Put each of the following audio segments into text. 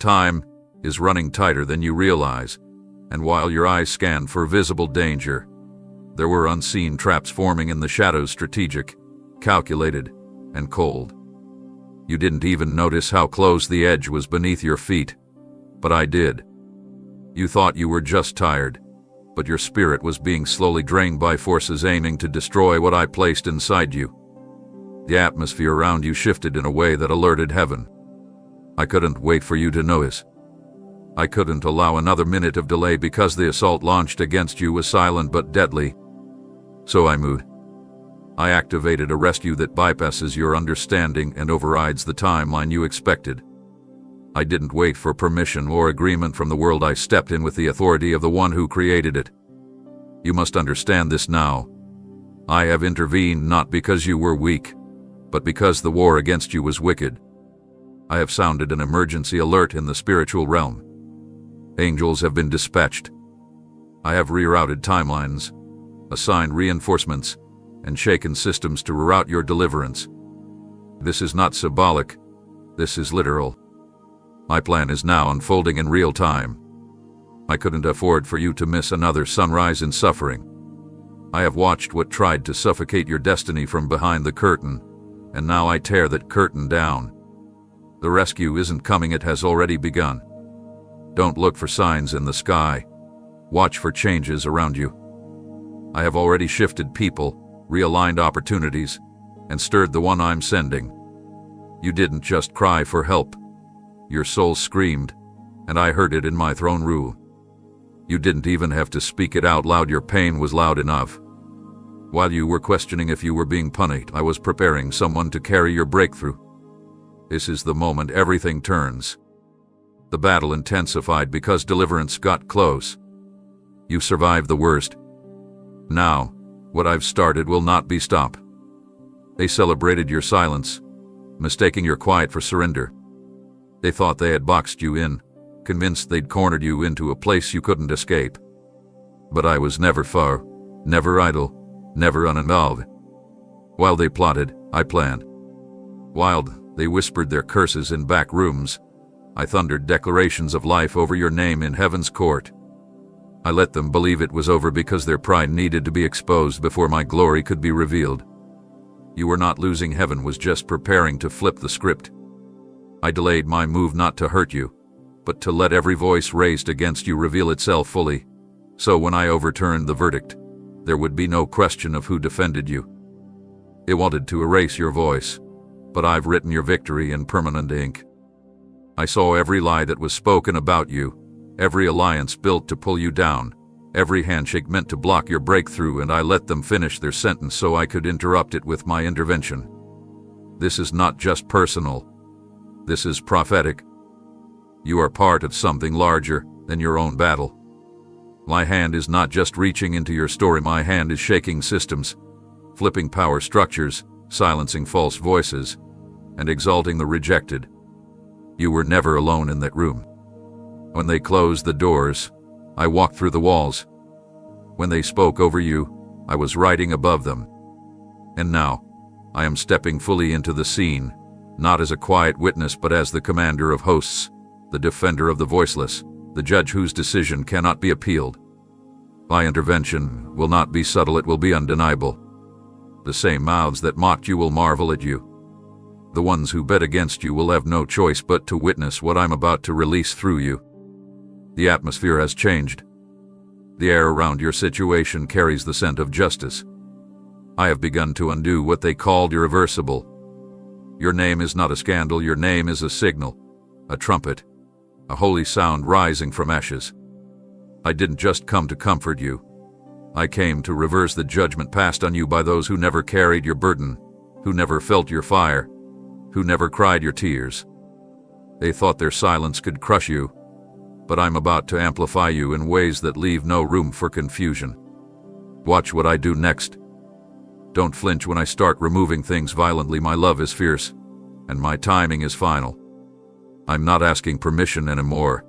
Time is running tighter than you realize, and while your eyes scan for visible danger, there were unseen traps forming in the shadows, strategic, calculated, and cold. You didn't even notice how close the edge was beneath your feet, but I did. You thought you were just tired, but your spirit was being slowly drained by forces aiming to destroy what I placed inside you. The atmosphere around you shifted in a way that alerted heaven. I couldn't wait for you to notice. I couldn't allow another minute of delay because the assault launched against you was silent but deadly. So I moved. I activated a rescue that bypasses your understanding and overrides the timeline you expected. I didn't wait for permission or agreement from the world. I stepped in with the authority of the one who created it. You must understand this now. I have intervened not because you were weak, but because the war against you was wicked. I have sounded an emergency alert in the spiritual realm. Angels have been dispatched. I have rerouted timelines, assigned reinforcements, and shaken systems to reroute your deliverance. This is not symbolic. This is literal. My plan is now unfolding in real time. I couldn't afford for you to miss another sunrise in suffering. I have watched what tried to suffocate your destiny from behind the curtain, and now I tear that curtain down. The rescue isn't coming, it has already begun. Don't look for signs in the sky. Watch for changes around you. I have already shifted people, realigned opportunities, and stirred the one I'm sending. You didn't just cry for help. Your soul screamed, and I heard it in my throne room. You didn't even have to speak it out loud, your pain was loud enough. While you were questioning if you were being punished, I was preparing someone to carry your breakthrough. This is the moment everything turns. The battle intensified because deliverance got close. You survived the worst. Now, what I've started will not be stopped. They celebrated your silence, mistaking your quiet for surrender. They thought they had boxed you in, convinced they'd cornered you into a place you couldn't escape. But I was never far, never idle, never uninvolved. While they plotted, I planned. While they whispered their curses in back rooms, I thundered declarations of life over your name in heaven's court. I let them believe it was over because their pride needed to be exposed before my glory could be revealed. You were not losing, heaven was just preparing to flip the script. I delayed my move not to hurt you, but to let every voice raised against you reveal itself fully. So when I overturned the verdict, there would be no question of who defended you. It wanted to erase your voice, but I've written your victory in permanent ink. I saw every lie that was spoken about you, every alliance built to pull you down, every handshake meant to block your breakthrough, and I let them finish their sentence so I could interrupt it with my intervention. This is not just personal. This is prophetic. You are part of something larger than your own battle. My hand is not just reaching into your story, my hand is shaking systems, flipping power structures, silencing false voices, and exalting the rejected. You were never alone in that room. When they closed the doors, I walked through the walls. When they spoke over you, I was riding above them. And now, I am stepping fully into the scene, not as a quiet witness but as the commander of hosts, the defender of the voiceless, the judge whose decision cannot be appealed. My intervention will not be subtle, it will be undeniable. The same mouths that mocked you will marvel at you. The ones who bet against you will have no choice but to witness what I'm about to release through you. The atmosphere has changed. The air around your situation carries the scent of justice. I have begun to undo what they called irreversible. Your name is not a scandal, your name is a signal, a trumpet, a holy sound rising from ashes. I didn't just come to comfort you. I came to reverse the judgment passed on you by those who never carried your burden, who never felt your fire, who never cried your tears. They thought their silence could crush you, but I'm about to amplify you in ways that leave no room for confusion. Watch what I do next. Don't flinch when I start removing things violently. My love is fierce, and my timing is final. I'm not asking permission anymore.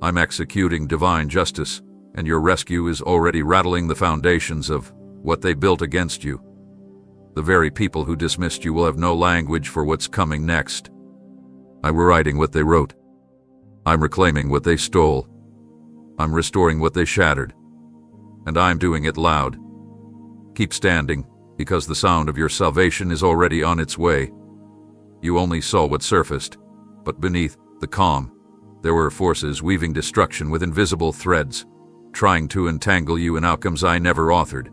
I'm executing divine justice, and your rescue is already rattling the foundations of what they built against you. The very people who dismissed you will have no language for what's coming next. I'm rewriting what they wrote. I'm reclaiming what they stole. I'm restoring what they shattered. And I'm doing it loud. Keep standing, because the sound of your salvation is already on its way. You only saw what surfaced, but beneath the calm, there were forces weaving destruction with invisible threads, trying to entangle you in outcomes I never authored.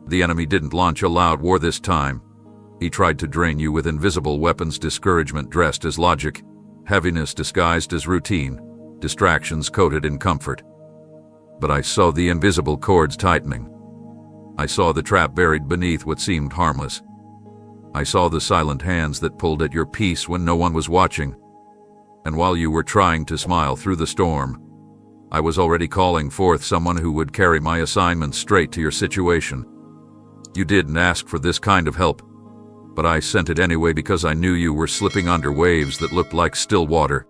The enemy didn't launch a loud war this time. He tried to drain you with invisible weapons, discouragement dressed as logic, heaviness disguised as routine, distractions coated in comfort. But I saw the invisible cords tightening. I saw the trap buried beneath what seemed harmless. I saw the silent hands that pulled at your peace when no one was watching. And while you were trying to smile through the storm, I was already calling forth someone who would carry my assignment straight to your situation. You didn't ask for this kind of help, but I sent it anyway because I knew you were slipping under waves that looked like still water.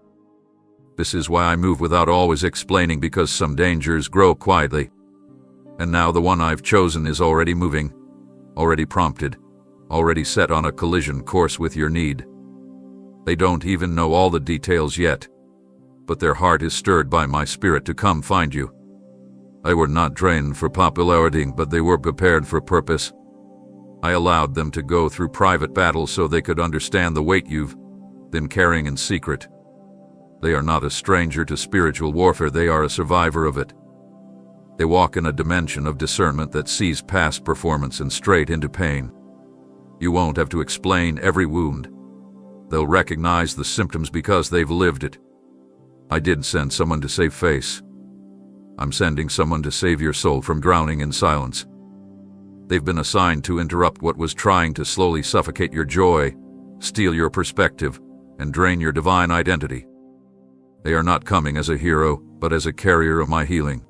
This is why I move without always explaining, because some dangers grow quietly. And now the one I've chosen is already moving, already prompted, already set on a collision course with your need. They don't even know all the details yet, but their heart is stirred by my spirit to come find you. They were not trained for popularity, but they were prepared for purpose. I allowed them to go through private battles so they could understand the weight you've been carrying in secret. They are not a stranger to spiritual warfare, they are a survivor of it. They walk in a dimension of discernment that sees past performance and straight into pain. You won't have to explain every wound. They'll recognize the symptoms because they've lived it. I didn't send someone to save face. I'm sending someone to save your soul from drowning in silence. They've been assigned to interrupt what was trying to slowly suffocate your joy, steal your perspective, and drain your divine identity. They are not coming as a hero, but as a carrier of my healing.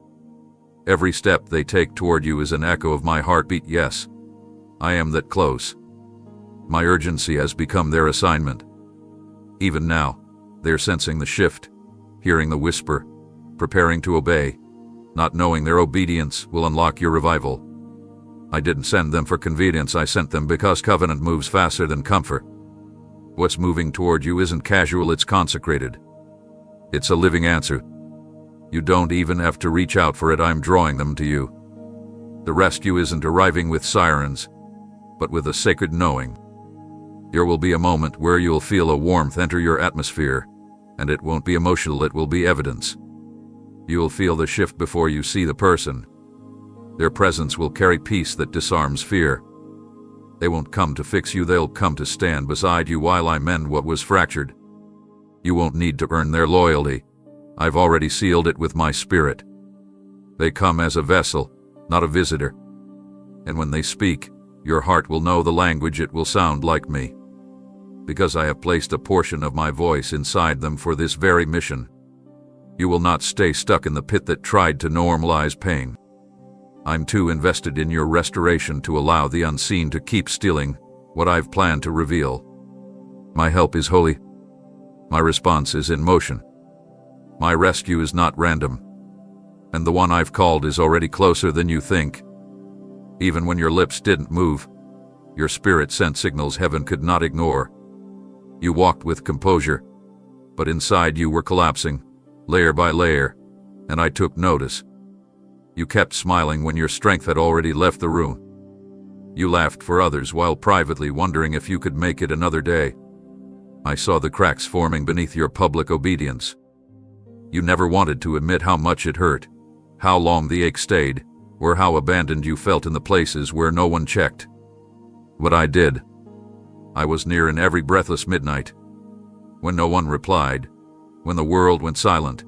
Every step they take toward you is an echo of my heartbeat. Yes, I am that close. My urgency has become their assignment. Even now, they're sensing the shift, hearing the whisper, preparing to obey, not knowing their obedience will unlock your revival. I didn't send them for convenience, I sent them because covenant moves faster than comfort. What's moving toward you isn't casual, it's consecrated. It's a living answer. You don't even have to reach out for it, I'm drawing them to you. The rescue isn't arriving with sirens, but with a sacred knowing. There will be a moment where you'll feel a warmth enter your atmosphere, and it won't be emotional, it will be evidence. You'll feel the shift before you see the person. Their presence will carry peace that disarms fear. They won't come to fix you, they'll come to stand beside you while I mend what was fractured. You won't need to earn their loyalty. I've already sealed it with my spirit. They come as a vessel, not a visitor. And when they speak, your heart will know the language, it will sound like me. Because I have placed a portion of my voice inside them for this very mission. You will not stay stuck in the pit that tried to normalize pain. I'm too invested in your restoration to allow the unseen to keep stealing what I've planned to reveal. My help is holy. My response is in motion. My rescue is not random. And the one I've called is already closer than you think. Even when your lips didn't move, your spirit sent signals heaven could not ignore. You walked with composure, but inside you were collapsing, layer by layer, and I took notice. You kept smiling when your strength had already left the room. You laughed for others while privately wondering if you could make it another day. I saw the cracks forming beneath your public obedience. You never wanted to admit how much it hurt, how long the ache stayed, or how abandoned you felt in the places where no one checked. But I did. I was near in every breathless midnight. When no one replied, when the world went silent,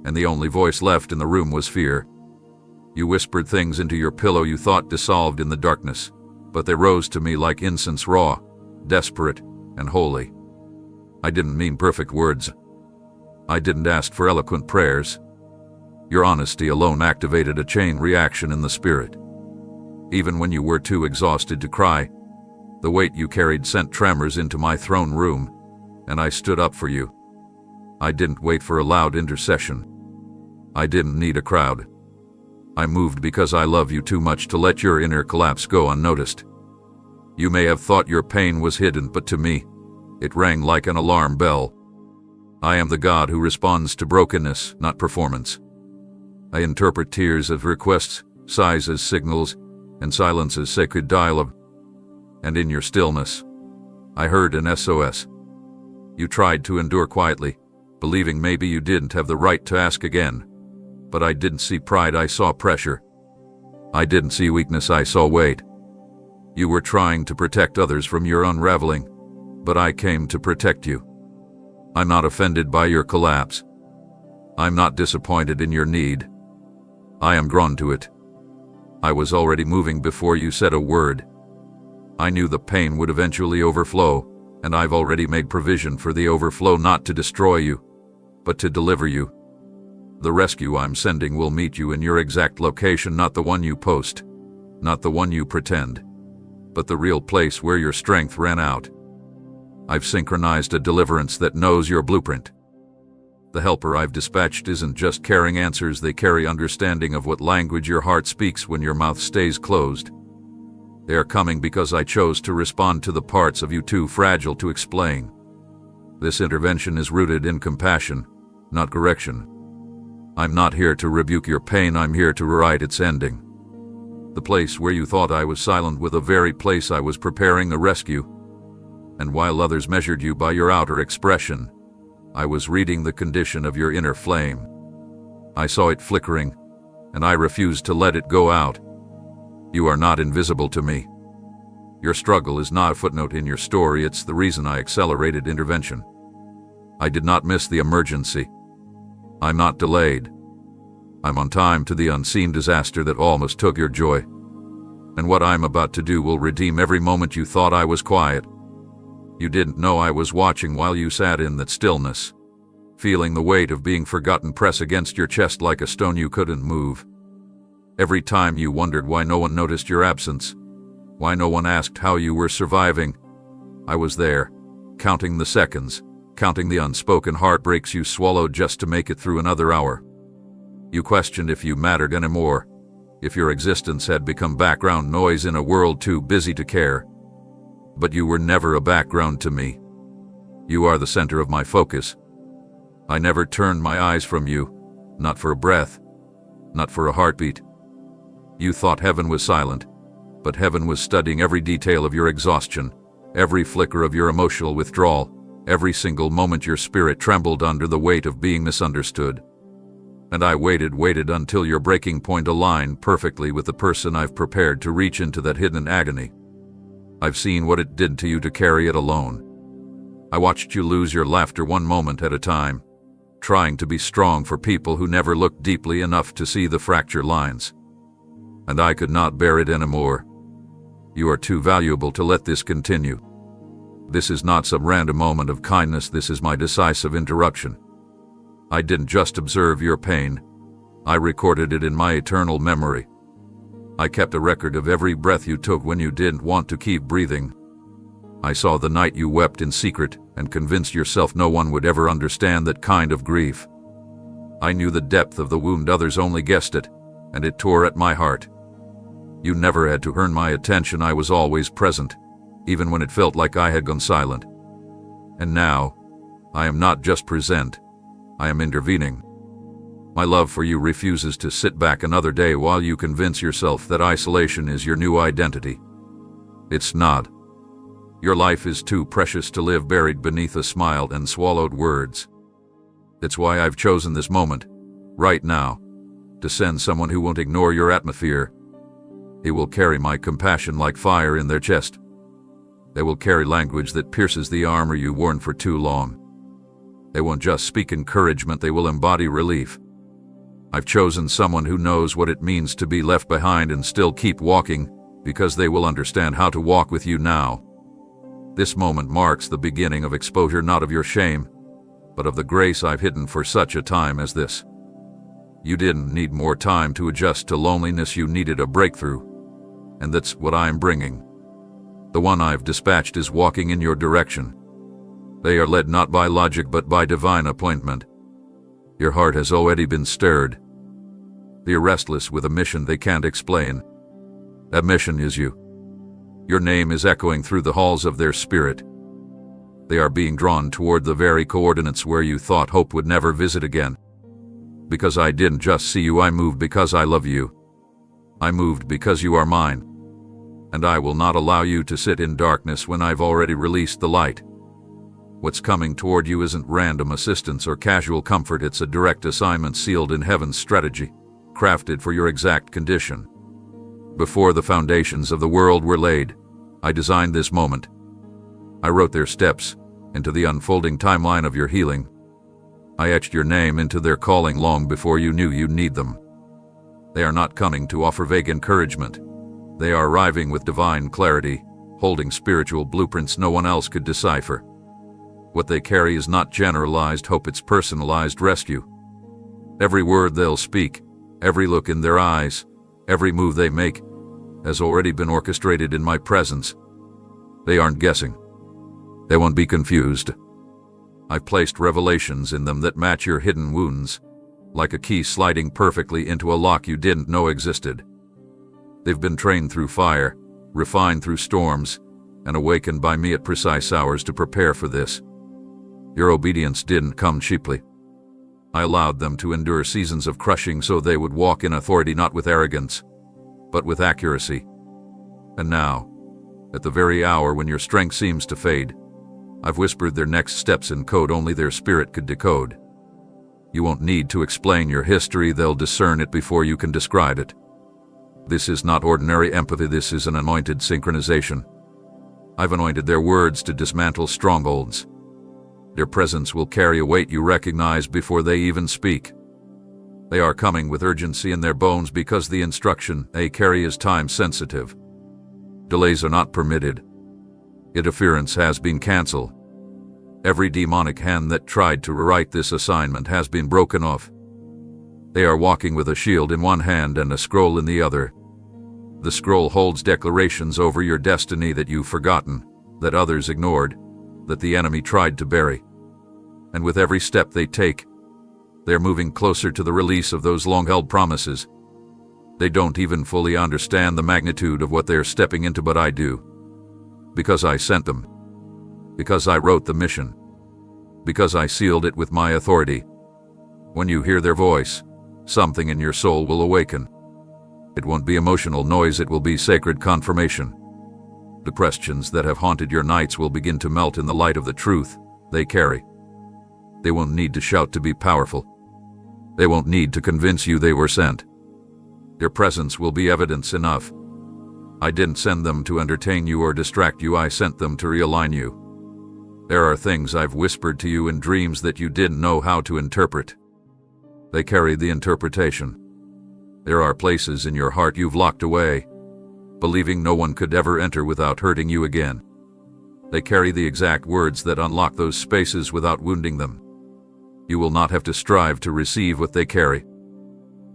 and the only voice left in the room was fear. You whispered things into your pillow you thought dissolved in the darkness, but they rose to me like incense, raw, desperate, and holy. I didn't mean perfect words. I didn't ask for eloquent prayers. Your honesty alone activated a chain reaction in the spirit. Even when you were too exhausted to cry, the weight you carried sent tremors into my throne room, and I stood up for you. I didn't wait for a loud intercession. I didn't need a crowd. I moved because I love you too much to let your inner collapse go unnoticed. You may have thought your pain was hidden, but to me, it rang like an alarm bell. I am the God who responds to brokenness, not performance. I interpret tears as requests, sighs as signals, and silence as sacred dialogue. And in your stillness, I heard an SOS. You tried to endure quietly, believing maybe you didn't have the right to ask again. But I didn't see pride, I saw pressure. I didn't see weakness, I saw weight. You were trying to protect others from your unraveling, but I came to protect you. I'm not offended by your collapse. I'm not disappointed in your need. I am drawn to it. I was already moving before you said a word. I knew the pain would eventually overflow, and I've already made provision for the overflow, not to destroy you, but to deliver you. The rescue I'm sending will meet you in your exact location, not the one you post, not the one you pretend, but the real place where your strength ran out. I've synchronized a deliverance that knows your blueprint. The helper I've dispatched isn't just carrying answers, they carry understanding of what language your heart speaks when your mouth stays closed. They are coming because I chose to respond to the parts of you too fragile to explain. This intervention is rooted in compassion, not correction. I'm not here to rebuke your pain, I'm here to rewrite its ending. The place where you thought I was silent was the very place I was preparing a rescue. And while others measured you by your outer expression, I was reading the condition of your inner flame. I saw it flickering, and I refused to let it go out. You are not invisible to me. Your struggle is not a footnote in your story, it's the reason I accelerated intervention. I did not miss the emergency. I'm not delayed. I'm on time to the unseen disaster that almost took your joy. And what I'm about to do will redeem every moment you thought I was quiet. You didn't know I was watching while you sat in that stillness, feeling the weight of being forgotten press against your chest like a stone you couldn't move. Every time you wondered why no one noticed your absence, why no one asked how you were surviving, I was there, counting the seconds, counting the unspoken heartbreaks you swallowed just to make it through another hour. You questioned if you mattered anymore, if your existence had become background noise in a world too busy to care. But you were never a background to me. You are the center of my focus. I never turned my eyes from you, not for a breath, not for a heartbeat. You thought heaven was silent, but heaven was studying every detail of your exhaustion, every flicker of your emotional withdrawal, every single moment your spirit trembled under the weight of being misunderstood. And I waited until your breaking point aligned perfectly with the person I've prepared to reach into that hidden agony. I've seen what it did to you to carry it alone. I watched you lose your laughter one moment at a time, trying to be strong for people who never looked deeply enough to see the fracture lines. And I could not bear it anymore. You are too valuable to let this continue. This is not some random moment of kindness, this is my decisive interruption. I didn't just observe your pain, I recorded it in my eternal memory. I kept a record of every breath you took when you didn't want to keep breathing. I saw the night you wept in secret and convinced yourself no one would ever understand that kind of grief. I knew the depth of the wound, others only guessed it, and it tore at my heart. You never had to earn my attention, I was always present, even when it felt like I had gone silent. And now, I am not just present, I am intervening. My love for you refuses to sit back another day while you convince yourself that isolation is your new identity. It's not. Your life is too precious to live buried beneath a smiled and swallowed words. It's why I've chosen this moment, right now, to send someone who won't ignore your atmosphere. He will carry my compassion like fire in their chest. They will carry language that pierces the armor you worn for too long. They won't just speak encouragement, they will embody relief. I've chosen someone who knows what it means to be left behind and still keep walking, because they will understand how to walk with you now. This moment marks the beginning of exposure, not of your shame, but of the grace I've hidden for such a time as this. You didn't need more time to adjust to loneliness, you needed a breakthrough. And that's what I'm bringing. The one I've dispatched is walking in your direction. They are led not by logic but by divine appointment. Your heart has already been stirred. They are restless with a mission they can't explain. That mission is you. Your name is echoing through the halls of their spirit. They are being drawn toward the very coordinates where you thought hope would never visit again. Because I didn't just see you, I moved because I love you. I moved because you are mine. And I will not allow you to sit in darkness when I've already released the light. What's coming toward you isn't random assistance or casual comfort, it's a direct assignment sealed in heaven's strategy, crafted for your exact condition. Before the foundations of the world were laid, I designed this moment. I wrote their steps into the unfolding timeline of your healing. I etched your name into their calling long before you knew you'd need them. They are not coming to offer vague encouragement. They are arriving with divine clarity, holding spiritual blueprints no one else could decipher. What they carry is not generalized hope, it's personalized rescue. Every word they'll speak, every look in their eyes, every move they make has already been orchestrated in my presence. They aren't guessing. They won't be confused. I've placed revelations in them that match your hidden wounds, like a key sliding perfectly into a lock you didn't know existed. They've been trained through fire, refined through storms, and awakened by me at precise hours to prepare for this. Your obedience didn't come cheaply. I allowed them to endure seasons of crushing so they would walk in authority, not with arrogance, but with accuracy. And now, at the very hour when your strength seems to fade, I've whispered their next steps in code only their spirit could decode. You won't need to explain your history, they'll discern it before you can describe it. This is not ordinary empathy, this is an anointed synchronization. I've anointed their words to dismantle strongholds. Their presence will carry a weight you recognize before they even speak. They are coming with urgency in their bones because the instruction they carry is time-sensitive. Delays are not permitted. Interference has been canceled. Every demonic hand that tried to rewrite this assignment has been broken off. They are walking with a shield in one hand and a scroll in the other. The scroll holds declarations over your destiny that you've forgotten, that others ignored, that the enemy tried to bury. And with every step they take, they're moving closer to the release of those long-held promises. They don't even fully understand the magnitude of what they're stepping into, but I do. Because I sent them. Because I wrote the mission. Because I sealed it with my authority. When you hear their voice, something in your soul will awaken. It won't be emotional noise, it will be sacred confirmation. The questions that have haunted your nights will begin to melt in the light of the truth they carry. They won't need to shout to be powerful. They won't need to convince you they were sent. Their presence will be evidence enough. I didn't send them to entertain you or distract you, I sent them to realign you. There are things I've whispered to you in dreams that you didn't know how to interpret. They carry the interpretation. There are places in your heart you've locked away, believing no one could ever enter without hurting you again. They carry the exact words that unlock those spaces without wounding them. You will not have to strive to receive what they carry.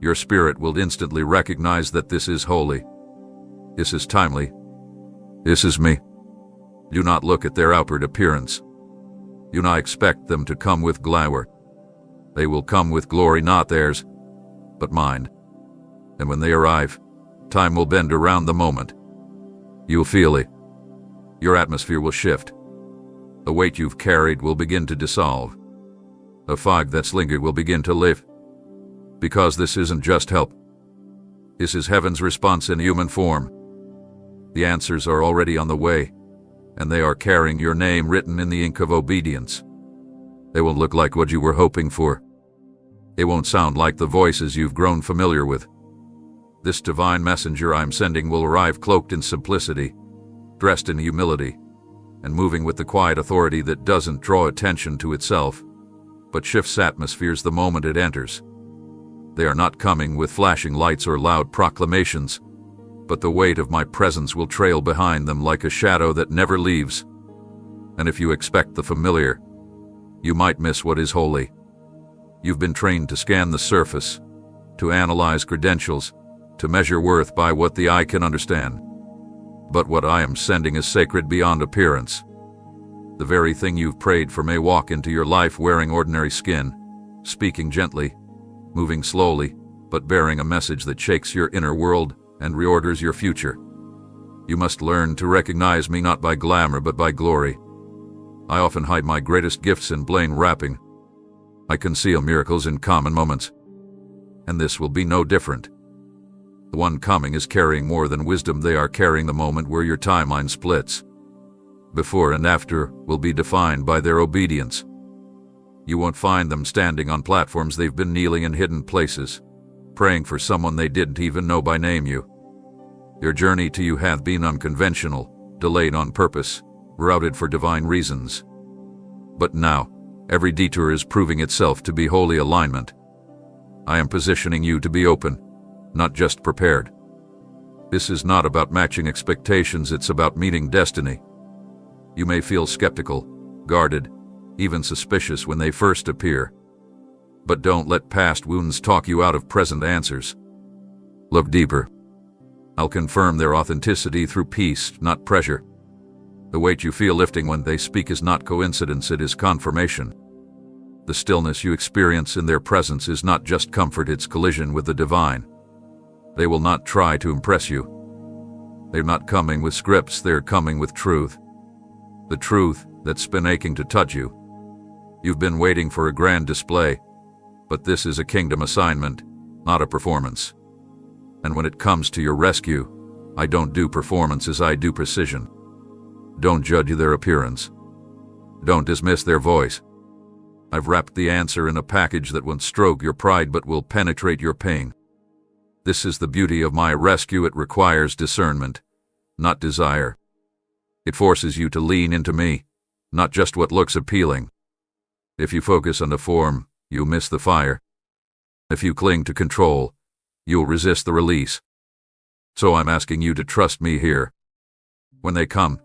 Your spirit will instantly recognize that this is holy. This is timely. This is me. Do not look at their outward appearance. Do not expect them to come with glamour. They will come with glory, not theirs, but mine. And when they arrive, time will bend around the moment. You'll feel it. Your atmosphere will shift. The weight you've carried will begin to dissolve. The fog that's lingered will begin to lift. Because this isn't just help. This is heaven's response in human form. The answers are already on the way, and they are carrying your name written in the ink of obedience. They won't look like what you were hoping for. They won't sound like the voices you've grown familiar with. This divine messenger I'm sending will arrive cloaked in simplicity, dressed in humility, and moving with the quiet authority that doesn't draw attention to itself, but shifts atmospheres the moment it enters. They are not coming with flashing lights or loud proclamations, but the weight of my presence will trail behind them like a shadow that never leaves. And if you expect the familiar, you might miss what is holy. You've been trained to scan the surface, to analyze credentials, to measure worth by what the eye can understand. But what I am sending is sacred beyond appearance. The very thing you've prayed for may walk into your life wearing ordinary skin, speaking gently, moving slowly, but bearing a message that shakes your inner world and reorders your future. You must learn to recognize me not by glamour but by glory. I often hide my greatest gifts in plain wrapping. I conceal miracles in common moments. And this will be no different. The one coming is carrying more than wisdom. They are carrying the moment where your timeline splits. Before and after will be defined by their obedience. You won't find them standing on platforms. They've been kneeling in hidden places, praying for someone they didn't even know by name. Your journey to you hath been unconventional, delayed on purpose, routed for divine reasons. But now, every detour is proving itself to be holy alignment. I am positioning you to be open, not just prepared. This is not about matching expectations, it's about meeting destiny. You may feel skeptical, guarded, even suspicious when they first appear. But don't let past wounds talk you out of present answers. Look deeper. I'll confirm their authenticity through peace, not pressure. The weight you feel lifting when they speak is not coincidence, it is confirmation. The stillness you experience in their presence is not just comfort, it's collision with the divine. They will not try to impress you. They're not coming with scripts, they're coming with truth. The truth that's been aching to touch you. You've been waiting for a grand display, but this is a kingdom assignment, not a performance. And when it comes to your rescue, I don't do performances, I do precision. Don't judge their appearance. Don't dismiss their voice. I've wrapped the answer in a package that won't stroke your pride but will penetrate your pain. This is the beauty of my rescue. It requires discernment, not desire. It forces you to lean into me, not just what looks appealing. If you focus on the form, you'll miss the fire. If you cling to control, you'll resist the release. So I'm asking you to trust me here. When they come,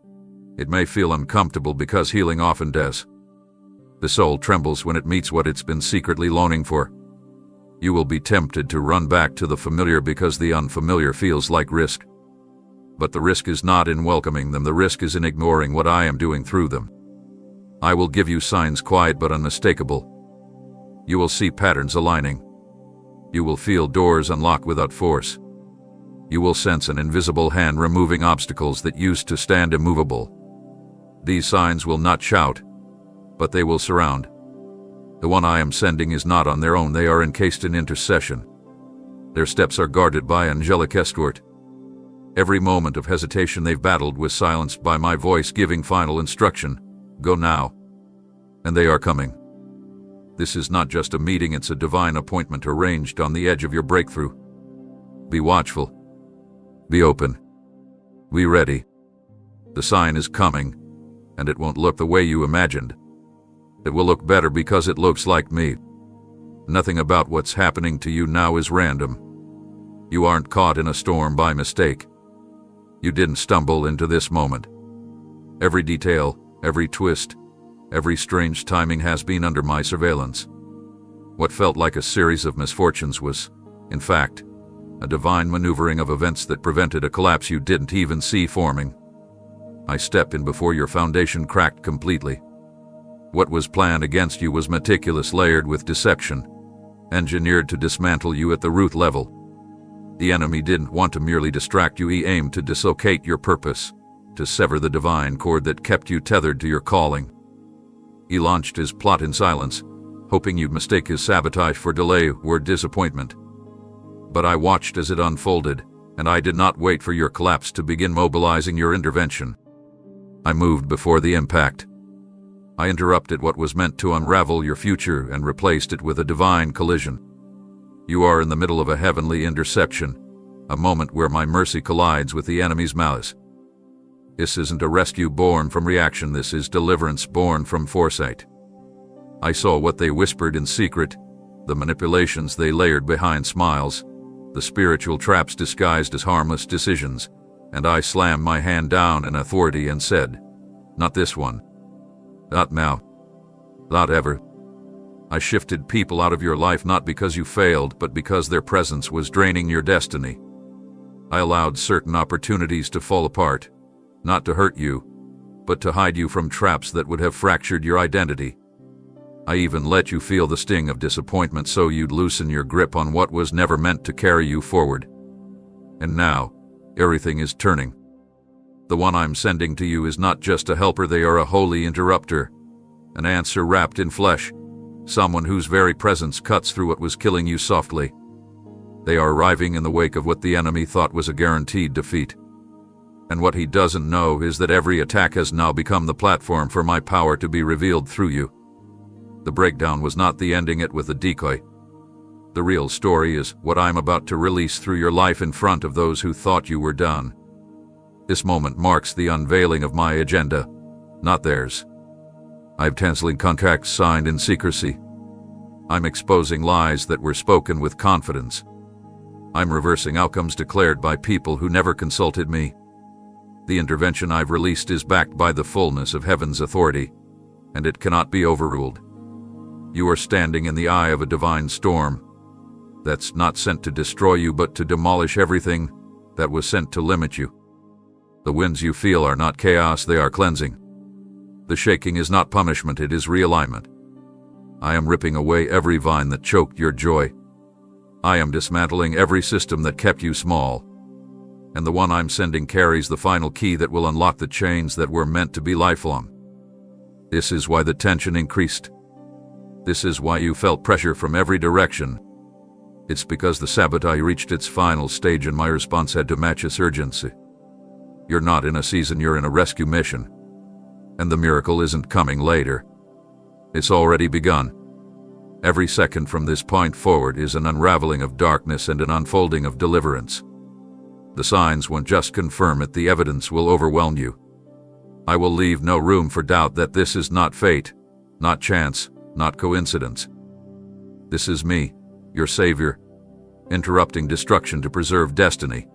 it may feel uncomfortable because healing often does. The soul trembles when it meets what it's been secretly longing for. You will be tempted to run back to the familiar because the unfamiliar feels like risk. But the risk is not in welcoming them, the risk is in ignoring what I am doing through them. I will give you signs, quiet but unmistakable. You will see patterns aligning. You will feel doors unlock without force. You will sense an invisible hand removing obstacles that used to stand immovable. These signs will not shout, but they will surround. The one I am sending is not on their own, they are encased in intercession. Their steps are guarded by angelic escort. Every moment of hesitation they've battled was silenced by my voice giving final instruction. Go now. And they are coming. This is not just a meeting, it's a divine appointment arranged on the edge of your breakthrough. Be watchful. Be open. Be ready. The sign is coming, and it won't look the way you imagined. It will look better because it looks like me. Nothing about what's happening to you now is random. You aren't caught in a storm by mistake. You didn't stumble into this moment. Every detail, every twist, every strange timing has been under my surveillance. What felt like a series of misfortunes was, in fact, a divine maneuvering of events that prevented a collapse you didn't even see forming. I stepped in before your foundation cracked completely. What was planned against you was meticulous, layered with deception, engineered to dismantle you at the root level. The enemy didn't want to merely distract you, he aimed to dislocate your purpose, to sever the divine cord that kept you tethered to your calling. He launched his plot in silence, hoping you'd mistake his sabotage for delay or disappointment. But I watched as it unfolded, and I did not wait for your collapse to begin mobilizing your intervention. I moved before the impact. I interrupted what was meant to unravel your future and replaced it with a divine collision. You are in the middle of a heavenly interception, a moment where my mercy collides with the enemy's malice. This isn't a rescue born from reaction, this is deliverance born from foresight. I saw what they whispered in secret, the manipulations they layered behind smiles, the spiritual traps disguised as harmless decisions, and I slammed my hand down in authority and said, "Not this one. Not now. Not ever." I shifted people out of your life not because you failed, but because their presence was draining your destiny. I allowed certain opportunities to fall apart, not to hurt you, but to hide you from traps that would have fractured your identity. I even let you feel the sting of disappointment so you'd loosen your grip on what was never meant to carry you forward. And now, everything is turning. The one I'm sending to you is not just a helper, they are a holy interrupter, an answer wrapped in flesh, someone whose very presence cuts through what was killing you softly. They are arriving in the wake of what the enemy thought was a guaranteed defeat. And what he doesn't know is that every attack has now become the platform for my power to be revealed through you. The breakdown was not the ending it with a decoy. The real story is what I'm about to release through your life in front of those who thought you were done. This moment marks the unveiling of my agenda, not theirs. I have canceling contracts signed in secrecy. I'm exposing lies that were spoken with confidence. I'm reversing outcomes declared by people who never consulted me. The intervention I've released is backed by the fullness of heaven's authority, and it cannot be overruled. You are standing in the eye of a divine storm that's not sent to destroy you but to demolish everything that was sent to limit you. The winds you feel are not chaos, they are cleansing. The shaking is not punishment, it is realignment. I am ripping away every vine that choked your joy. I am dismantling every system that kept you small. And the one I'm sending carries the final key that will unlock the chains that were meant to be lifelong. This is why the tension increased. This is why you felt pressure from every direction. It's because the sabotage reached its final stage and my response had to match its urgency. You're not in a season, you're in a rescue mission. And the miracle isn't coming later. It's already begun. Every second from this point forward is an unraveling of darkness and an unfolding of deliverance. The signs won't just confirm it, the evidence will overwhelm you. I will leave no room for doubt that this is not fate, not chance, not coincidence. This is me, your Savior, interrupting destruction to preserve destiny.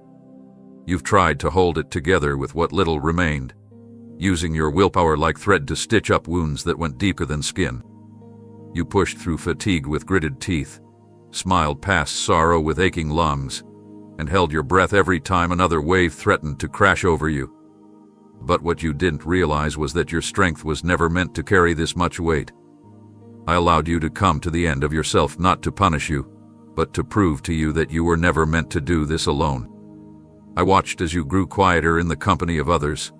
You've tried to hold it together with what little remained, using your willpower like thread to stitch up wounds that went deeper than skin. You pushed through fatigue with gritted teeth, smiled past sorrow with aching lungs, and held your breath every time another wave threatened to crash over you. But what you didn't realize was that your strength was never meant to carry this much weight. I allowed you to come to the end of yourself not to punish you, but to prove to you that you were never meant to do this alone. I watched as you grew quieter in the company of others,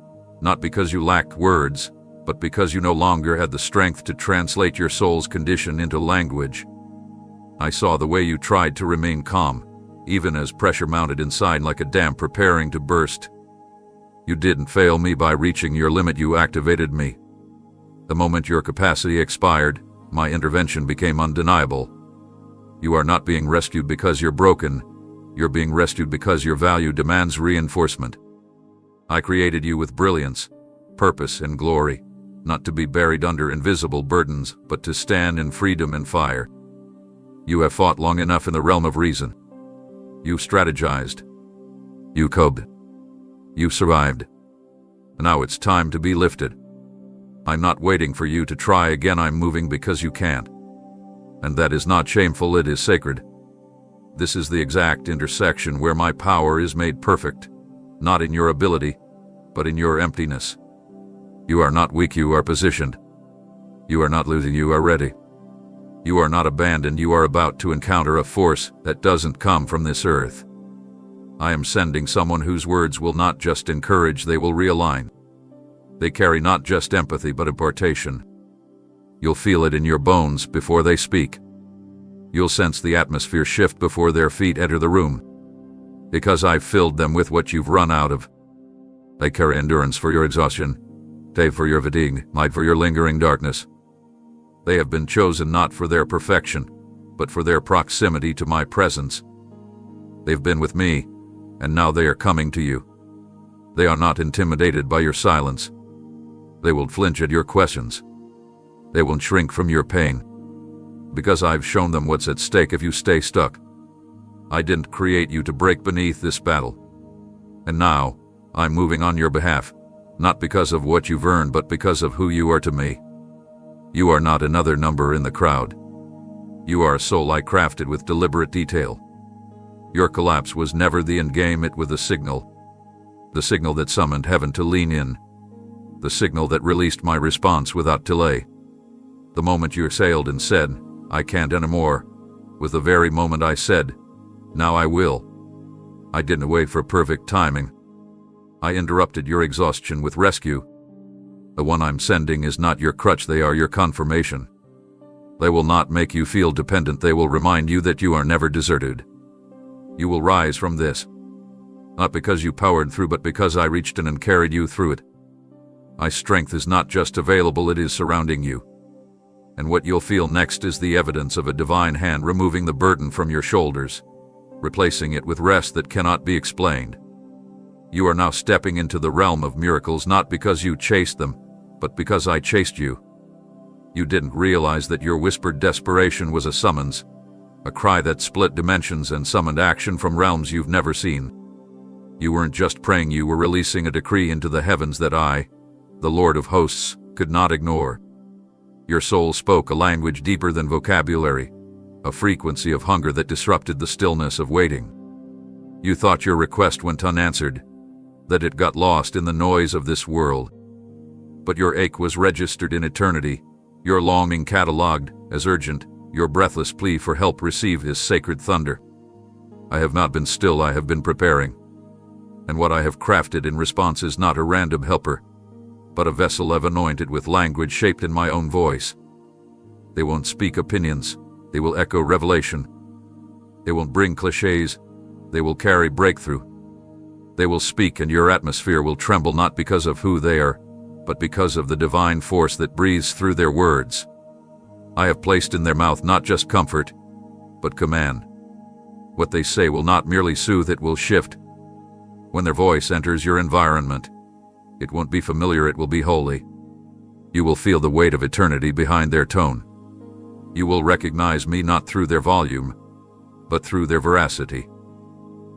not because you lacked words, but because you no longer had the strength to translate your soul's condition into language. I saw the way you tried to remain calm, even as pressure mounted inside like a dam preparing to burst. You didn't fail me by reaching your limit, you activated me. The moment your capacity expired, my intervention became undeniable. You are not being rescued because you're broken. You're being rescued because your value demands reinforcement. I created you with brilliance, purpose, and glory, not to be buried under invisible burdens, but to stand in freedom and fire. You have fought long enough in the realm of reason. You strategized. You coped. You survived. Now it's time to be lifted. I'm not waiting for you to try again, I'm moving because you can't. And that is not shameful, it is sacred. This is the exact intersection where my power is made perfect, not in your ability, but in your emptiness. You are not weak, you are positioned. You are not losing, you are ready. You are not abandoned, you are about to encounter a force that doesn't come from this earth. I am sending someone whose words will not just encourage, they will realign. They carry not just empathy but impartation. You'll feel it in your bones before they speak. You'll sense the atmosphere shift before their feet enter the room. Because I've filled them with what you've run out of. They carry endurance for your exhaustion, faith for your fatigue, light for your lingering darkness. They have been chosen not for their perfection, but for their proximity to my presence. They've been with me, and now they are coming to you. They are not intimidated by your silence. They will flinch at your questions. They won't shrink from your pain. Because I've shown them what's at stake if you stay stuck. I didn't create you to break beneath this battle. And now, I'm moving on your behalf, not because of what you've earned but because of who you are to me. You are not another number in the crowd. You are a soul I crafted with deliberate detail. Your collapse was never the end game, it was the signal that summoned heaven to lean in, the signal that released my response without delay. The moment you exhaled and said, "I can't anymore," was the very moment I said, "Now I will." I didn't wait for perfect timing. I interrupted your exhaustion with rescue. The one I'm sending is not your crutch, they are your confirmation. They will not make you feel dependent, they will remind you that you are never deserted. You will rise from this, not because you powered through, but because I reached in and carried you through it. My strength is not just available, it is surrounding you. And what you'll feel next is the evidence of a divine hand removing the burden from your shoulders, replacing it with rest that cannot be explained. You are now stepping into the realm of miracles, not because you chased them, but because I chased you. You didn't realize that your whispered desperation was a summons, a cry that split dimensions and summoned action from realms you've never seen. You weren't just praying, you were releasing a decree into the heavens that I, the Lord of hosts, could not ignore. Your soul spoke a language deeper than vocabulary, a frequency of hunger that disrupted the stillness of waiting. You thought your request went unanswered, that it got lost in the noise of this world. But your ache was registered in eternity, your longing catalogued as urgent, your breathless plea for help received as sacred thunder. I have not been still, I have been preparing. And what I have crafted in response is not a random helper, but a vessel I've anointed with language shaped in my own voice. They won't speak opinions, they will echo revelation. They won't bring cliches, they will carry breakthrough. They will speak and your atmosphere will tremble, not because of who they are, but because of the divine force that breathes through their words. I have placed in their mouth not just comfort, but command. What they say will not merely soothe, it will shift. When their voice enters your environment, it won't be familiar, it will be holy. You will feel the weight of eternity behind their tone. You will recognize me not through their volume, but through their veracity.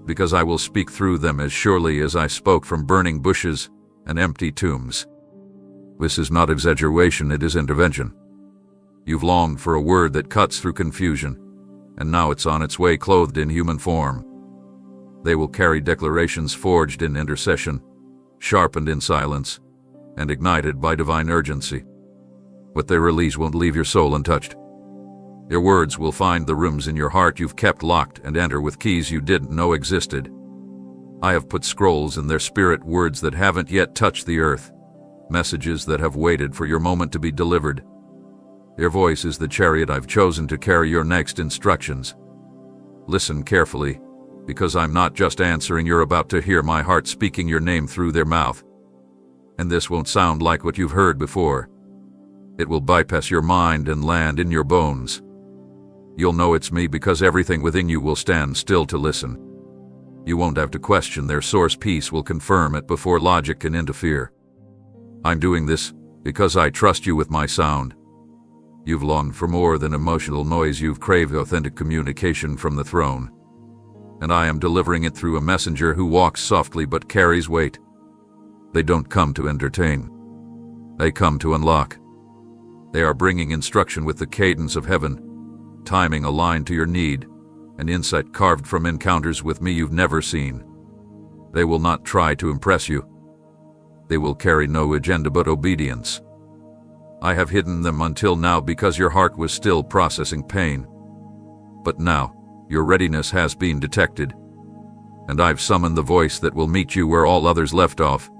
Because I will speak through them as surely as I spoke from burning bushes and empty tombs. This is not exaggeration, it is intervention. You've longed for a word that cuts through confusion, and now it's on its way clothed in human form. They will carry declarations forged in intercession, sharpened in silence, and ignited by divine urgency. What they release won't leave your soul untouched. Your words will find the rooms in your heart you've kept locked and enter with keys you didn't know existed. I have put scrolls in their spirit, words that haven't yet touched the earth, messages that have waited for your moment to be delivered. Your voice is the chariot I've chosen to carry your next instructions. Listen carefully, because I'm not just answering, you're about to hear my heart speaking your name through their mouth. And this won't sound like what you've heard before. It will bypass your mind and land in your bones. You'll know it's me because everything within you will stand still to listen. You won't have to question their source, peace will confirm it before logic can interfere. I'm doing this because I trust you with my sound. You've longed for more than emotional noise, you've craved authentic communication from the throne. And I am delivering it through a messenger who walks softly but carries weight. They don't come to entertain. They come to unlock. They are bringing instruction with the cadence of heaven, timing aligned to your need, an insight carved from encounters with me you've never seen. They will not try to impress you. They will carry no agenda but obedience. I have hidden them until now because your heart was still processing pain. But now, your readiness has been detected, and I've summoned the voice that will meet you where all others left off.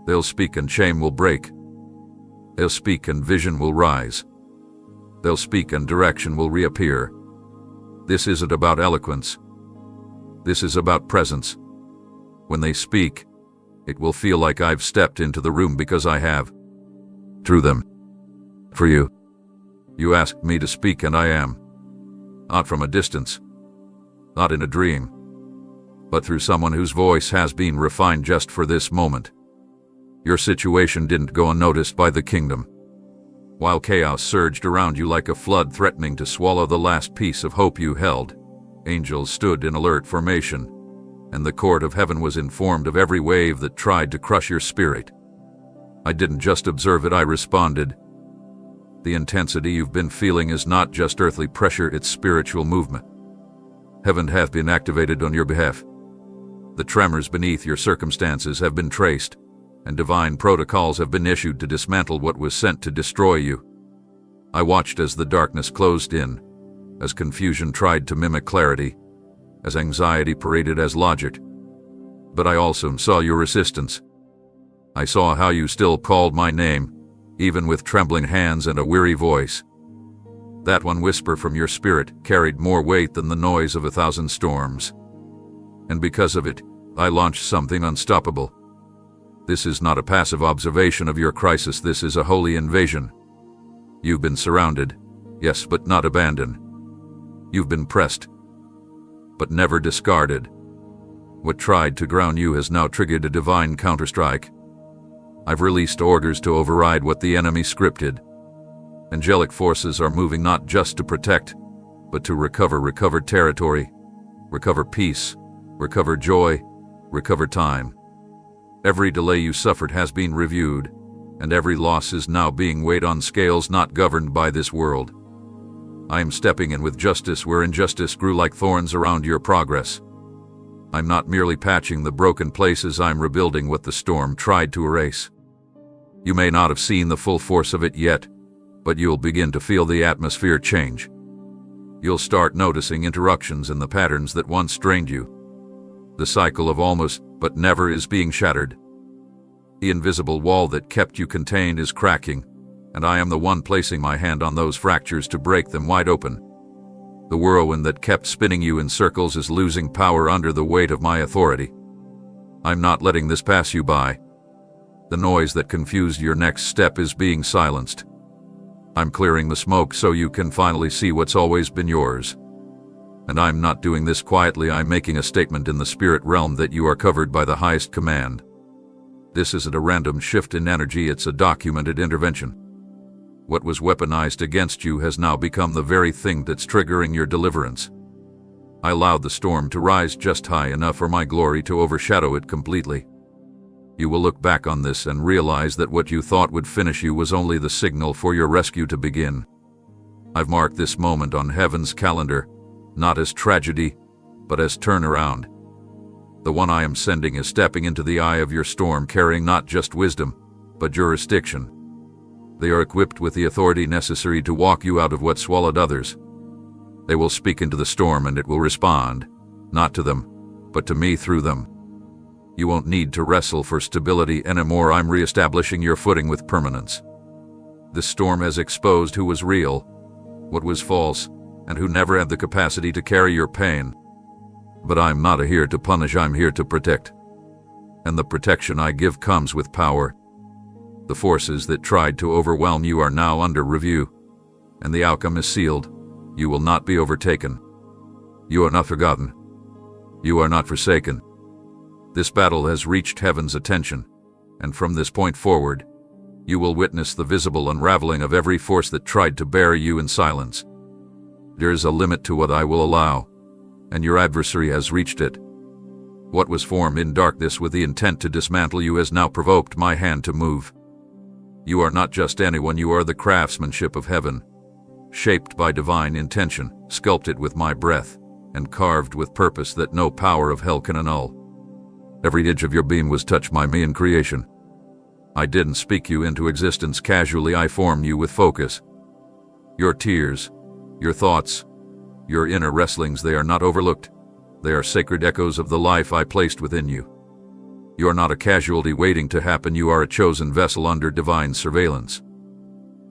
They'll speak and shame will break. They'll speak and vision will rise. They'll speak and direction will reappear. This isn't about eloquence. This is about presence. When they speak, it will feel like I've stepped into the room because I have. Through them. For you. You asked me to speak and I am. Not from a distance. Not in a dream. But through someone whose voice has been refined just for this moment. Your situation didn't go unnoticed by the kingdom. While chaos surged around you like a flood threatening to swallow the last piece of hope you held, angels stood in alert formation, and the court of heaven was informed of every wave that tried to crush your spirit. I didn't just observe it, I responded. The intensity you've been feeling is not just earthly pressure, it's spiritual movement. Heaven hath been activated on your behalf. The tremors beneath your circumstances have been traced, and divine protocols have been issued to dismantle what was sent to destroy you. I watched as the darkness closed in, as confusion tried to mimic clarity, as anxiety paraded as logic. But I also saw your resistance. I saw how you still called my name, even with trembling hands and a weary voice. That one whisper from your spirit carried more weight than the noise of 1,000 storms. And because of it, I launched something unstoppable. This is not a passive observation of your crisis, this is a holy invasion. You've been surrounded, yes, but not abandoned. You've been pressed, but never discarded. What tried to ground you has now triggered a divine counterstrike. I've released orders to override what the enemy scripted. Angelic forces are moving not just to protect, but to recover territory, recover peace, recover joy, recover time. Every delay you suffered has been reviewed, and every loss is now being weighed on scales not governed by this world. I am stepping in with justice where injustice grew like thorns around your progress. I'm not merely patching the broken places, I'm rebuilding what the storm tried to erase. You may not have seen the full force of it yet, but you'll begin to feel the atmosphere change. You'll start noticing interruptions in the patterns that once strained you. The cycle of almost but never is being shattered. The invisible wall that kept you contained is cracking, and I am the one placing my hand on those fractures to break them wide open. The whirlwind that kept spinning you in circles is losing power under the weight of my authority. I'm not letting this pass you by. The noise that confused your next step is being silenced. I'm clearing the smoke so you can finally see what's always been yours. And I'm not doing this quietly, I'm making a statement in the spirit realm that you are covered by the highest command. This isn't a random shift in energy, it's a documented intervention. What was weaponized against you has now become the very thing that's triggering your deliverance. I allowed the storm to rise just high enough for my glory to overshadow it completely. You will look back on this and realize that what you thought would finish you was only the signal for your rescue to begin. I've marked this moment on heaven's calendar, not as tragedy, but as turnaround. The one I am sending is stepping into the eye of your storm carrying not just wisdom, but jurisdiction. They are equipped with the authority necessary to walk you out of what swallowed others. They will speak into the storm and it will respond, not to them, but to me through them. You won't need to wrestle for stability anymore, I'm reestablishing your footing with permanence. This storm has exposed who was real, what was false, and who never had the capacity to carry your pain. But I'm not here to punish, I'm here to protect. And the protection I give comes with power. The forces that tried to overwhelm you are now under review, and the outcome is sealed. You will not be overtaken. You are not forgotten. You are not forsaken. This battle has reached heaven's attention, and from this point forward, you will witness the visible unraveling of every force that tried to bury you in silence. There is a limit to what I will allow, and your adversary has reached it. What was formed in darkness with the intent to dismantle you has now provoked my hand to move. You are not just anyone, you are the craftsmanship of heaven, shaped by divine intention, sculpted with my breath, and carved with purpose that no power of hell can annul. Every inch of your being was touched by me in creation. I didn't speak you into existence casually, I formed you with focus. Your tears, your thoughts, your inner wrestlings, they are not overlooked. They are sacred echoes of the life I placed within you. You are not a casualty waiting to happen, you are a chosen vessel under divine surveillance.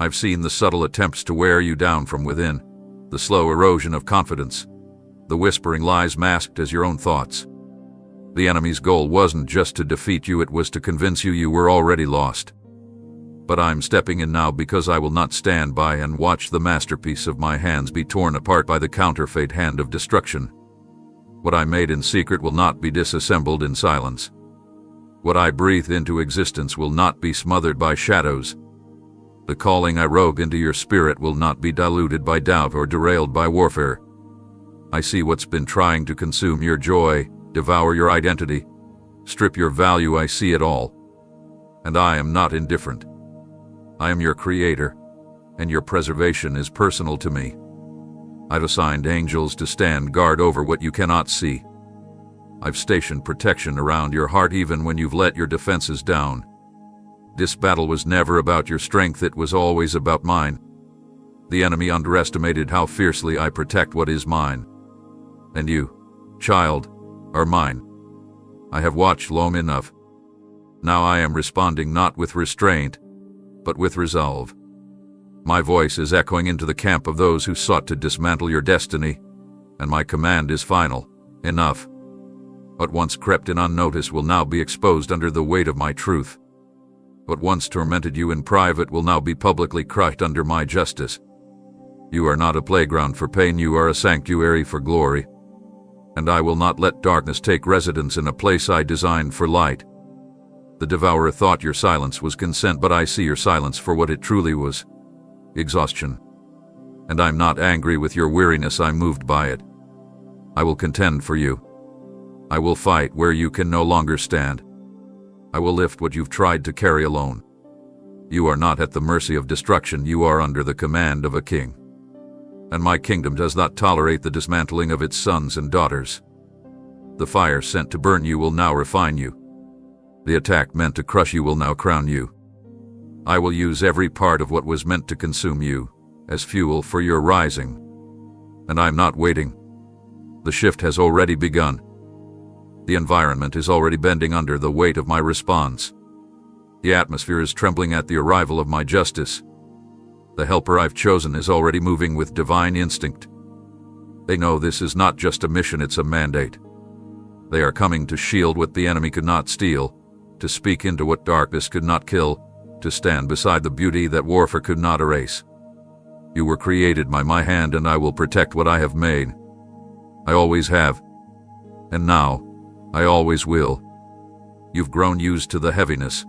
I've seen the subtle attempts to wear you down from within, the slow erosion of confidence, the whispering lies masked as your own thoughts. The enemy's goal wasn't just to defeat you, it was to convince you you were already lost. But I'm stepping in now because I will not stand by and watch the masterpiece of my hands be torn apart by the counterfeit hand of destruction. What I made in secret will not be disassembled in silence. What I breathed into existence will not be smothered by shadows. The calling I wrote into your spirit will not be diluted by doubt or derailed by warfare. I see what's been trying to consume your joy, devour your identity, strip your value, I see it all. And I am not indifferent. I am your creator, and your preservation is personal to me. I've assigned angels to stand guard over what you cannot see. I've stationed protection around your heart even when you've let your defenses down. This battle was never about your strength, it was always about mine. The enemy underestimated how fiercely I protect what is mine. And you, child, are mine. I have watched long enough. Now I am responding not with restraint, but with resolve. My voice is echoing into the camp of those who sought to dismantle your destiny, and my command is final. Enough. What once crept in unnoticed will now be exposed under the weight of my truth. What once tormented you in private will now be publicly crushed under my justice. You are not a playground for pain, you are a sanctuary for glory. And I will not let darkness take residence in a place I designed for light. The devourer thought your silence was consent, but I see your silence for what it truly was: exhaustion. And I'm not angry with your weariness, I'm moved by it. I will contend for you. I will fight where you can no longer stand. I will lift what you've tried to carry alone. You are not at the mercy of destruction, you are under the command of a king. And my kingdom does not tolerate the dismantling of its sons and daughters. The fire sent to burn you will now refine you. The attack meant to crush you will now crown you. I will use every part of what was meant to consume you as fuel for your rising. And I'm not waiting. The shift has already begun. The environment is already bending under the weight of my response. The atmosphere is trembling at the arrival of my justice. The helper I've chosen is already moving with divine instinct. They know this is not just a mission, it's a mandate. They are coming to shield what the enemy could not steal, to speak into what darkness could not kill, to stand beside the beauty that warfare could not erase. You were created by my hand, and I will protect what I have made. I always have. And now, I always will. You've grown used to the heaviness,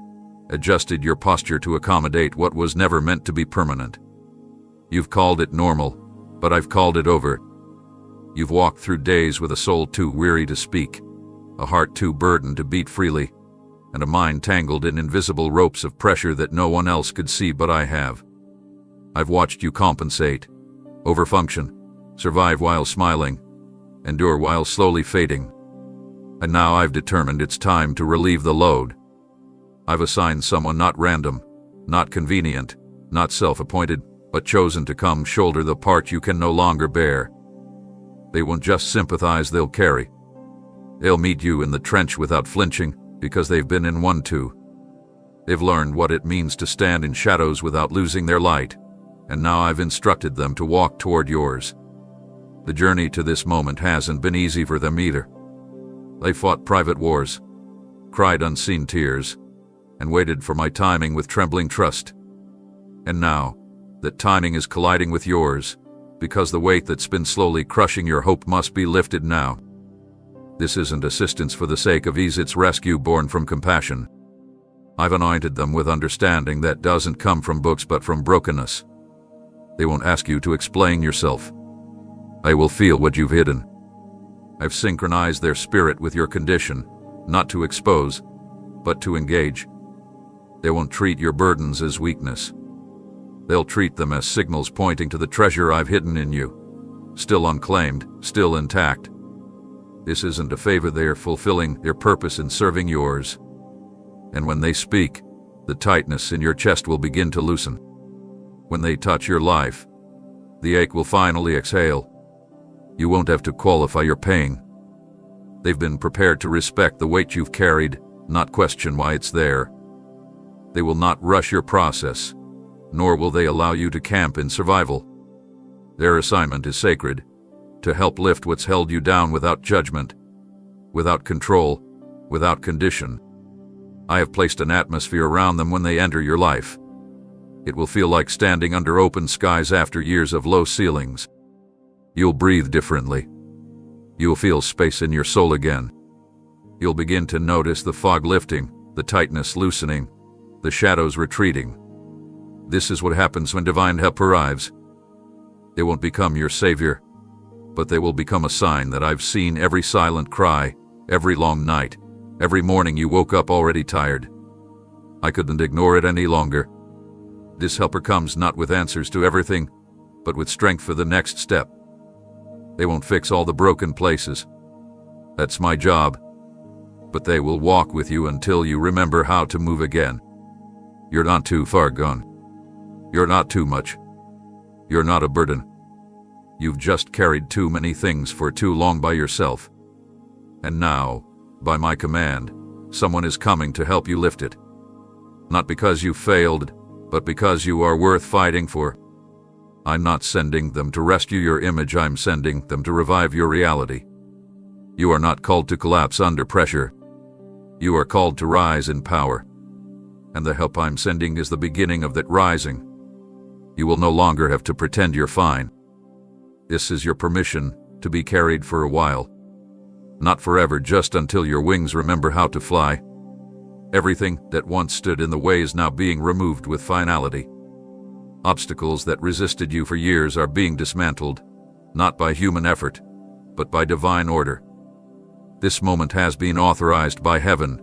adjusted your posture to accommodate what was never meant to be permanent. You've called it normal, but I've called it over. You've walked through days with a soul too weary to speak, a heart too burdened to beat freely, and a mind tangled in invisible ropes of pressure that no one else could see but I have. I've watched you compensate, overfunction, survive while smiling, endure while slowly fading. And now I've determined it's time to relieve the load. I've assigned someone not random, not convenient, not self-appointed, but chosen to come shoulder the part you can no longer bear. They won't just sympathize, they'll carry. They'll meet you in the trench without flinching, because they've been in one too. They've learned what it means to stand in shadows without losing their light, and now I've instructed them to walk toward yours. The journey to this moment hasn't been easy for them either. They fought private wars, cried unseen tears, and waited for my timing with trembling trust. And now, that timing is colliding with yours, because the weight that's been slowly crushing your hope must be lifted now. This isn't assistance for the sake of ease, it's rescue born from compassion. I've anointed them with understanding that doesn't come from books but from brokenness. They won't ask you to explain yourself. They will feel what you've hidden. I've synchronized their spirit with your condition, not to expose, but to engage. They won't treat your burdens as weakness. They'll treat them as signals pointing to the treasure I've hidden in you, still unclaimed, still intact. This isn't a favor, they are fulfilling their purpose in serving yours. And when they speak, the tightness in your chest will begin to loosen. When they touch your life, the ache will finally exhale. You won't have to qualify your pain. They've been prepared to respect the weight you've carried, not question why it's there. They will not rush your process, nor will they allow you to camp in survival. Their assignment is sacred, to help lift what's held you down without judgment, without control, without condition. I have placed an atmosphere around them when they enter your life. It will feel like standing under open skies after years of low ceilings. You'll breathe differently. You'll feel space in your soul again. You'll begin to notice the fog lifting, the tightness loosening, the shadows retreating. This is what happens when divine help arrives. They won't become your savior, but they will become a sign that I've seen every silent cry, every long night, every morning you woke up already tired. I couldn't ignore it any longer. This helper comes not with answers to everything, but with strength for the next step. They won't fix all the broken places. That's my job. But they will walk with you until you remember how to move again. You're not too far gone. You're not too much. You're not a burden. You've just carried too many things for too long by yourself. And now, by my command, Someone is coming to help you lift it. Not because you failed, but because you are worth fighting for. I'm not sending them to rescue your image, I'm sending them to revive your reality. You are not called to collapse under pressure. You are called to rise in power. And the help I'm sending is the beginning of that rising. You will no longer have to pretend you're fine. This is your permission to be carried for a while. Not forever, just until your wings remember how to fly. Everything that once stood in the way is now being removed with finality. Obstacles that resisted you for years are being dismantled, not by human effort, but by divine order. This moment has been authorized by heaven,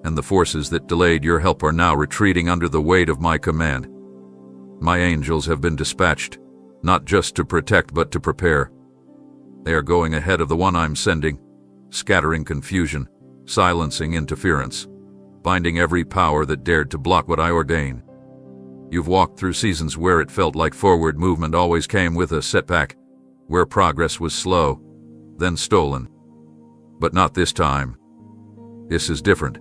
and the forces that delayed your help are now retreating under the weight of my command. My angels have been dispatched, not just to protect but to prepare. They are going ahead of the one I'm sending, scattering confusion, silencing interference, binding every power that dared to block what I ordain. You've walked through seasons where it felt like forward movement always came with a setback, where progress was slow, then stolen. But not this time. This is different.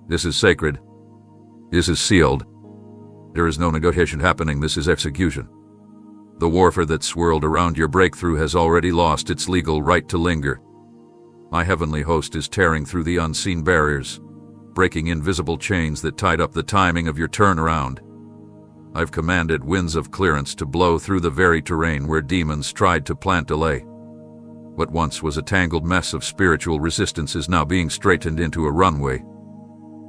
This is sacred. This is sealed. There is no negotiation happening, this is execution. The warfare that swirled around your breakthrough has already lost its legal right to linger. My heavenly host is tearing through the unseen barriers, breaking invisible chains that tied up the timing of your turnaround. I've commanded winds of clearance to blow through the very terrain where demons tried to plant delay. What once was a tangled mess of spiritual resistance is now being straightened into a runway.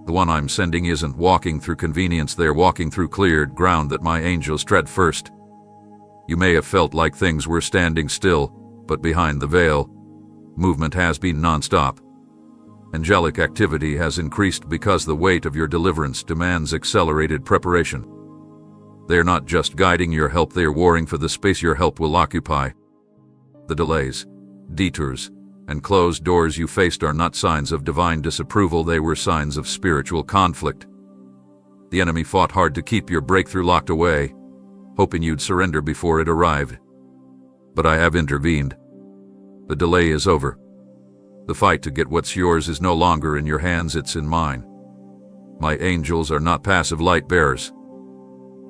The one I'm sending isn't walking through convenience, they're walking through cleared ground that my angels tread first. You may have felt like things were standing still, but behind the veil, movement has been nonstop. Angelic activity has increased because the weight of your deliverance demands accelerated preparation. They're not just guiding your help, they're warring for the space your help will occupy. The delays, detours, and closed doors you faced are not signs of divine disapproval, they were signs of spiritual conflict. The enemy fought hard to keep your breakthrough locked away, hoping you'd surrender before it arrived. But I have intervened. The delay is over. The fight to get what's yours is no longer in your hands, it's in mine. My angels are not passive light bearers.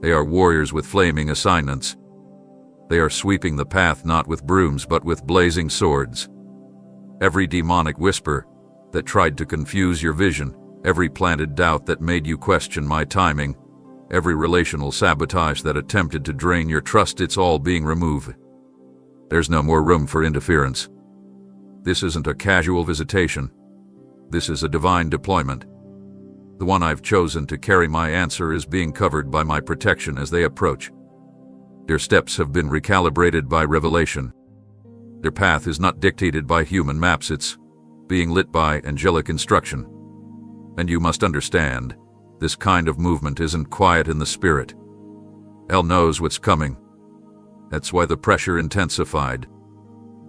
They are warriors with flaming assignments. They are sweeping the path not with brooms but with blazing swords. Every demonic whisper that tried to confuse your vision, every planted doubt that made you question my timing, every relational sabotage that attempted to drain your trust, it's all being removed. There's no more room for interference. This isn't a casual visitation. This is a divine deployment. The one I've chosen to carry my answer is being covered by my protection as they approach. Their steps have been recalibrated by revelation. Their path is not dictated by human maps, it's being lit by angelic instruction. And you must understand, this kind of movement isn't quiet in the spirit. Hell knows what's coming. That's why the pressure intensified.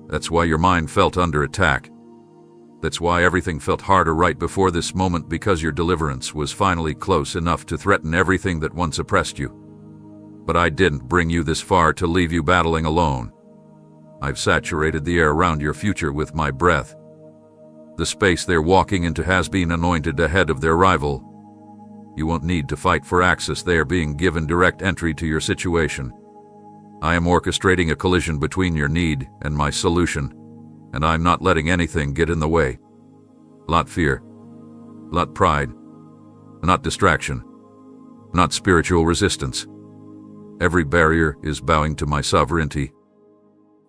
That's why your mind felt under attack. That's why everything felt harder right before this moment, because your deliverance was finally close enough to threaten everything that once oppressed you. But I didn't bring you this far to leave you battling alone. I've saturated the air around your future with my breath. The space they're walking into has been anointed ahead of their arrival. You won't need to fight for access, they are being given direct entry to your situation. I am orchestrating a collision between your need and my solution, and I'm not letting anything get in the way. Not fear, not pride, not distraction, not spiritual resistance. Every barrier is bowing to my sovereignty.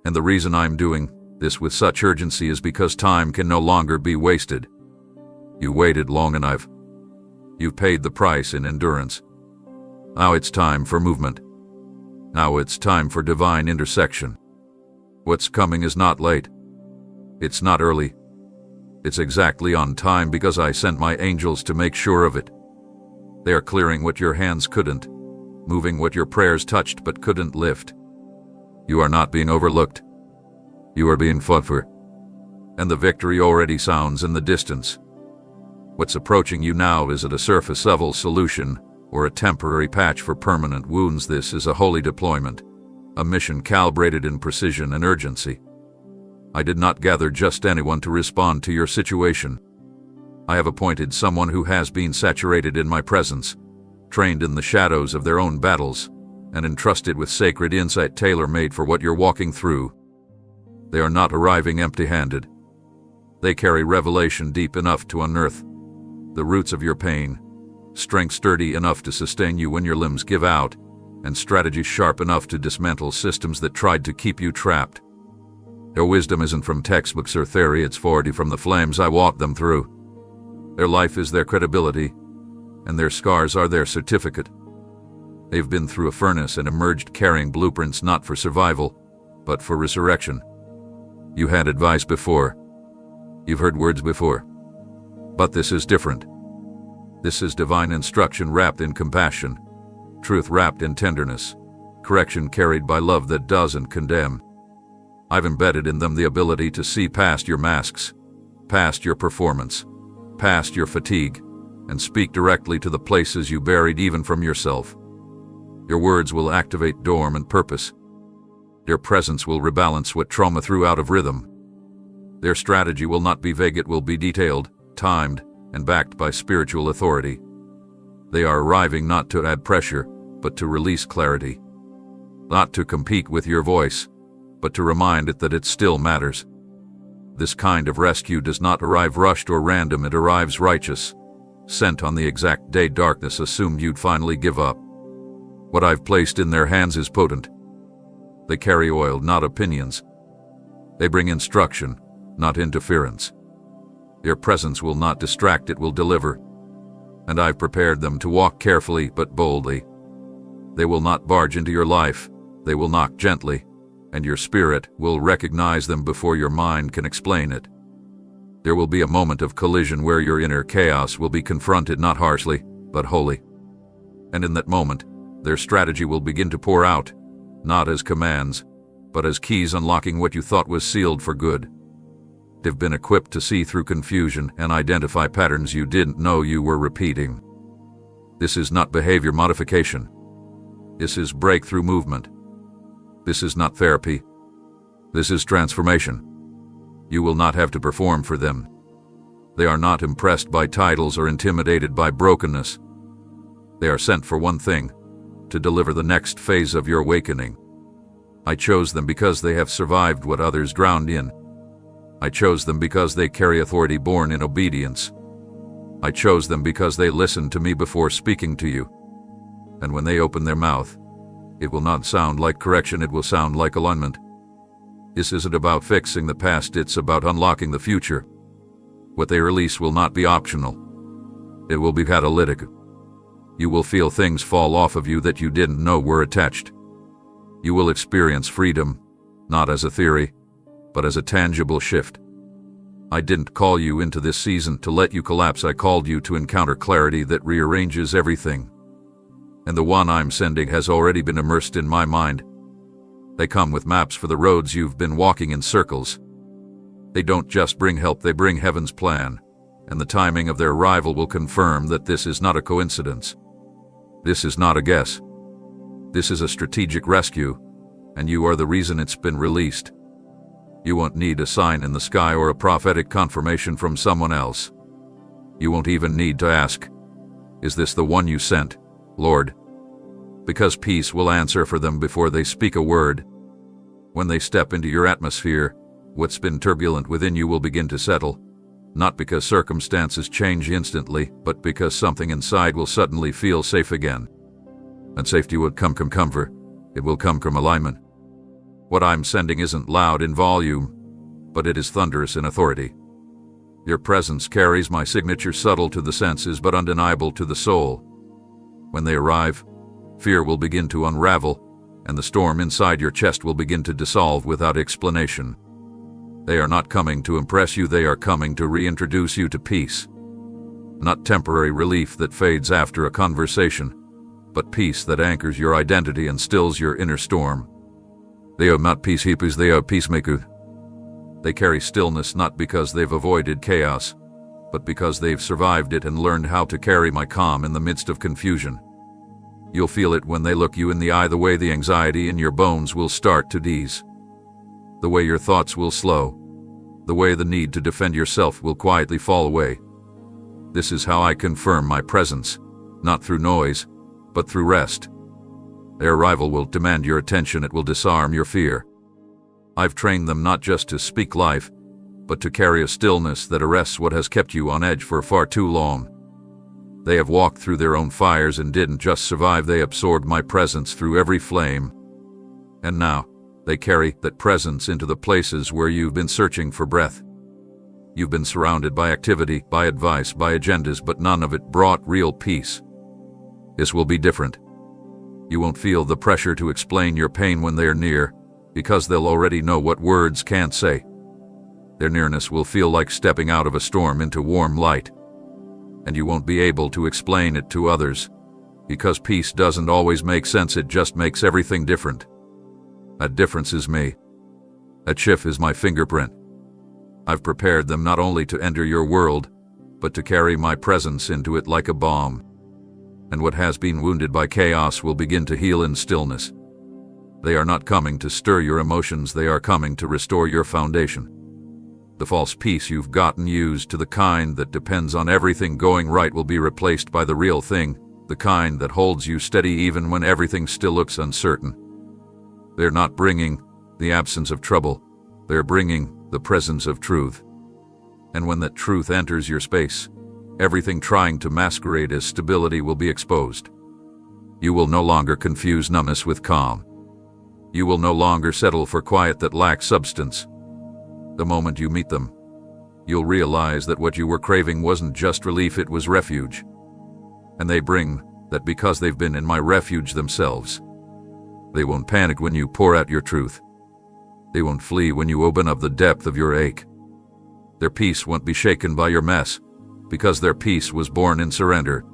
And the reason I'm doing this with such urgency is because time can no longer be wasted. You waited long enough. You've paid the price in endurance. Now it's time for movement. Now it's time for divine intersection. What's coming is not late. It's not early. It's exactly on time because I sent my angels to make sure of it. They are clearing what your hands couldn't, moving what your prayers touched but couldn't lift. You are not being overlooked. You are being fought for. And the victory already sounds in the distance. What's approaching you now isn't a surface-level solution or a temporary patch for permanent wounds. This is a holy deployment, a mission calibrated in precision and urgency. I did not gather just anyone to respond to your situation. I have appointed someone who has been saturated in my presence, trained in the shadows of their own battles, and entrusted with sacred insight tailor-made for what you're walking through. They are not arriving empty-handed. They carry revelation deep enough to unearth the roots of your pain, strength sturdy enough to sustain you when your limbs give out, and strategy sharp enough to dismantle systems that tried to keep you trapped. Their wisdom isn't from textbooks or theory, it's forged from the flames I walked them through. Their life is their credibility, and their scars are their certificate. They've been through a furnace and emerged carrying blueprints not for survival, but for resurrection. You had advice before. You've heard words before. But this is different. This is divine instruction wrapped in compassion, truth wrapped in tenderness, correction carried by love that doesn't condemn. I've embedded in them the ability to see past your masks, past your performance, past your fatigue, and speak directly to the places you buried even from yourself. Your words will activate dormant purpose. Their presence will rebalance what trauma threw out of rhythm. Their strategy will not be vague, it will be detailed, timed, and backed by spiritual authority. They are arriving not to add pressure, but to release clarity. Not to compete with your voice, but to remind it that it still matters. This kind of rescue does not arrive rushed or random, it arrives righteous, sent on the exact day darkness assumed you'd finally give up. What I've placed in their hands is potent. They carry oil, not opinions. They bring instruction, not interference. Their presence will not distract, it will deliver. And I've prepared them to walk carefully but boldly. They will not barge into your life, they will knock gently, and your spirit will recognize them before your mind can explain it. There will be a moment of collision where your inner chaos will be confronted not harshly, but wholly. And in that moment, their strategy will begin to pour out, not as commands, but as keys unlocking what you thought was sealed for good. They've been equipped to see through confusion and identify patterns you didn't know you were repeating. This is not behavior modification. This is breakthrough movement. This is not therapy. This is transformation. You will not have to perform for them. They are not impressed by titles or intimidated by brokenness. They are sent for one thing: to deliver the next phase of your awakening. I chose them because they have survived what others drowned in. I chose them because they carry authority born in obedience. I chose them because they listened to me before speaking to you. And when they open their mouth, it will not sound like correction, it will sound like alignment. This isn't about fixing the past, it's about unlocking the future. What they release will not be optional. It will be catalytic. You will feel things fall off of you that you didn't know were attached. You will experience freedom, not as a theory, but as a tangible shift. I didn't call you into this season to let you collapse, I called you to encounter clarity that rearranges everything. And the one I'm sending has already been immersed in my mind. They come with maps for the roads you've been walking in circles. They don't just bring help, they bring heaven's plan, and the timing of their arrival will confirm that this is not a coincidence. This is not a guess. This is a strategic rescue, and you are the reason it's been released. You won't need a sign in the sky or a prophetic confirmation from someone else. You won't even need to ask, "Is this the one you sent, Lord?" Because peace will answer for them before they speak a word. When they step into your atmosphere, what's been turbulent within you will begin to settle, not because circumstances change instantly, but because something inside will suddenly feel safe again. And safety will come from comfort. It will come from alignment. What I'm sending isn't loud in volume, but it is thunderous in authority. Your presence carries my signature, subtle to the senses but undeniable to the soul. When they arrive, fear will begin to unravel, and the storm inside your chest will begin to dissolve without explanation. They are not coming to impress you, they are coming to reintroduce you to peace. Not temporary relief that fades after a conversation, but peace that anchors your identity and stills your inner storm. They are not peace keepers, they are peacemakers. They carry stillness not because they've avoided chaos, but because they've survived it and learned how to carry my calm in the midst of confusion. You'll feel it when they look you in the eye, the way the anxiety in your bones will start to ease, the way your thoughts will slow, the way the need to defend yourself will quietly fall away. This is how I confirm my presence, not through noise, but through rest. Their arrival will demand your attention, it will disarm your fear. I've trained them not just to speak life, but to carry a stillness that arrests what has kept you on edge for far too long. They have walked through their own fires and didn't just survive, they absorbed my presence through every flame. And now, they carry that presence into the places where you've been searching for breath. You've been surrounded by activity, by advice, by agendas, but none of it brought real peace. This will be different. You won't feel the pressure to explain your pain when they're near, because they'll already know what words can't say. Their nearness will feel like stepping out of a storm into warm light. And you won't be able to explain it to others, because peace doesn't always make sense, it just makes everything different. That difference is me. That shift is my fingerprint. I've prepared them not only to enter your world, but to carry my presence into it like a balm. And what has been wounded by chaos will begin to heal in stillness. They are not coming to stir your emotions, they are coming to restore your foundation. The false peace you've gotten used to, the kind that depends on everything going right, will be replaced by the real thing, the kind that holds you steady even when everything still looks uncertain. They're not bringing the absence of trouble, they're bringing the presence of truth. And when that truth enters your space, everything trying to masquerade as stability will be exposed. You will no longer confuse numbness with calm. You will no longer settle for quiet that lacks substance. The moment you meet them, you'll realize that what you were craving wasn't just relief, it was refuge. And they bring that because they've been in my refuge themselves. They won't panic when you pour out your truth. They won't flee when you open up the depth of your ache. Their peace won't be shaken by your mess, because their peace was born in surrender.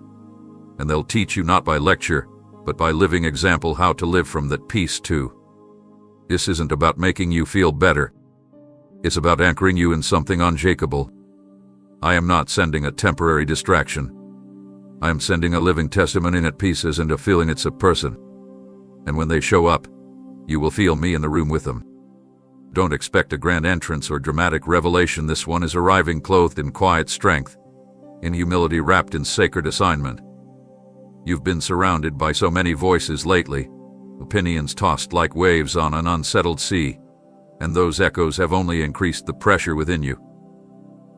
And they'll teach you not by lecture, but by living example how to live from that peace too. This isn't about making you feel better. It's about anchoring you in something unshakable. I am not sending a temporary distraction. I am sending a living testimony that peace isn't a feeling, it's a person. And when they show up, you will feel me in the room with them. Don't expect a grand entrance or dramatic revelation. This one is arriving clothed in quiet strength, in humility wrapped in sacred assignment. You've been surrounded by so many voices lately, opinions tossed like waves on an unsettled sea, and those echoes have only increased the pressure within you.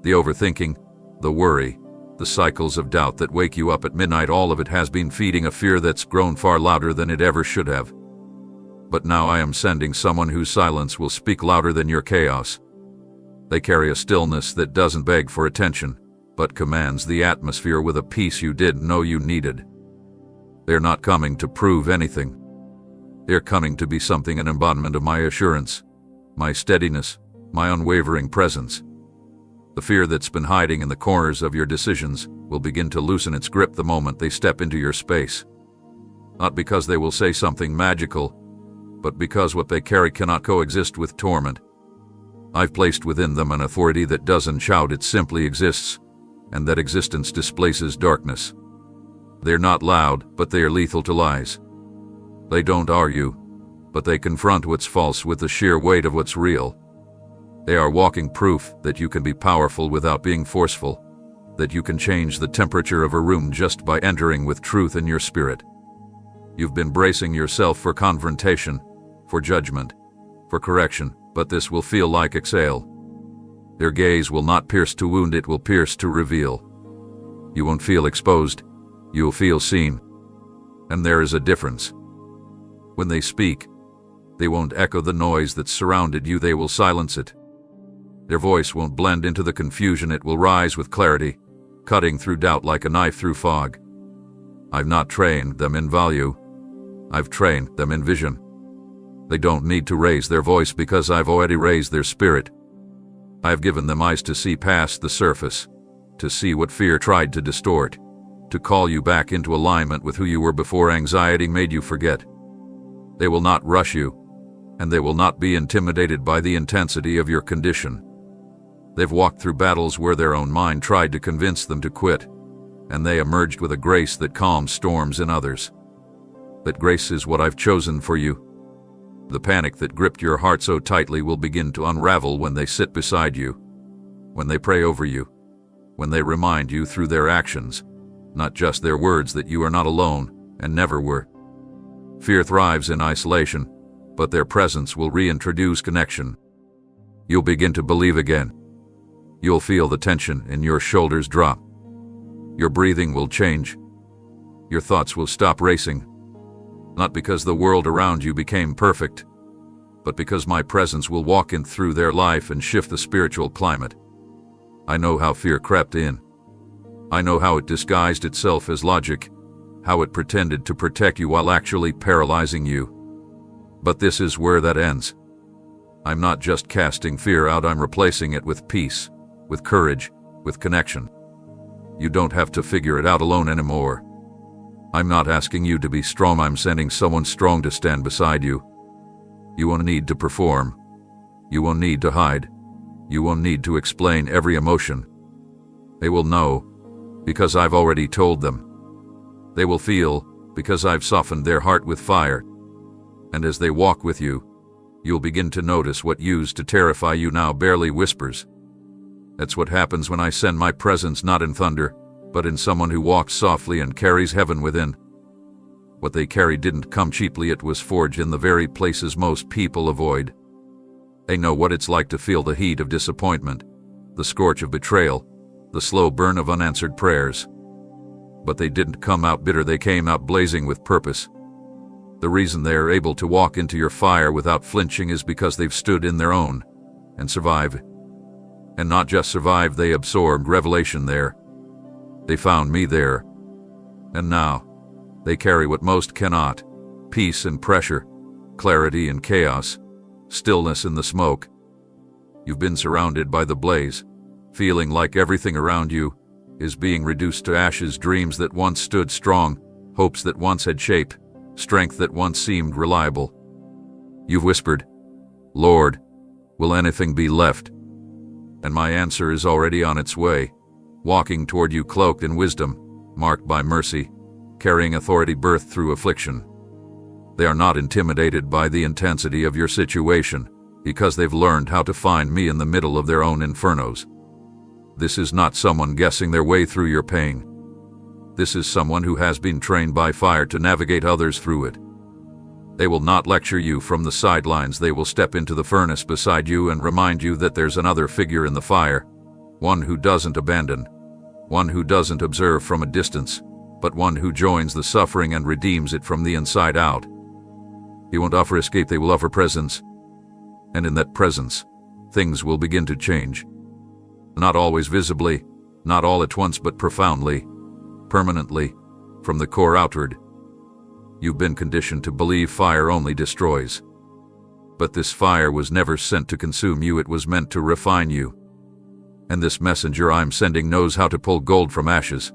The overthinking, the worry, the cycles of doubt that wake you up at midnight, all of it has been feeding a fear that's grown far louder than it ever should have. But now I am sending someone whose silence will speak louder than your chaos. They carry a stillness that doesn't beg for attention, but commands the atmosphere with a peace you didn't know you needed. They're not coming to prove anything. They're coming to be something, an embodiment of my assurance, my steadiness, my unwavering presence. The fear that's been hiding in the corners of your decisions will begin to loosen its grip the moment they step into your space. Not because they will say something magical, but because what they carry cannot coexist with torment. I've placed within them an authority that doesn't shout, it simply exists, and that existence displaces darkness. They're not loud, but they are lethal to lies. They don't argue, but they confront what's false with the sheer weight of what's real. They are walking proof that you can be powerful without being forceful, that you can change the temperature of a room just by entering with truth in your spirit. You've been bracing yourself for confrontation, for judgment, for correction, but this will feel like exhale. Their gaze will not pierce to wound, it will pierce to reveal. You won't feel exposed, you'll feel seen. And there is a difference. When they speak, they won't echo the noise that surrounded you, they will silence it. Their voice won't blend into the confusion, it will rise with clarity, cutting through doubt like a knife through fog. I've not trained them in value, I've trained them in vision. They don't need to raise their voice because I've already raised their spirit. I've given them eyes to see past the surface, to see what fear tried to distort, to call you back into alignment with who you were before anxiety made you forget. They will not rush you, and they will not be intimidated by the intensity of your condition. They've walked through battles where their own mind tried to convince them to quit, and they emerged with a grace that calms storms in others. That grace is what I've chosen for you. The panic that gripped your heart so tightly will begin to unravel when they sit beside you, when they pray over you, when they remind you through their actions, not just their words, that you are not alone and never were. Fear thrives in isolation, but their presence will reintroduce connection. You'll begin to believe again. You'll feel the tension in your shoulders drop. Your breathing will change. Your thoughts will stop racing. Not because the world around you became perfect, but because my presence will walk in through their life and shift the spiritual climate. I know how fear crept in. I know how it disguised itself as logic, how it pretended to protect you while actually paralyzing you. But this is where that ends. I'm not just casting fear out, I'm replacing it with peace, with courage, with connection. You don't have to figure it out alone anymore. I'm not asking you to be strong, I'm sending someone strong to stand beside you. You won't need to perform. You won't need to hide. You won't need to explain every emotion. They will know, because I've already told them. They will feel, because I've softened their heart with fire. And as they walk with you, you'll begin to notice what used to terrify you now barely whispers. That's what happens when I send my presence not in thunder, but in someone who walks softly and carries heaven within. What they carry didn't come cheaply, it was forged in the very places most people avoid. They know what it's like to feel the heat of disappointment, the scorch of betrayal, the slow burn of unanswered prayers. But they didn't come out bitter, they came out blazing with purpose. The reason they are able to walk into your fire without flinching is because they've stood in their own and survived. And not just survived, they absorbed revelation there. They found me there. And now, they carry what most cannot: peace in pressure, clarity in chaos, stillness in the smoke. You've been surrounded by the blaze, feeling like everything around you is being reduced to ashes, dreams that once stood strong, hopes that once had shape, strength that once seemed reliable. You've whispered, "Lord, will anything be left?" And my answer is already on its way, walking toward you cloaked in wisdom, marked by mercy, carrying authority birthed through affliction. They are not intimidated by the intensity of your situation, because they've learned how to find me in the middle of their own infernos. This is not someone guessing their way through your pain. This is someone who has been trained by fire to navigate others through it. They will not lecture you from the sidelines, they will step into the furnace beside you and remind you that there's another figure in the fire, one who doesn't abandon, one who doesn't observe from a distance, but one who joins the suffering and redeems it from the inside out. They won't offer escape, they will offer presence. And in that presence, things will begin to change. Not always visibly, not all at once, but profoundly, permanently, from the core outward. You've been conditioned to believe fire only destroys. But this fire was never sent to consume you, it was meant to refine you. And this messenger I'm sending knows how to pull gold from ashes.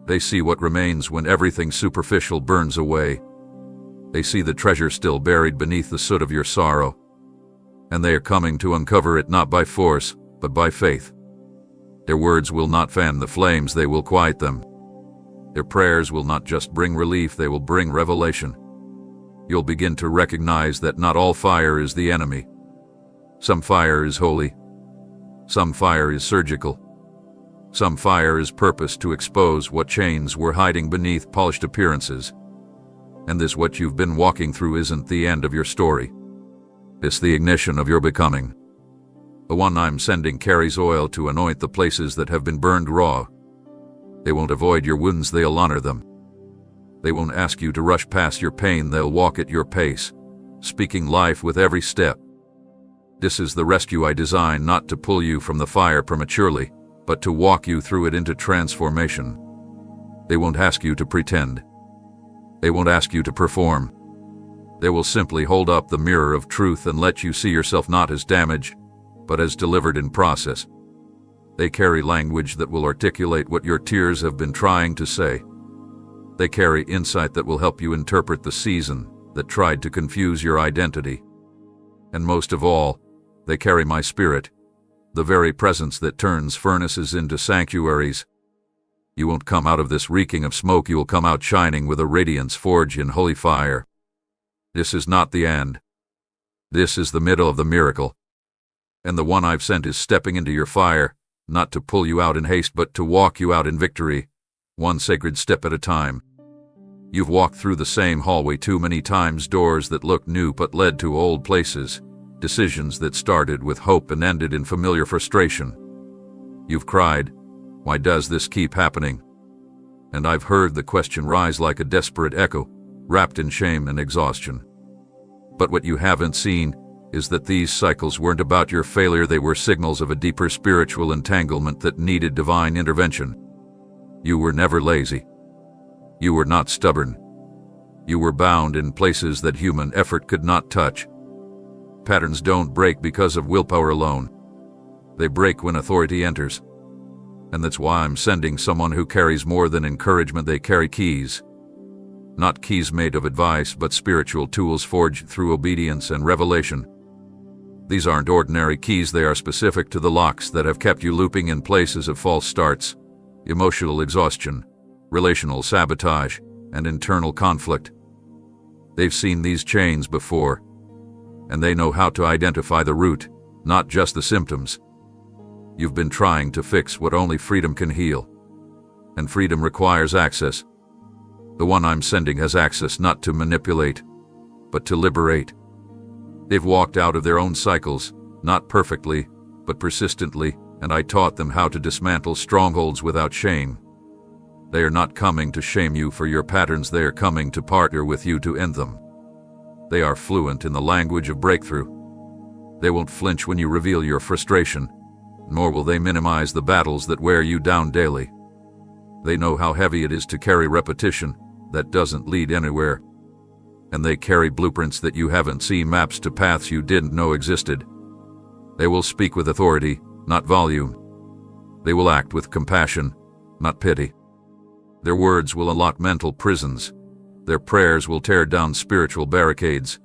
They see what remains when everything superficial burns away. They see the treasure still buried beneath the soot of your sorrow. And they are coming to uncover it not by force, but by faith. Their words will not fan the flames, they will quiet them. Their prayers will not just bring relief, they will bring revelation. You'll begin to recognize that not all fire is the enemy. Some fire is holy. Some fire is surgical. Some fire is purposed to expose what chains were hiding beneath polished appearances. And this, what you've been walking through, isn't the end of your story. It's the ignition of your becoming. The one I'm sending carries oil to anoint the places that have been burned raw. They won't avoid your wounds, they'll honor them. They won't ask you to rush past your pain, they'll walk at your pace, speaking life with every step. This is the rescue I designed, not to pull you from the fire prematurely, but to walk you through it into transformation. They won't ask you to pretend. They won't ask you to perform. They will simply hold up the mirror of truth and let you see yourself not as damaged, but as delivered in process. They carry language that will articulate what your tears have been trying to say. They carry insight that will help you interpret the season that tried to confuse your identity. And most of all, they carry my spirit, the very presence that turns furnaces into sanctuaries. You won't come out of this reeking of smoke, you will come out shining with a radiance forged in holy fire. This is not the end. This is the middle of the miracle. And the one I've sent is stepping into your fire, not to pull you out in haste but to walk you out in victory, one sacred step at a time. You've walked through the same hallway too many times, doors that looked new but led to old places, decisions that started with hope and ended in familiar frustration. You've cried, "Why does this keep happening?" And I've heard the question rise like a desperate echo, wrapped in shame and exhaustion. But what you haven't seen is that these cycles weren't about your failure, they were signals of a deeper spiritual entanglement that needed divine intervention. You were never lazy. You were not stubborn. You were bound in places that human effort could not touch. Patterns don't break because of willpower alone. They break when authority enters. And that's why I'm sending someone who carries more than encouragement. They carry keys. Not keys made of advice, but spiritual tools forged through obedience and revelation. These aren't ordinary keys, they are specific to the locks that have kept you looping in places of false starts, emotional exhaustion, relational sabotage, and internal conflict. They've seen these chains before, and they know how to identify the root, not just the symptoms. You've been trying to fix what only freedom can heal, and freedom requires access. The one I'm sending has access not to manipulate, but to liberate. They've walked out of their own cycles, not perfectly, but persistently, and I taught them how to dismantle strongholds without shame. They are not coming to shame you for your patterns, they are coming to partner with you to end them. They are fluent in the language of breakthrough. They won't flinch when you reveal your frustration, nor will they minimize the battles that wear you down daily. They know how heavy it is to carry repetition that doesn't lead anywhere. And they carry blueprints that you haven't seen, maps to paths you didn't know existed. They will speak with authority, not volume. They will act with compassion, not pity. Their words will unlock mental prisons. Their prayers will tear down spiritual barricades,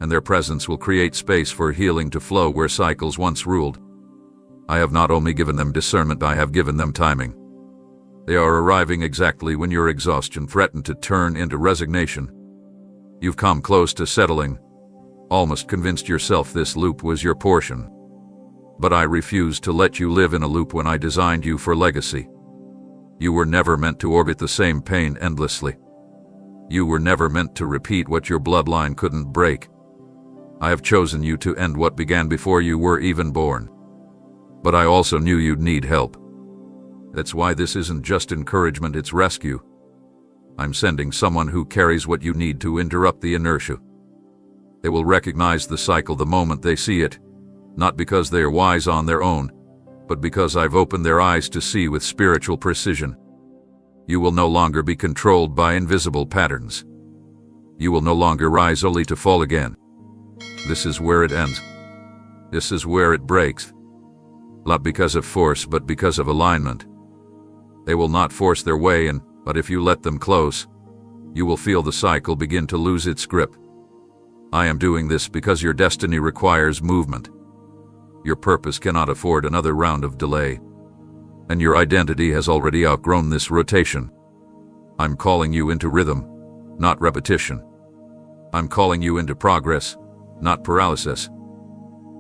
and their presence will create space for healing to flow where cycles once ruled. I have not only given them discernment, I have given them timing. They are arriving exactly when your exhaustion threatened to turn into resignation. You've come close to settling, almost convinced yourself this loop was your portion. But I refused to let you live in a loop when I designed you for legacy. You were never meant to orbit the same pain endlessly. You were never meant to repeat what your bloodline couldn't break. I have chosen you to end what began before you were even born. But I also knew you'd need help. That's why this isn't just encouragement, it's rescue. I'm sending someone who carries what you need to interrupt the inertia. They will recognize the cycle the moment they see it, not because they are wise on their own, but because I've opened their eyes to see with spiritual precision. You will no longer be controlled by invisible patterns. You will no longer rise only to fall again. This is where it ends. This is where it breaks. Not because of force, but because of alignment. They will not force their way in, but if you let them close, you will feel the cycle begin to lose its grip. I am doing this because your destiny requires movement. Your purpose cannot afford another round of delay. And your identity has already outgrown this rotation. I'm calling you into rhythm, not repetition. I'm calling you into progress, not paralysis.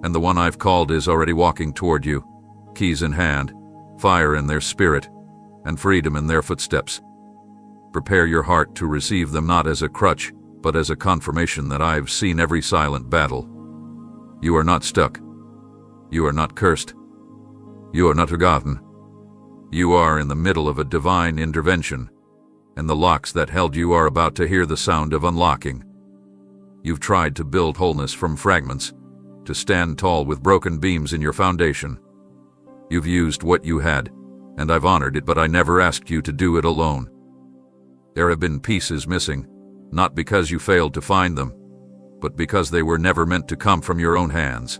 And the one I've called is already walking toward you, keys in hand, fire in their spirit, and freedom in their footsteps. Prepare your heart to receive them not as a crutch, but as a confirmation that I've seen every silent battle. You are not stuck. You are not cursed. You are not forgotten. You are in the middle of a divine intervention, and the locks that held you are about to hear the sound of unlocking. You've tried to build wholeness from fragments, to stand tall with broken beams in your foundation. You've used what you had, and I've honored it, but I never asked you to do it alone. There have been pieces missing, not because you failed to find them, but because they were never meant to come from your own hands.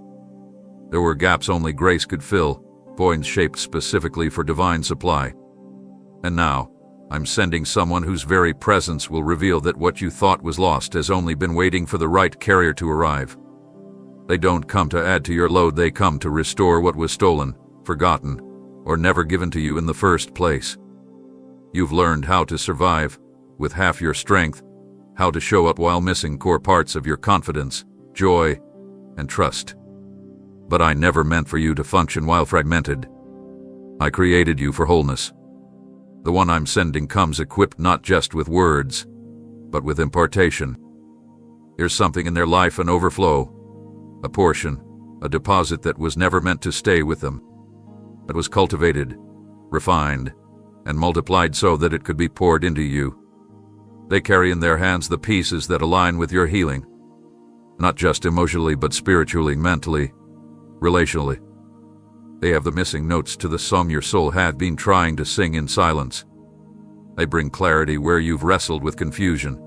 There were gaps only grace could fill, voids shaped specifically for divine supply. And now, I'm sending someone whose very presence will reveal that what you thought was lost has only been waiting for the right carrier to arrive. They don't come to add to your load, they come to restore what was stolen, forgotten, or never given to you in the first place. You've learned how to survive with half your strength, how to show up while missing core parts of your confidence, joy, and trust. But I never meant for you to function while fragmented. I created you for wholeness. The one I'm sending comes equipped not just with words, but with impartation. There's something in their life, an overflow, a portion, a deposit that was never meant to stay with them, but was cultivated, refined, and multiplied so that it could be poured into you. They carry in their hands the pieces that align with your healing, not just emotionally but spiritually, mentally, relationally. They have the missing notes to the song your soul had been trying to sing in silence. They bring clarity where you've wrestled with confusion,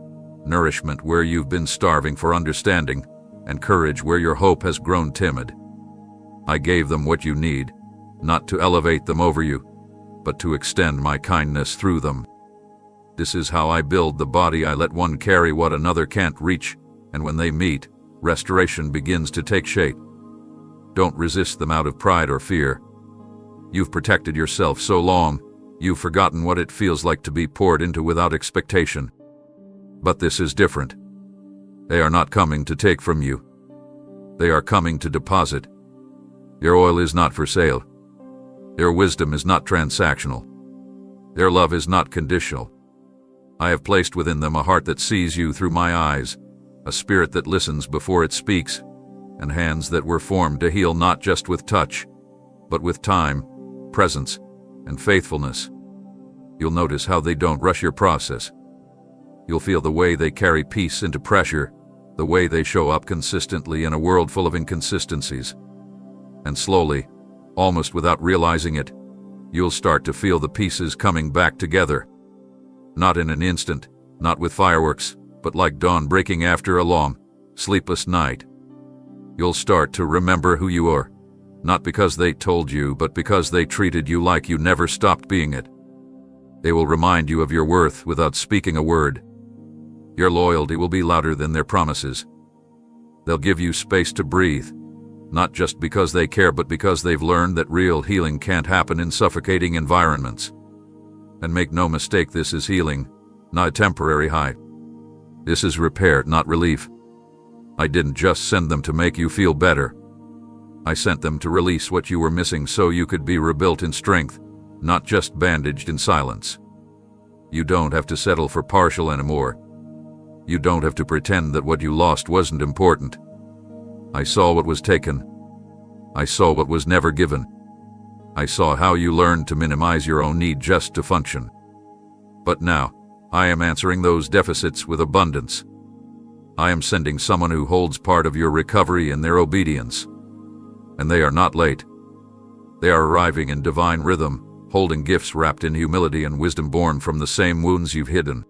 nourishment where you've been starving for understanding, and courage where your hope has grown timid. I gave them what you need, not to elevate them over you, but to extend my kindness through them. This is how I build the body. I let one carry what another can't reach, and when they meet, restoration begins to take shape. Don't resist them out of pride or fear. You've protected yourself so long, you've forgotten what it feels like to be poured into without expectation. But this is different. They are not coming to take from you. They are coming to deposit. Your oil is not for sale. Their wisdom is not transactional. Their love is not conditional. I have placed within them a heart that sees you through my eyes, a spirit that listens before it speaks, and hands that were formed to heal not just with touch, but with time, presence, and faithfulness. You'll notice how they don't rush your process. You'll feel the way they carry peace into pressure, the way they show up consistently in a world full of inconsistencies. And slowly, almost without realizing it, you'll start to feel the pieces coming back together. Not in an instant, not with fireworks, but like dawn breaking after a long, sleepless night. You'll start to remember who you are, not because they told you, but because they treated you like you never stopped being it. They will remind you of your worth without speaking a word. Your loyalty will be louder than their promises. They'll give you space to breathe, not just because they care, but because they've learned that real healing can't happen in suffocating environments. And make no mistake, this is healing, not a temporary high. This is repair, not relief. I didn't just send them to make you feel better. I sent them to release what you were missing so you could be rebuilt in strength, not just bandaged in silence. You don't have to settle for partial anymore. You don't have to pretend that what you lost wasn't important. I saw what was taken. I saw what was never given. I saw how you learned to minimize your own need just to function. But now, I am answering those deficits with abundance. I am sending someone who holds part of your recovery in their obedience. And they are not late. They are arriving in divine rhythm, holding gifts wrapped in humility and wisdom born from the same wounds you've hidden.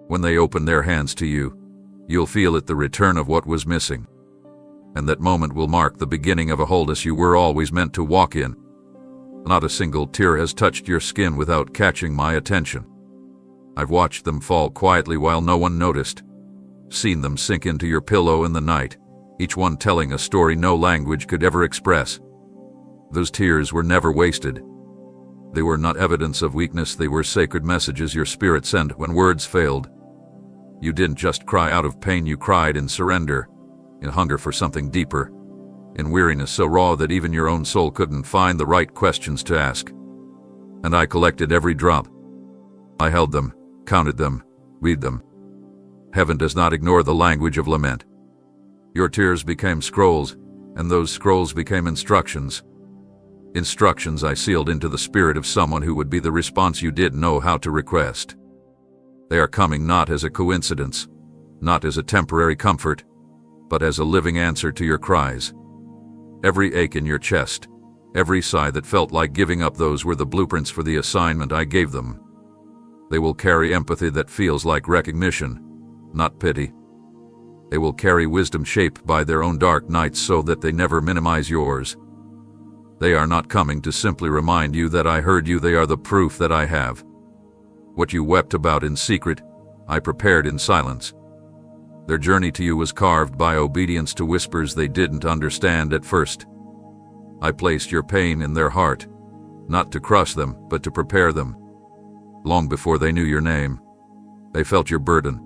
When they open their hands to you, you'll feel it, the return of what was missing. And that moment will mark the beginning of a wholeness you were always meant to walk in. Not a single tear has touched your skin without catching my attention. I've watched them fall quietly while no one noticed, seen them sink into your pillow in the night, each one telling a story no language could ever express. Those tears were never wasted. They were not evidence of weakness, they were sacred messages your spirit sent when words failed. You didn't just cry out of pain, you cried in surrender, in hunger for something deeper, in weariness so raw that even your own soul couldn't find the right questions to ask. And I collected every drop. I held them, counted them, read them. Heaven does not ignore the language of lament. Your tears became scrolls, and those scrolls became instructions. Instructions I sealed into the spirit of someone who would be the response you didn't know how to request. They are coming not as a coincidence, not as a temporary comfort, but as a living answer to your cries. Every ache in your chest, every sigh that felt like giving up, those were the blueprints for the assignment I gave them. They will carry empathy that feels like recognition, not pity. They will carry wisdom shaped by their own dark nights so that they never minimize yours. They are not coming to simply remind you that I heard you, they are the proof that I have. What you wept about in secret, I prepared in silence. Their journey to you was carved by obedience to whispers they didn't understand at first. I placed your pain in their heart, not to crush them, but to prepare them. Long before they knew your name, they felt your burden.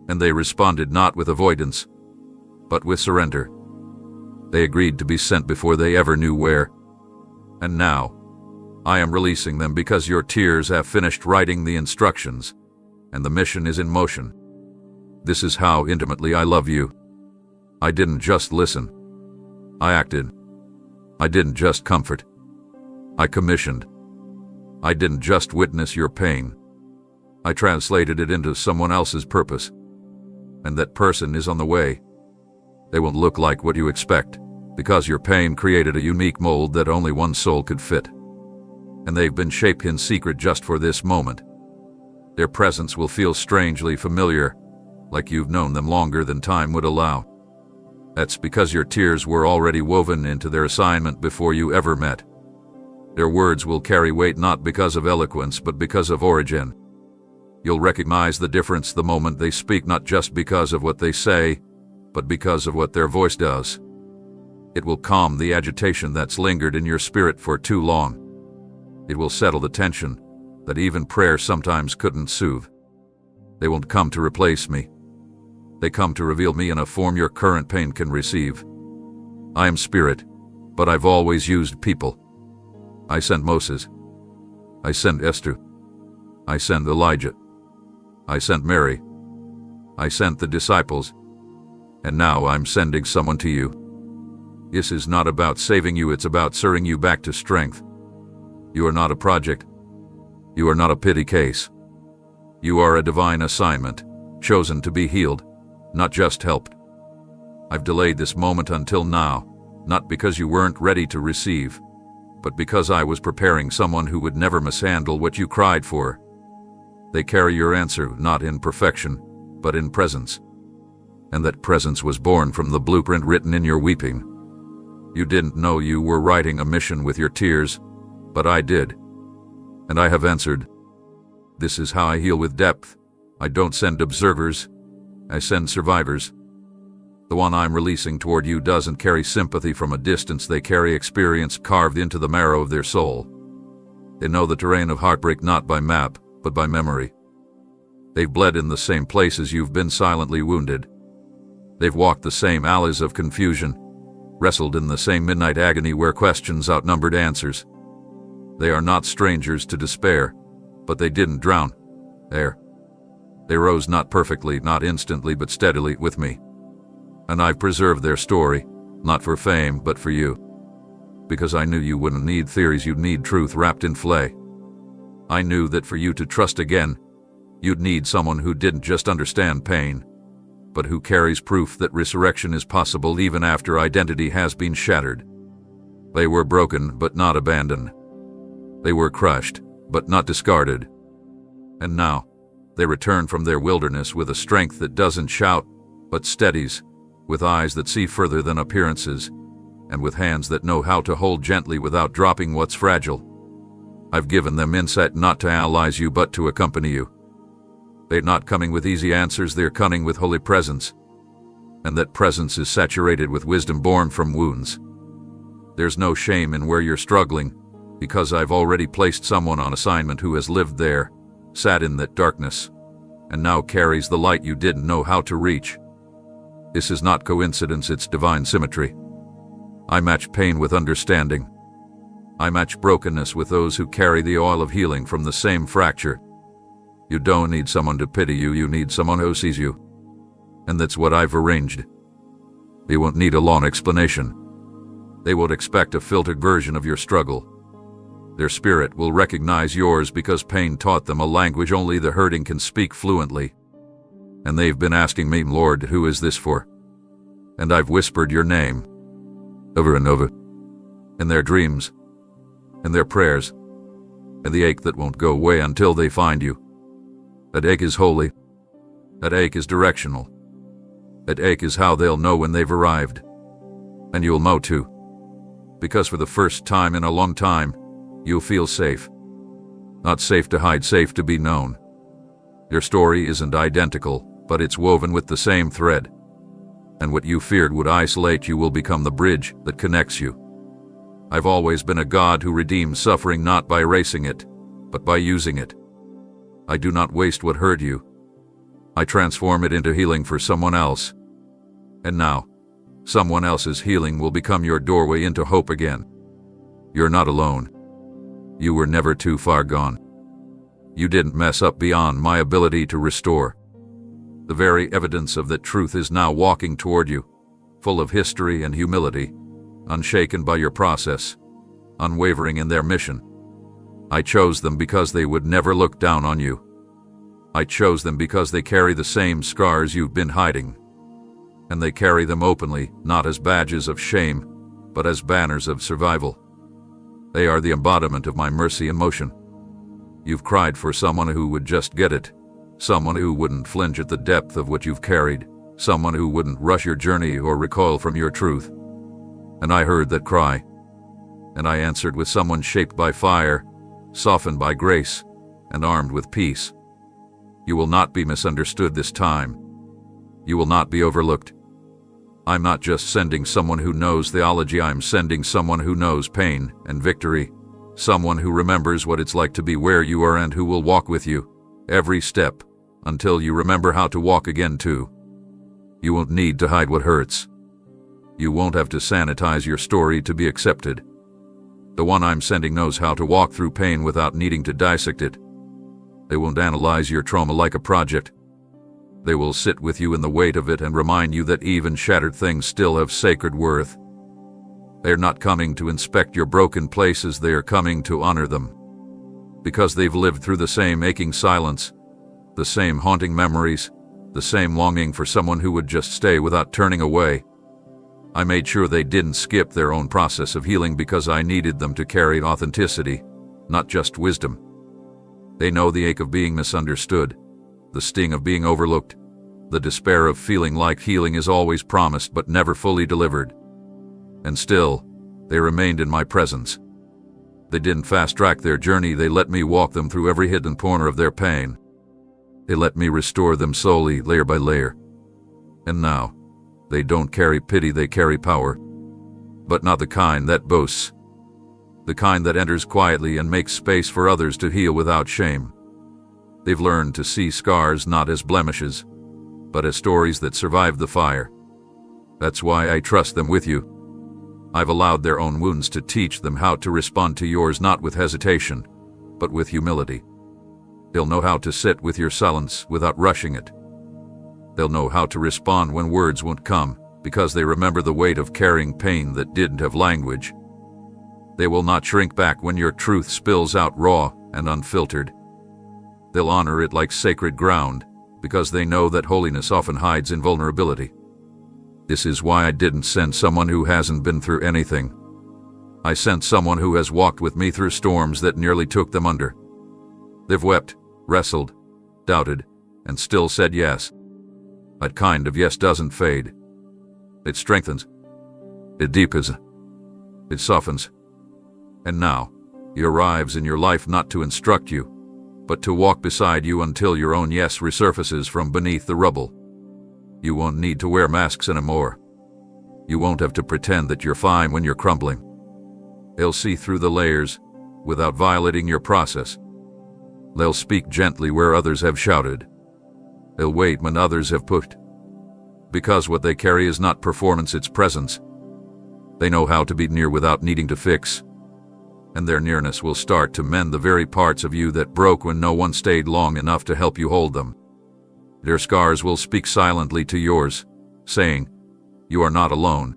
And they responded not with avoidance, but with surrender. They agreed to be sent before they ever knew where. And now, I am releasing them because your tears have finished writing the instructions, and the mission is in motion. This is how intimately I love you. I didn't just listen. I acted. I didn't just comfort. I commissioned. I didn't just witness your pain. I translated it into someone else's purpose. And that person is on the way. They won't look like what you expect, because your pain created a unique mold that only one soul could fit. And they've been shaped in secret just for this moment. Their presence will feel strangely familiar, like you've known them longer than time would allow. That's because your tears were already woven into their assignment before you ever met. Their words will carry weight not because of eloquence, but because of origin. You'll recognize the difference the moment they speak, not just because of what they say, but because of what their voice does. It will calm the agitation that's lingered in your spirit for too long. It will settle the tension that even prayer sometimes couldn't soothe. They won't come to replace me. They come to reveal me in a form your current pain can receive. I am spirit, but I've always used people. I sent Moses. I sent Esther. I sent Elijah. I sent Mary. I sent the disciples. And now I'm sending someone to you. This is not about saving you, it's about stirring you back to strength. You are not a project. You are not a pity case. You are a divine assignment, chosen to be healed, not just helped. I've delayed this moment until now, not because you weren't ready to receive, but because I was preparing someone who would never mishandle what you cried for. They carry your answer not in perfection, but in presence. And that presence was born from the blueprint written in your weeping. You didn't know you were writing a mission with your tears, but I did. And I have answered. This is how I heal with depth. I don't send observers, I send survivors. The one I'm releasing toward you doesn't carry sympathy from a distance, they carry experience carved into the marrow of their soul. They know the terrain of heartbreak not by map, but by memory. They've bled in the same places you've been silently wounded. They've walked the same alleys of confusion, wrestled in the same midnight agony where questions outnumbered answers. They are not strangers to despair, but they didn't drown there. They rose not perfectly, not instantly, but steadily with me. And I've preserved their story, not for fame, but for you. Because I knew you wouldn't need theories, you'd need truth wrapped in flay. I knew that for you to trust again, you'd need someone who didn't just understand pain, but who carries proof that resurrection is possible even after identity has been shattered. They were broken, but not abandoned. They were crushed, but not discarded. And now, they return from their wilderness with a strength that doesn't shout, but steadies, with eyes that see further than appearances, and with hands that know how to hold gently without dropping what's fragile. I've given them insight not to analyze you, but to accompany you. They're not coming with easy answers, they're coming with holy presence. And that presence is saturated with wisdom born from wounds. There's no shame in where you're struggling, because I've already placed someone on assignment who has lived there, sat in that darkness, and now carries the light you didn't know how to reach. This is not coincidence, it's divine symmetry. I match pain with understanding. I match brokenness with those who carry the oil of healing from the same fracture. You don't need someone to pity you, you need someone who sees you. And that's what I've arranged. They won't need a long explanation. They won't expect a filtered version of your struggle. Their spirit will recognize yours because pain taught them a language only the hurting can speak fluently. And they've been asking me, Lord, who is this for? And I've whispered your name, over and over, in their dreams, in their prayers, and the ache that won't go away until they find you. That ache is holy. That ache is directional. That ache is how they'll know when they've arrived. And you'll know too. Because for the first time in a long time, you'll feel safe. Not safe to hide, safe to be known. Your story isn't identical, but it's woven with the same thread. And what you feared would isolate you will become the bridge that connects you. I've always been a God who redeems suffering not by erasing it, but by using it. I do not waste what hurt you. I transform it into healing for someone else. And now, someone else's healing will become your doorway into hope again. You're not alone. You were never too far gone. You didn't mess up beyond my ability to restore. The very evidence of that truth is now walking toward you, full of history and humility, unshaken by your process, unwavering in their mission. I chose them because they would never look down on you. I chose them because they carry the same scars you've been hiding. And they carry them openly, not as badges of shame, but as banners of survival. They are the embodiment of my mercy in motion. You've cried for someone who would just get it, someone who wouldn't flinch at the depth of what you've carried, someone who wouldn't rush your journey or recoil from your truth. And I heard that cry, and I answered with someone shaped by fire, softened by grace, and armed with peace. You will not be misunderstood this time. You will not be overlooked. I'm not just sending someone who knows theology, I'm sending someone who knows pain and victory, someone who remembers what it's like to be where you are and who will walk with you every step until you remember how to walk again too. You won't need to hide what hurts. You won't have to sanitize your story to be accepted. The one I'm sending knows how to walk through pain without needing to dissect it. They won't analyze your trauma like a project. They will sit with you in the weight of it and remind you that even shattered things still have sacred worth. They're not coming to inspect your broken places, they are coming to honor them. Because they've lived through the same aching silence, the same haunting memories, the same longing for someone who would just stay without turning away. I made sure they didn't skip their own process of healing because I needed them to carry authenticity, not just wisdom. They know the ache of being misunderstood, the sting of being overlooked, the despair of feeling like healing is always promised but never fully delivered. And still, they remained in my presence. They didn't fast-track their journey, they let me walk them through every hidden corner of their pain. They let me restore them slowly, layer by layer. And now, they don't carry pity, they carry power. But not the kind that boasts. The kind that enters quietly and makes space for others to heal without shame. They've learned to see scars not as blemishes, but as stories that survived the fire. That's why I trust them with you. I've allowed their own wounds to teach them how to respond to yours, not with hesitation, but with humility. They'll know how to sit with your silence without rushing it. They'll know how to respond when words won't come, because they remember the weight of carrying pain that didn't have language. They will not shrink back when your truth spills out raw and unfiltered. They'll honor it like sacred ground, because they know that holiness often hides in vulnerability. This is why I didn't send someone who hasn't been through anything. I sent someone who has walked with me through storms that nearly took them under. They've wept, wrestled, doubted, and still said yes. That kind of yes doesn't fade. It strengthens. It deepens. It softens. And now, he arrives in your life not to instruct you, but to walk beside you until your own yes resurfaces from beneath the rubble. You won't need to wear masks anymore. You won't have to pretend that you're fine when you're crumbling. They'll see through the layers, without violating your process. They'll speak gently where others have shouted. They'll wait when others have pushed. Because what they carry is not performance, it's presence. They know how to be near without needing to fix. And their nearness will start to mend the very parts of you that broke when no one stayed long enough to help you hold them. Their scars will speak silently to yours, saying, "You are not alone.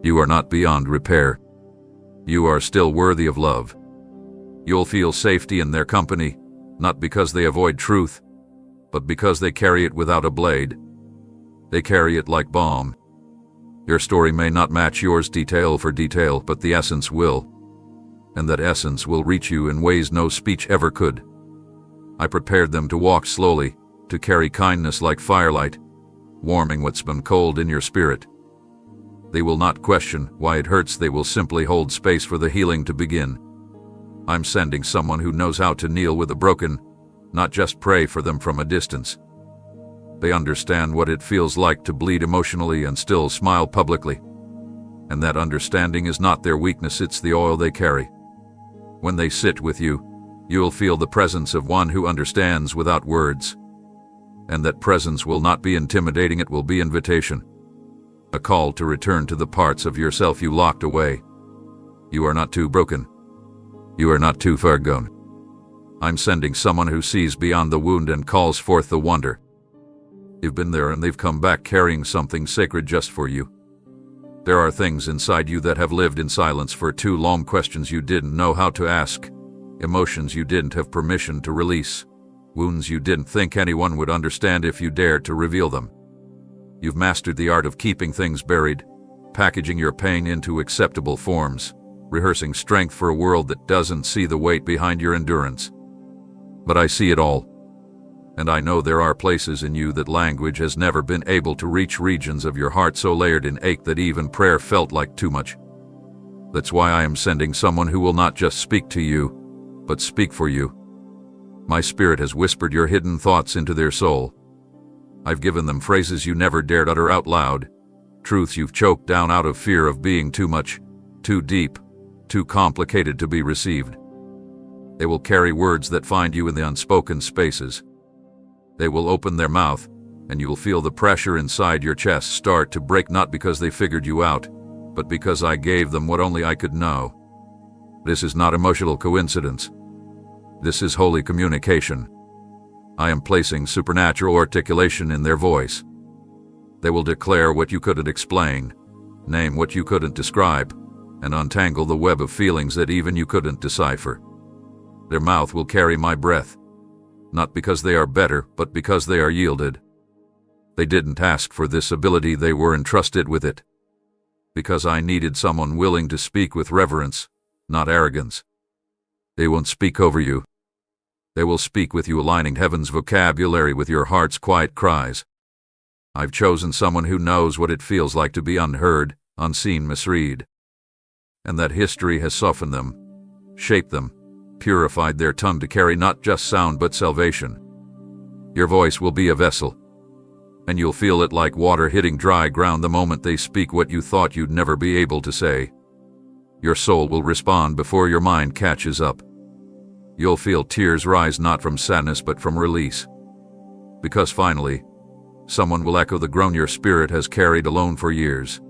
You are not beyond repair. You are still worthy of love." You'll feel safety in their company, not because they avoid truth, but because they carry it without a blade. They carry it like balm. Your story may not match yours detail for detail, but the essence will. And that essence will reach you in ways no speech ever could. I prepared them to walk slowly, to carry kindness like firelight, warming what's been cold in your spirit. They will not question why it hurts, they will simply hold space for the healing to begin. I'm sending someone who knows how to kneel with the broken, not just pray for them from a distance. They understand what it feels like to bleed emotionally and still smile publicly. And that understanding is not their weakness, it's the oil they carry. When they sit with you, you'll feel the presence of one who understands without words. And that presence will not be intimidating, it will be invitation. A call to return to the parts of yourself you locked away. You are not too broken. You are not too far gone. I'm sending someone who sees beyond the wound and calls forth the wonder. You've been there and they've come back carrying something sacred just for you. There are things inside you that have lived in silence for too long, questions you didn't know how to ask, emotions you didn't have permission to release, wounds you didn't think anyone would understand if you dared to reveal them. You've mastered the art of keeping things buried, packaging your pain into acceptable forms, rehearsing strength for a world that doesn't see the weight behind your endurance. But I see it all. And I know there are places in you that language has never been able to reach, regions of your heart so layered in ache that even prayer felt like too much. That's why I am sending someone who will not just speak to you, but speak for you. My spirit has whispered your hidden thoughts into their soul. I've given them phrases you never dared utter out loud, truths you've choked down out of fear of being too much, too deep, too complicated to be received. They will carry words that find you in the unspoken spaces. They will open their mouth, and you'll feel the pressure inside your chest start to break, not because they figured you out, but because I gave them what only I could know. This is not emotional coincidence. This is holy communication. I am placing supernatural articulation in their voice. They will declare what you couldn't explain, name what you couldn't describe, and untangle the web of feelings that even you couldn't decipher. Their mouth will carry my breath. Not because they are better, but because they are yielded. They didn't ask for this ability, they were entrusted with it. Because I needed someone willing to speak with reverence, not arrogance. They won't speak over you. They will speak with you, aligning heaven's vocabulary with your heart's quiet cries. I've chosen someone who knows what it feels like to be unheard, unseen, misread. And that history has softened them, shaped them, purified their tongue to carry not just sound but salvation. Your voice will be a vessel, and you'll feel it like water hitting dry ground the moment they speak what you thought you'd never be able to say. Your soul will respond before your mind catches up. You'll feel tears rise not from sadness but from release. Because finally, someone will echo the groan your spirit has carried alone for years.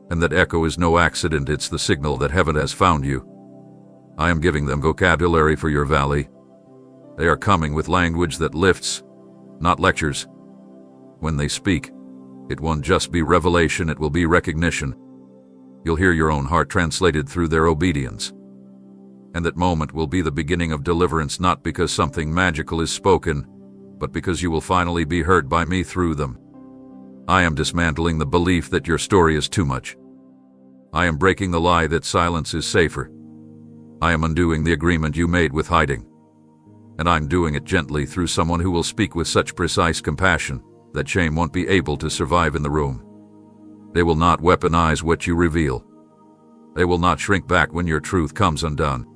And that echo is no accident, it's the signal that heaven has found you. I am giving them vocabulary for your valley. They are coming with language that lifts, not lectures. When they speak, it won't just be revelation, it will be recognition. You'll hear your own heart translated through their obedience. And that moment will be the beginning of deliverance, not because something magical is spoken, but because you will finally be heard by me through them. I am dismantling the belief that your story is too much. I am breaking the lie that silence is safer. I am undoing the agreement you made with hiding. And I'm doing it gently through someone who will speak with such precise compassion that shame won't be able to survive in the room. They will not weaponize what you reveal. They will not shrink back when your truth comes undone.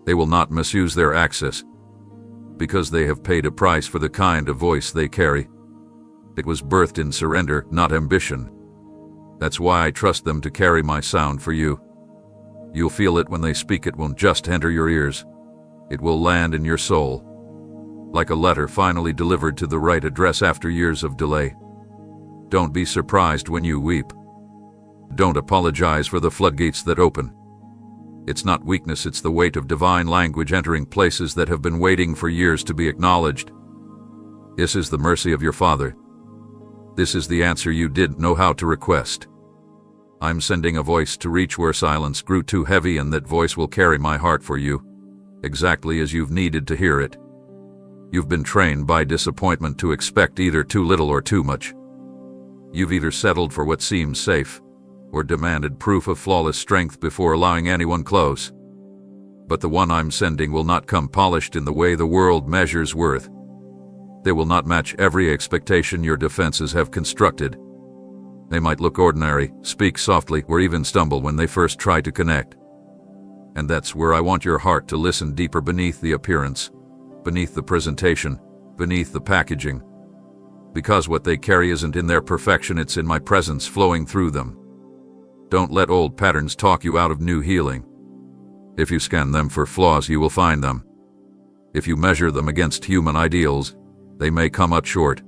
They will not misuse their access, because they have paid a price for the kind of voice they carry. It was birthed in surrender, not ambition. That's why I trust them to carry my sound for you. You'll feel it when they speak. It won't just enter your ears. It will land in your soul, like a letter finally delivered to the right address after years of delay. Don't be surprised when you weep. Don't apologize for the floodgates that open. It's not weakness, it's the weight of divine language entering places that have been waiting for years to be acknowledged. This is the mercy of your Father. This is the answer you didn't know how to request. I'm sending a voice to reach where silence grew too heavy, and that voice will carry my heart for you, exactly as you've needed to hear it. You've been trained by disappointment to expect either too little or too much. You've either settled for what seems safe, or demanded proof of flawless strength before allowing anyone close. But the one I'm sending will not come polished in the way the world measures worth. They will not match every expectation your defenses have constructed. They might look ordinary, speak softly, or even stumble when they first try to connect. And that's where I want your heart to listen deeper, beneath the appearance, beneath the presentation, beneath the packaging. Because what they carry isn't in their perfection, it's in my presence flowing through them. Don't let old patterns talk you out of new healing. If you scan them for flaws, you will find them. If you measure them against human ideals, they may come up short.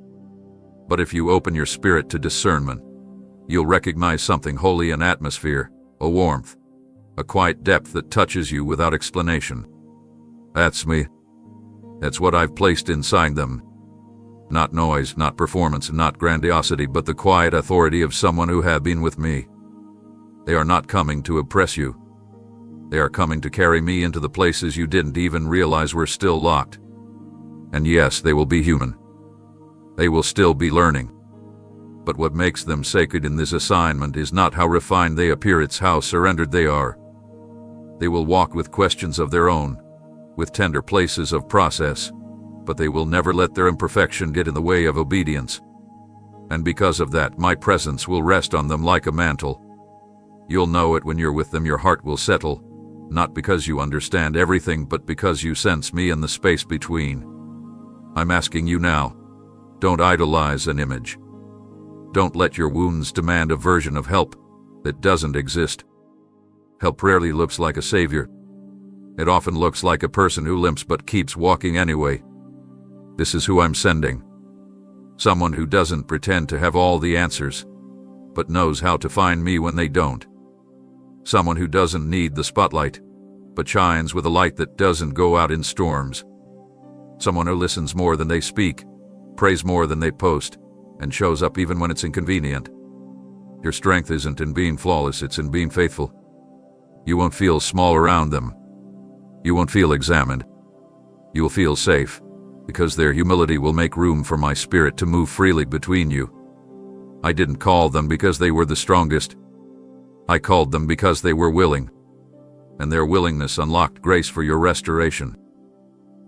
But if you open your spirit to discernment, you'll recognize something holy in atmosphere, a warmth, a quiet depth that touches you without explanation. That's me. That's what I've placed inside them. Not noise, not performance, not grandiosity, but the quiet authority of someone who have been with me. They are not coming to oppress you. They are coming to carry me into the places you didn't even realize were still locked. And yes, they will be human. They will still be learning. But what makes them sacred in this assignment is not how refined they appear, it's how surrendered they are. They will walk with questions of their own, with tender places of process, but they will never let their imperfection get in the way of obedience. And because of that, my presence will rest on them like a mantle. You'll know it when you're with them. Your heart will settle, not because you understand everything, but because you sense me in the space between. I'm asking you now, don't idolize an image. Don't let your wounds demand a version of help that doesn't exist. Help rarely looks like a savior. It often looks like a person who limps but keeps walking anyway. This is who I'm sending. Someone who doesn't pretend to have all the answers, but knows how to find me when they don't. Someone who doesn't need the spotlight, but shines with a light that doesn't go out in storms. Someone who listens more than they speak, prays more than they post, and shows up even when it's inconvenient. Your strength isn't in being flawless, it's in being faithful. You won't feel small around them. You won't feel examined. You will feel safe, because their humility will make room for my spirit to move freely between you. I didn't call them because they were the strongest. I called them because they were willing, and their willingness unlocked grace for your restoration.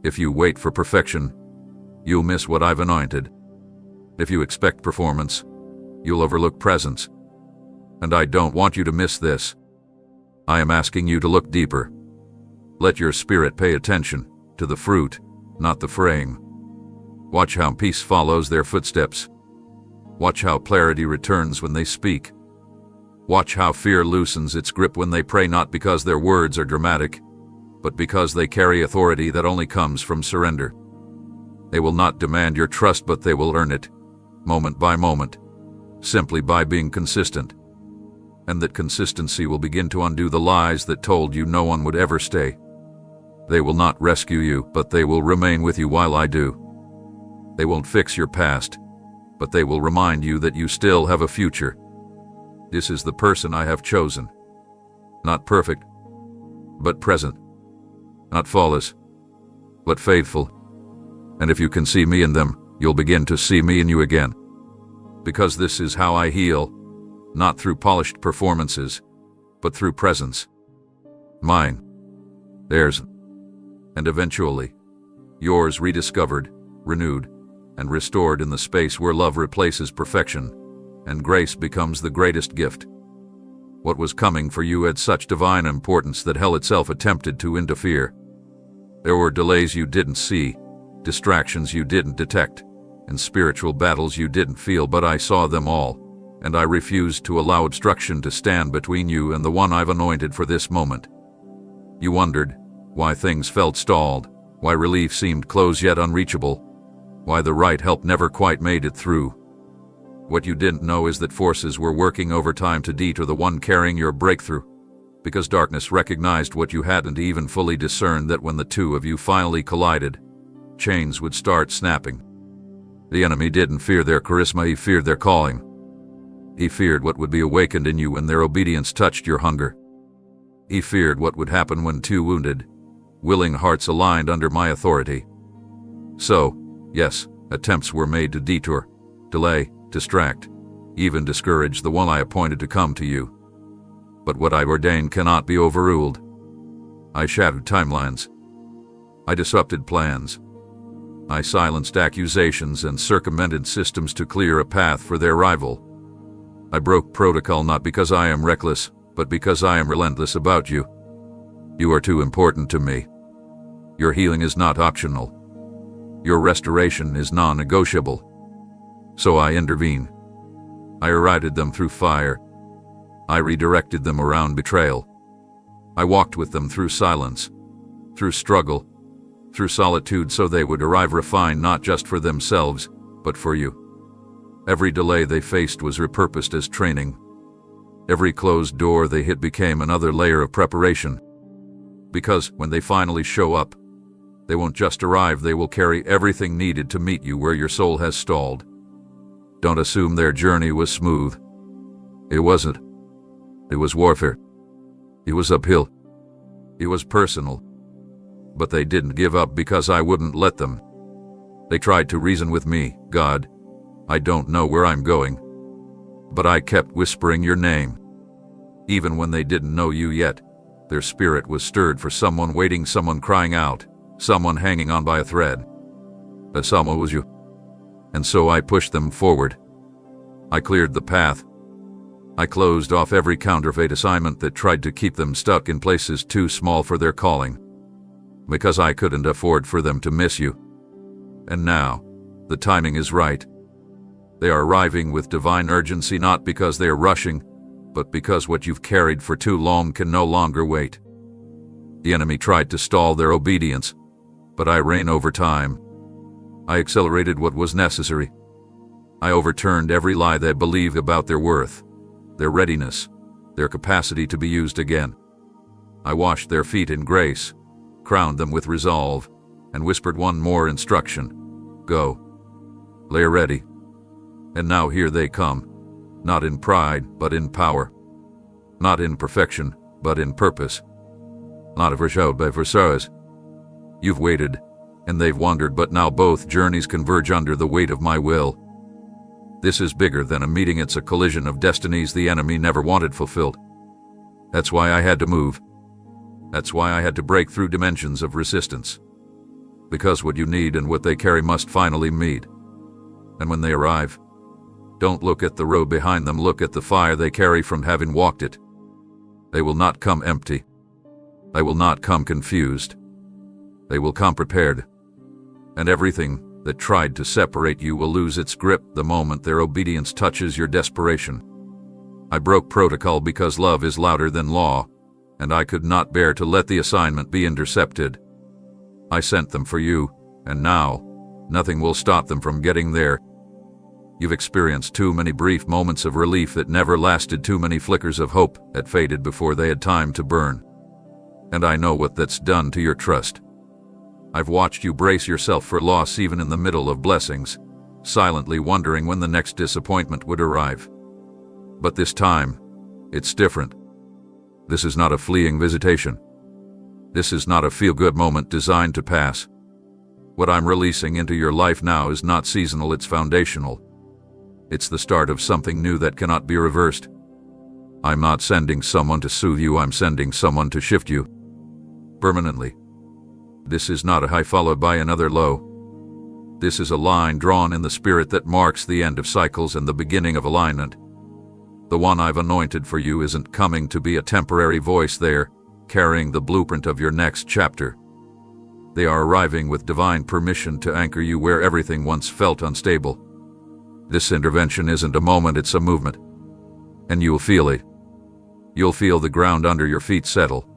If you wait for perfection, you'll miss what I've anointed. If you expect performance, you'll overlook presence. And I don't want you to miss this. I am asking you to look deeper. Let your spirit pay attention to the fruit, not the frame. Watch how peace follows their footsteps. Watch how clarity returns when they speak. Watch how fear loosens its grip when they pray, not because their words are dramatic, but because they carry authority that only comes from surrender. They will not demand your trust, but they will earn it, moment by moment, simply by being consistent. And that consistency will begin to undo the lies that told you no one would ever stay. They will not rescue you, but they will remain with you while I do. They won't fix your past, but they will remind you that you still have a future. This is the person I have chosen. Not perfect, but present. Not flawless, but faithful. And if you can see me in them, you'll begin to see me in you again. Because this is how I heal, not through polished performances, but through presence. Mine, theirs, and eventually, yours, rediscovered, renewed, and restored in the space where love replaces perfection, and grace becomes the greatest gift. What was coming for you had such divine importance that hell itself attempted to interfere. There were delays you didn't see, distractions you didn't detect, and spiritual battles you didn't feel, but I saw them all, and I refused to allow obstruction to stand between you and the one I've anointed for this moment. You wondered why things felt stalled, why relief seemed close yet unreachable, why the right help never quite made it through. What you didn't know is that forces were working overtime to detour the one carrying your breakthrough, because darkness recognized what you hadn't even fully discerned, that when the two of you finally collided, chains would start snapping. The enemy didn't fear their charisma, he feared their calling. He feared what would be awakened in you when their obedience touched your hunger. He feared what would happen when two wounded, willing hearts aligned under my authority. So, yes, attempts were made to detour, delay, distract, even discourage the one I appointed to come to you. But what I ordained cannot be overruled. I shattered timelines. I disrupted plans. I silenced accusations and circumvented systems to clear a path for their rival. I broke protocol not because I am reckless, but because I am relentless about you. You are too important to me. Your healing is not optional. Your restoration is non-negotiable. So I intervene. I eroded them through fire. I redirected them around betrayal. I walked with them through silence, through struggle, through solitude, so they would arrive refined not just for themselves, but for you. Every delay they faced was repurposed as training. Every closed door they hit became another layer of preparation. Because when they finally show up, they won't just arrive, they will carry everything needed to meet you where your soul has stalled. Don't assume their journey was smooth. It wasn't. It was warfare. It was uphill. It was personal. But they didn't give up because I wouldn't let them. They tried to reason with me, God, I don't know where I'm going. But I kept whispering your name. Even when they didn't know you yet, their spirit was stirred for someone waiting, someone crying out, someone hanging on by a thread. That someone was you. And so I pushed them forward. I cleared the path. I closed off every counterfeit assignment that tried to keep them stuck in places too small for their calling. Because I couldn't afford for them to miss you. And now, the timing is right. They are arriving with divine urgency, not because they are rushing, but because what you've carried for too long can no longer wait. The enemy tried to stall their obedience, but I reign over time. I accelerated what was necessary. I overturned every lie they believe about their worth, their readiness, their capacity to be used again. I washed their feet in grace, crowned them with resolve, and whispered one more instruction. Go. Lay ready. And now here they come, not in pride, but in power. Not in perfection, but in purpose. Not a vershowed by versailles. You've waited, and they've wandered, but now both journeys converge under the weight of my will. This is bigger than a meeting, it's a collision of destinies the enemy never wanted fulfilled. That's why I had to move. That's why I had to break through dimensions of resistance. Because what you need and what they carry must finally meet. And when they arrive, don't look at the road behind them, look at the fire they carry from having walked it. They will not come empty. They will not come confused. They will come prepared. And everything that tried to separate you will lose its grip the moment their obedience touches your desperation. I broke protocol because love is louder than law, and I could not bear to let the assignment be intercepted. I sent them for you, and now, nothing will stop them from getting there. You've experienced too many brief moments of relief that never lasted, too many flickers of hope that faded before they had time to burn. And I know what that's done to your trust. I've watched you brace yourself for loss even in the middle of blessings, silently wondering when the next disappointment would arrive. But this time, it's different. This is not a fleeting visitation. This is not a feel-good moment designed to pass. What I'm releasing into your life now is not seasonal, it's foundational. It's the start of something new that cannot be reversed. I'm not sending someone to soothe you, I'm sending someone to shift you. Permanently. This is not a high followed by another low. This is a line drawn in the spirit that marks the end of cycles and the beginning of alignment. The one I've anointed for you isn't coming to be a temporary voice there, carrying the blueprint of your next chapter. They are arriving with divine permission to anchor you where everything once felt unstable. This intervention isn't a moment, it's a movement. And you'll feel it. You'll feel the ground under your feet settle.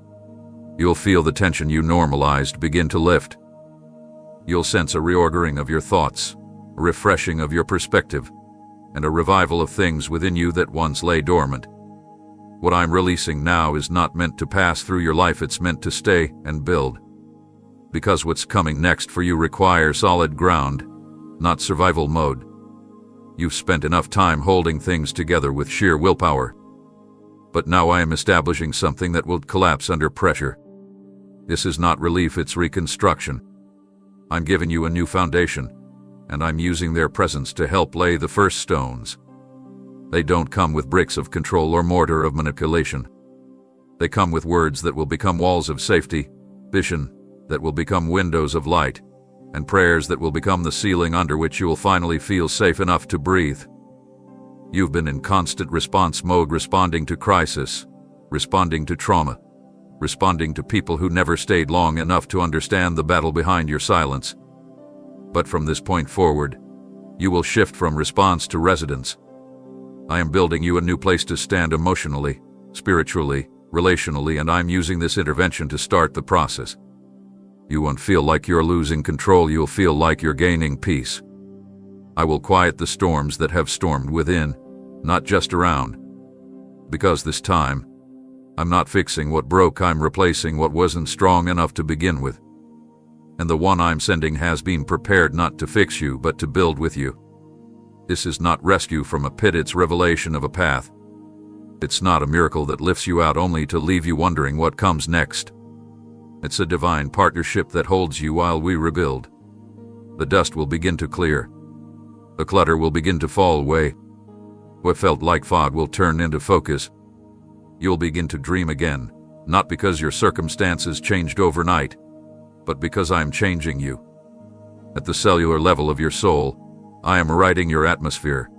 You'll feel the tension you normalized begin to lift. You'll sense a reordering of your thoughts, a refreshing of your perspective, and a revival of things within you that once lay dormant. What I'm releasing now is not meant to pass through your life, it's meant to stay and build. Because what's coming next for you requires solid ground, not survival mode. You've spent enough time holding things together with sheer willpower. But now I am establishing something that will collapse under pressure. This is not relief, it's reconstruction. I'm giving you a new foundation, and I'm using their presence to help lay the first stones. They don't come with bricks of control or mortar of manipulation. They come with words that will become walls of safety, vision that will become windows of light, and prayers that will become the ceiling under which you will finally feel safe enough to breathe. You've been in constant response mode, responding to crisis, responding to trauma, responding to people who never stayed long enough to understand the battle behind your silence. But from this point forward, you will shift from response to residence. I am building you a new place to stand emotionally, spiritually, relationally, and I'm using this intervention to start the process. You won't feel like you're losing control, you'll feel like you're gaining peace. I will quiet the storms that have stormed within, not just around. Because this time, I'm not fixing what broke, I'm replacing what wasn't strong enough to begin with. And the one I'm sending has been prepared not to fix you, but to build with you. This is not rescue from a pit, it's revelation of a path. It's not a miracle that lifts you out only to leave you wondering what comes next. It's a divine partnership that holds you while we rebuild. The dust will begin to clear. The clutter will begin to fall away. What felt like fog will turn into focus. You'll begin to dream again, not because your circumstances changed overnight, but because I'm changing you. At the cellular level of your soul, I am rewriting your atmosphere.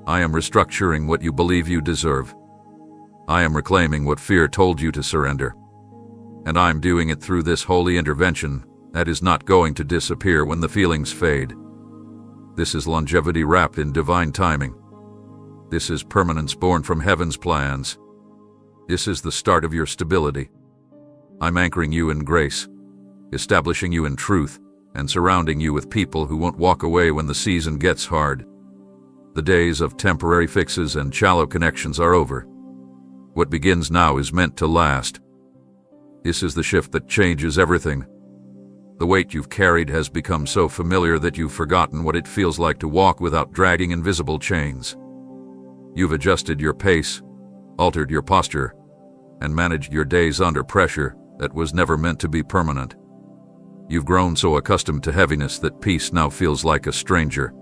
I am restructuring what you believe you deserve. I am reclaiming what fear told you to surrender. And I'm doing it through this holy intervention that is not going to disappear when the feelings fade. This is longevity wrapped in divine timing. This is permanence born from heaven's plans. This is the start of your stability. I'm anchoring you in grace, establishing you in truth, and surrounding you with people who won't walk away when the season gets hard. The days of temporary fixes and shallow connections are over. What begins now is meant to last. This is the shift that changes everything. The weight you've carried has become so familiar that you've forgotten what it feels like to walk without dragging invisible chains. You've adjusted your pace, altered your posture, and managed your days under pressure that was never meant to be permanent. You've grown so accustomed to heaviness that peace now feels like a stranger.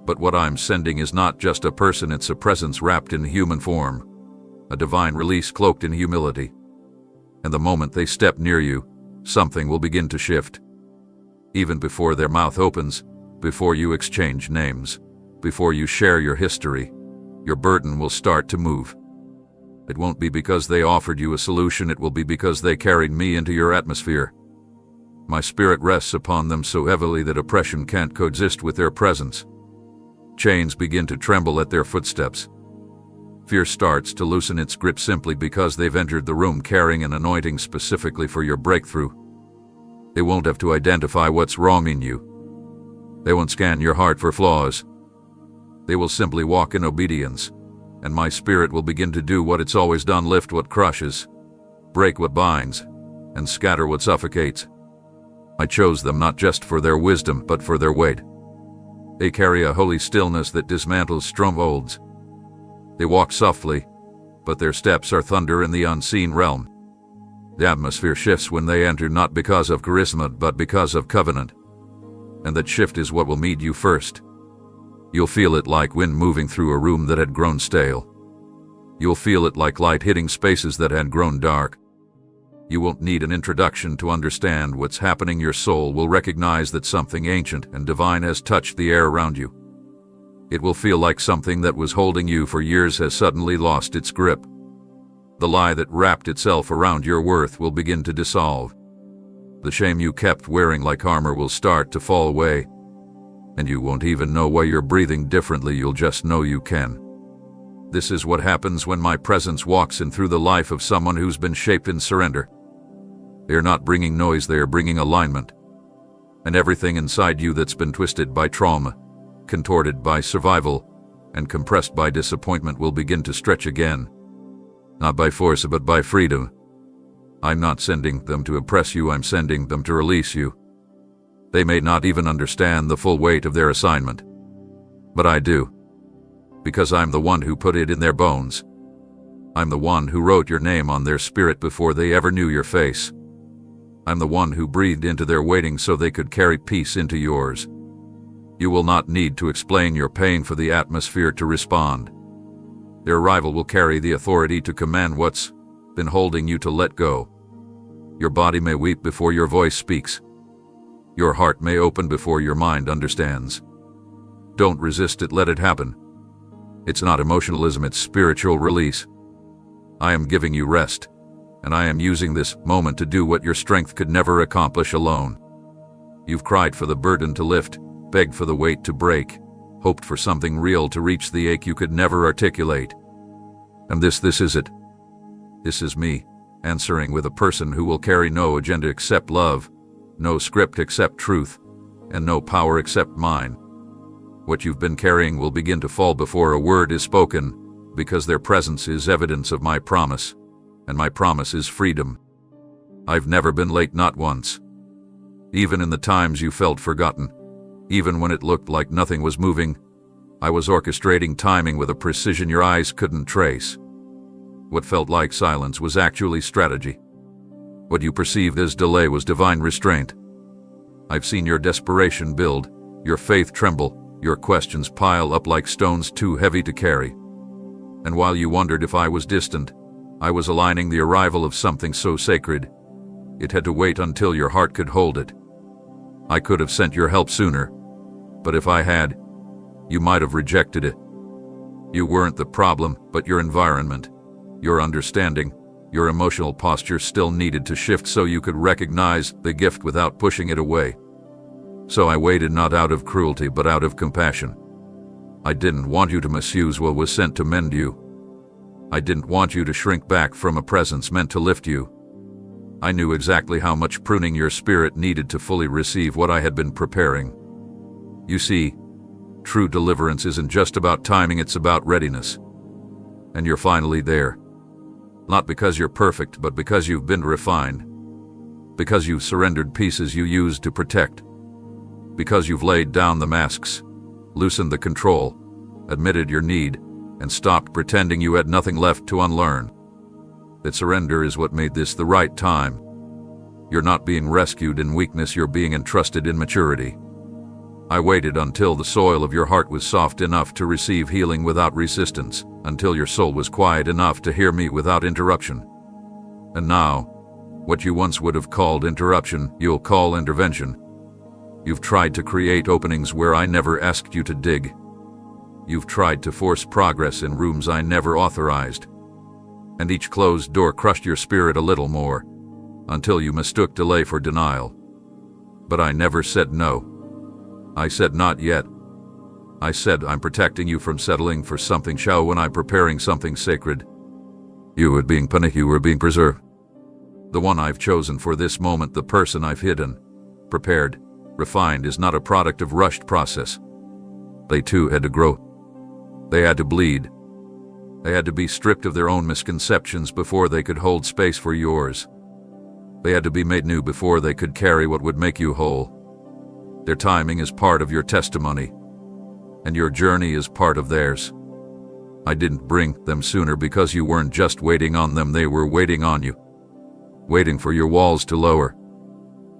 But what I'm sending is not just a person, it's a presence wrapped in human form, a divine release cloaked in humility. And the moment they step near you, something will begin to shift. Even before their mouth opens, before you exchange names, before you share your history, your burden will start to move. It won't be because they offered you a solution, it will be because they carried me into your atmosphere. My spirit rests upon them so heavily that oppression can't coexist with their presence. Chains begin to tremble at their footsteps. Fear starts to loosen its grip simply because they've entered the room carrying an anointing specifically for your breakthrough. They won't have to identify what's wrong in you. They won't scan your heart for flaws. They will simply walk in obedience, and my spirit will begin to do what it's always done: lift what crushes, break what binds, and scatter what suffocates. I chose them not just for their wisdom, but for their weight. They carry a holy stillness that dismantles strongholds. They walk softly, but their steps are thunder in the unseen realm. The atmosphere shifts when they enter, not because of charisma, but because of covenant. And that shift is what will meet you first. You'll feel it like wind moving through a room that had grown stale. You'll feel it like light hitting spaces that had grown dark. You won't need an introduction to understand what's happening. Your soul will recognize that something ancient and divine has touched the air around you. It will feel like something that was holding you for years has suddenly lost its grip. The lie that wrapped itself around your worth will begin to dissolve. The shame you kept wearing like armor will start to fall away. And you won't even know why you're breathing differently, you'll just know you can. This is what happens when my presence walks in through the life of someone who's been shaped in surrender. They are not bringing noise, they are bringing alignment. And everything inside you that's been twisted by trauma, contorted by survival, and compressed by disappointment will begin to stretch again. Not by force, but by freedom. I'm not sending them to oppress you, I'm sending them to release you. They may not even understand the full weight of their assignment. But I do. Because I'm the one who put it in their bones. I'm the one who wrote your name on their spirit before they ever knew your face. I'm the one who breathed into their waiting so they could carry peace into yours. You will not need to explain your pain for the atmosphere to respond. Their arrival will carry the authority to command what's been holding you to let go. Your body may weep before your voice speaks. Your heart may open before your mind understands. Don't resist it, let it happen. It's not emotionalism, it's spiritual release. I am giving you rest, and I am using this moment to do what your strength could never accomplish alone. You've cried for the burden to lift, begged for the weight to break, hoped for something real to reach the ache you could never articulate. And this is it. This is me, answering with a person who will carry no agenda except love, no script except truth, and no power except mine. What you've been carrying will begin to fall before a word is spoken, because their presence is evidence of my promise, and my promise is freedom. I've never been late, not once. Even in the times you felt forgotten, even when it looked like nothing was moving, I was orchestrating timing with a precision your eyes couldn't trace. What felt like silence was actually strategy. What you perceived as delay was divine restraint. I've seen your desperation build, your faith tremble, your questions pile up like stones too heavy to carry. And while you wondered if I was distant, I was aligning the arrival of something so sacred, it had to wait until your heart could hold it. I could have sent your help sooner, but if I had, you might have rejected it. You weren't the problem, but your environment, your understanding, your emotional posture still needed to shift so you could recognize the gift without pushing it away. So I waited, not out of cruelty, but out of compassion. I didn't want you to misuse what was sent to mend you. I didn't want you to shrink back from a presence meant to lift you. I knew exactly how much pruning your spirit needed to fully receive what I had been preparing. You see, true deliverance isn't just about timing, it's about readiness. And you're finally there. Not because you're perfect, but because you've been refined. Because you've surrendered pieces you used to protect. Because you've laid down the masks, loosened the control, admitted your need, and stopped pretending you had nothing left to unlearn. That surrender is what made this the right time. You're not being rescued in weakness, you're being entrusted in maturity. I waited until the soil of your heart was soft enough to receive healing without resistance, until your soul was quiet enough to hear me without interruption. And now, what you once would have called interruption, you'll call intervention. You've tried to create openings where I never asked you to dig. You've tried to force progress in rooms I never authorized. And each closed door crushed your spirit a little more, until you mistook delay for denial. But I never said no. I said not yet. I said I'm protecting you from settling for something shallow when I'm preparing something sacred. You were being punished, you were being preserved. The one I've chosen for this moment, the person I've hidden, prepared, refined, is not a product of rushed process. They too had to grow. They had to bleed. They had to be stripped of their own misconceptions before they could hold space for yours. They had to be made new before they could carry what would make you whole. Their timing is part of your testimony, and your journey is part of theirs. I didn't bring them sooner because you weren't just waiting on them, they were waiting on you. Waiting for your walls to lower.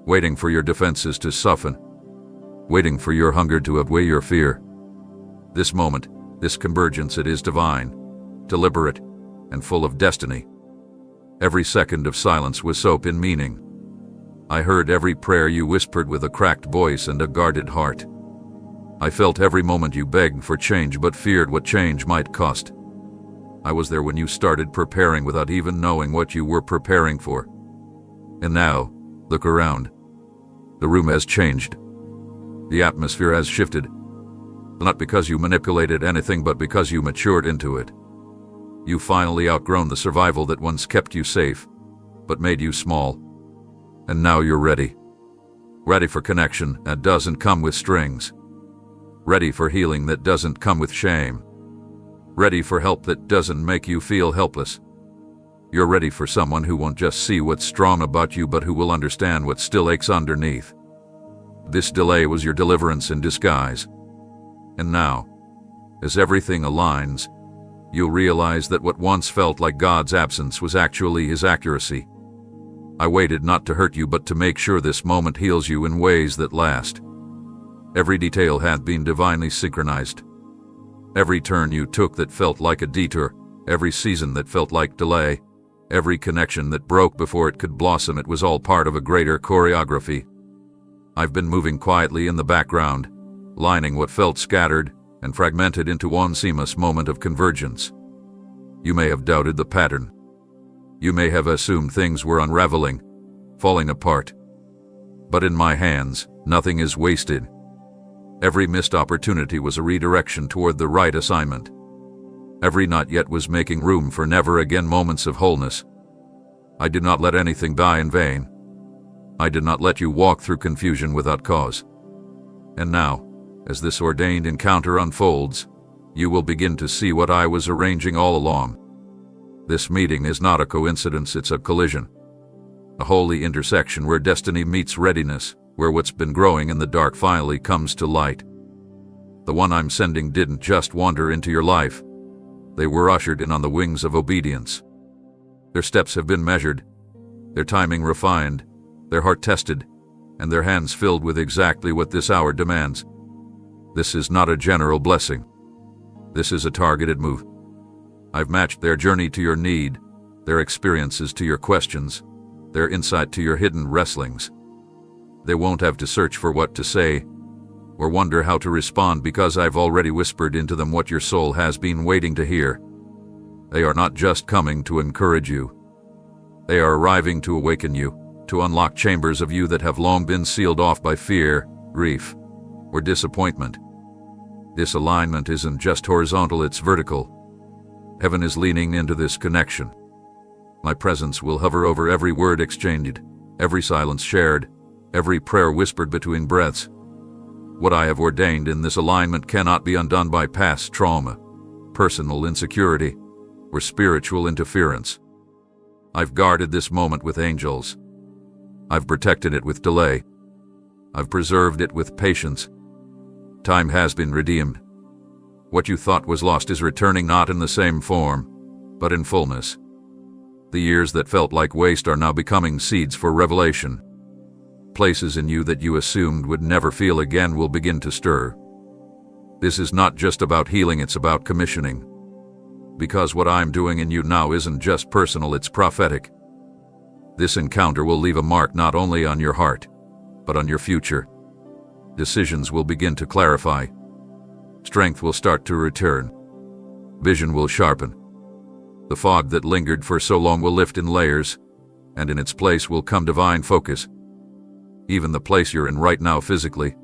Waiting for your defenses to soften. Waiting for your hunger to outweigh your fear. This moment, this convergence, it is divine, deliberate, and full of destiny. Every second of silence was soaked in meaning. I heard every prayer you whispered with a cracked voice and a guarded heart. I felt every moment you begged for change but feared what change might cost. I was there when you started preparing without even knowing what you were preparing for. And now, look around. The room has changed. The atmosphere has shifted. Not because you manipulated anything, but because you matured into it. You finally outgrown the survival that once kept you safe, but made you small. And now you're ready. Ready for connection that doesn't come with strings. Ready for healing that doesn't come with shame. Ready for help that doesn't make you feel helpless. You're ready for someone who won't just see what's strong about you, but who will understand what still aches underneath. This delay was your deliverance in disguise. And now, as everything aligns, you'll realize that what once felt like God's absence was actually His accuracy. I waited not to hurt you, but to make sure this moment heals you in ways that last. Every detail had been divinely synchronized. Every turn you took that felt like a detour, every season that felt like delay, every connection that broke before it could blossom, it was all part of a greater choreography. I've been moving quietly in the background, lining what felt scattered and fragmented into one seamless moment of convergence. You may have doubted the pattern. You may have assumed things were unraveling, falling apart. But in my hands, nothing is wasted. Every missed opportunity was a redirection toward the right assignment. Every not yet was making room for never again moments of wholeness. I did not let anything die in vain. I did not let you walk through confusion without cause. And now, as this ordained encounter unfolds, you will begin to see what I was arranging all along. This meeting is not a coincidence, it's a collision. A holy intersection where destiny meets readiness, where what's been growing in the dark finally comes to light. The one I'm sending didn't just wander into your life. They were ushered in on the wings of obedience. Their steps have been measured, their timing refined, their heart tested, and their hands filled with exactly what this hour demands. This is not a general blessing. This is a targeted move. I've matched their journey to your need, their experiences to your questions, their insight to your hidden wrestlings. They won't have to search for what to say or wonder how to respond, because I've already whispered into them what your soul has been waiting to hear. They are not just coming to encourage you. They are arriving to awaken you, to unlock chambers of you that have long been sealed off by fear, grief, or disappointment. This alignment isn't just horizontal, it's vertical. Heaven is leaning into this connection. My presence will hover over every word exchanged, every silence shared, every prayer whispered between breaths. What I have ordained in this alignment cannot be undone by past trauma, personal insecurity, or spiritual interference. I've guarded this moment with angels. I've protected it with delay. I've preserved it with patience. Time has been redeemed. What you thought was lost is returning, not in the same form, but in fullness. The years that felt like waste are now becoming seeds for revelation. Places in you that you assumed would never feel again will begin to stir. This is not just about healing, it's about commissioning. Because what I'm doing in you now isn't just personal, it's prophetic. This encounter will leave a mark not only on your heart, but on your future. Decisions will begin to clarify. Strength will start to return. Vision will sharpen. The fog that lingered for so long will lift in layers, and in its place will come divine focus. Even the place you're in right now, physically,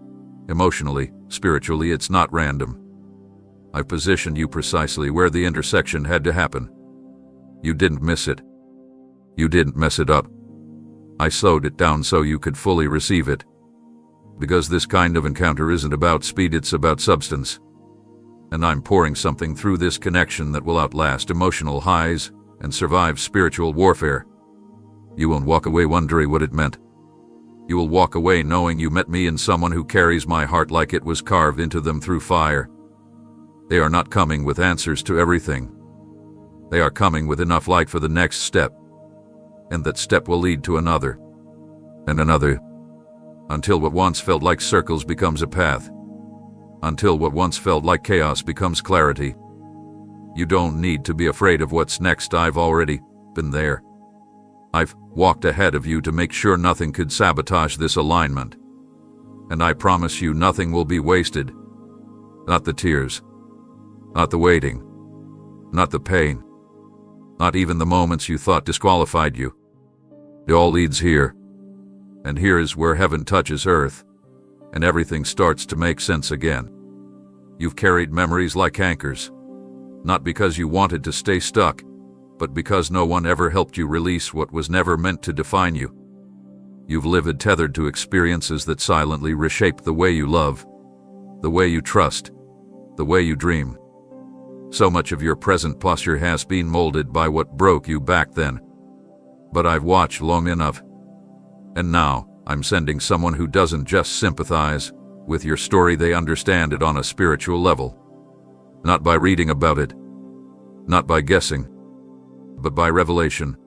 emotionally, spiritually, it's not random. I've positioned you precisely where the intersection had to happen. You didn't miss it. You didn't mess it up. I slowed it down so you could fully receive it. Because this kind of encounter isn't about speed, it's about substance. And I'm pouring something through this connection that will outlast emotional highs and survive spiritual warfare. You won't walk away wondering what it meant. You will walk away knowing you met me in someone who carries my heart like it was carved into them through fire. They are not coming with answers to everything. They are coming with enough light for the next step. And that step will lead to another, and another, until what once felt like circles becomes a path. Until what once felt like chaos becomes clarity. You don't need to be afraid of what's next. I've already been there. I've walked ahead of you to make sure nothing could sabotage this alignment. And I promise you nothing will be wasted. Not the tears. Not the waiting. Not the pain. Not even the moments you thought disqualified you. It all leads here. And here is where heaven touches earth, and everything starts to make sense again. You've carried memories like anchors, not because you wanted to stay stuck, but because no one ever helped you release what was never meant to define you. You've lived tethered to experiences that silently reshape the way you love, the way you trust, the way you dream. So much of your present posture has been molded by what broke you back then. But I've watched long enough. And now, I'm sending someone who doesn't just sympathize with your story, they understand it on a spiritual level. Not by reading about it, not by guessing, but by revelation.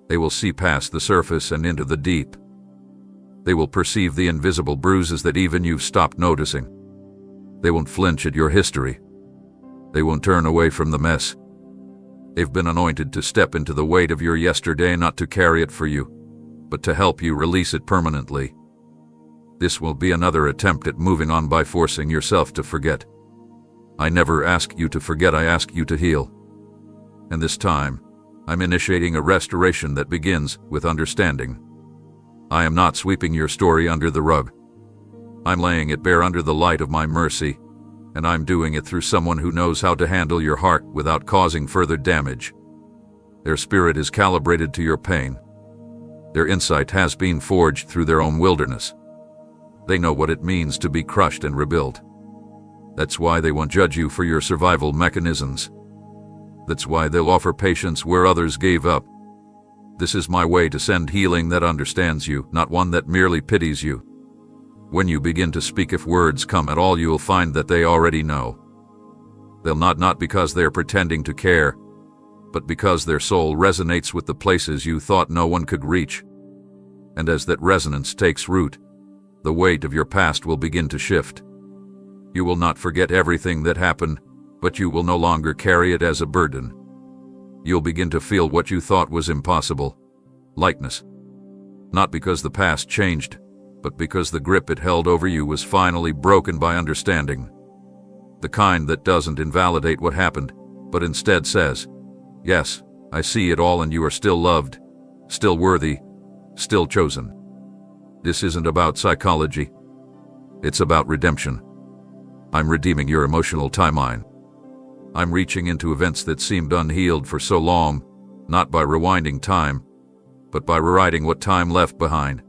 They will see past the surface and into the deep. They will perceive the invisible bruises that even you've stopped noticing. They won't flinch at your history. They won't turn away from the mess. They've been anointed to step into the weight of your yesterday, not to carry it for you, but to help you release it permanently. This will be another attempt at moving on by forcing yourself to forget. I never ask you to forget, I ask you to heal. And this time, I'm initiating a restoration that begins with understanding. I am not sweeping your story under the rug. I'm laying it bare under the light of my mercy, and I'm doing it through someone who knows how to handle your heart without causing further damage. Their spirit is calibrated to your pain. Their insight has been forged through their own wilderness. They know what it means to be crushed and rebuilt. That's why they won't judge you for your survival mechanisms. That's why they'll offer patience where others gave up. This is my way to send healing that understands you, not one that merely pities you. When you begin to speak, if words come at all, you'll find that they already know. They'll not because they're pretending to care, but because their soul resonates with the places you thought no one could reach. And as that resonance takes root, the weight of your past will begin to shift. You will not forget everything that happened, but you will no longer carry it as a burden. You'll begin to feel what you thought was impossible: lightness. Not because the past changed, but because the grip it held over you was finally broken by understanding. The kind that doesn't invalidate what happened, but instead says, "Yes, I see it all, and you are still loved, still worthy, still chosen." This isn't about psychology. It's about redemption. I'm redeeming your emotional timeline. I'm reaching into events that seemed unhealed for so long, not by rewinding time, but by rewriting what time left behind.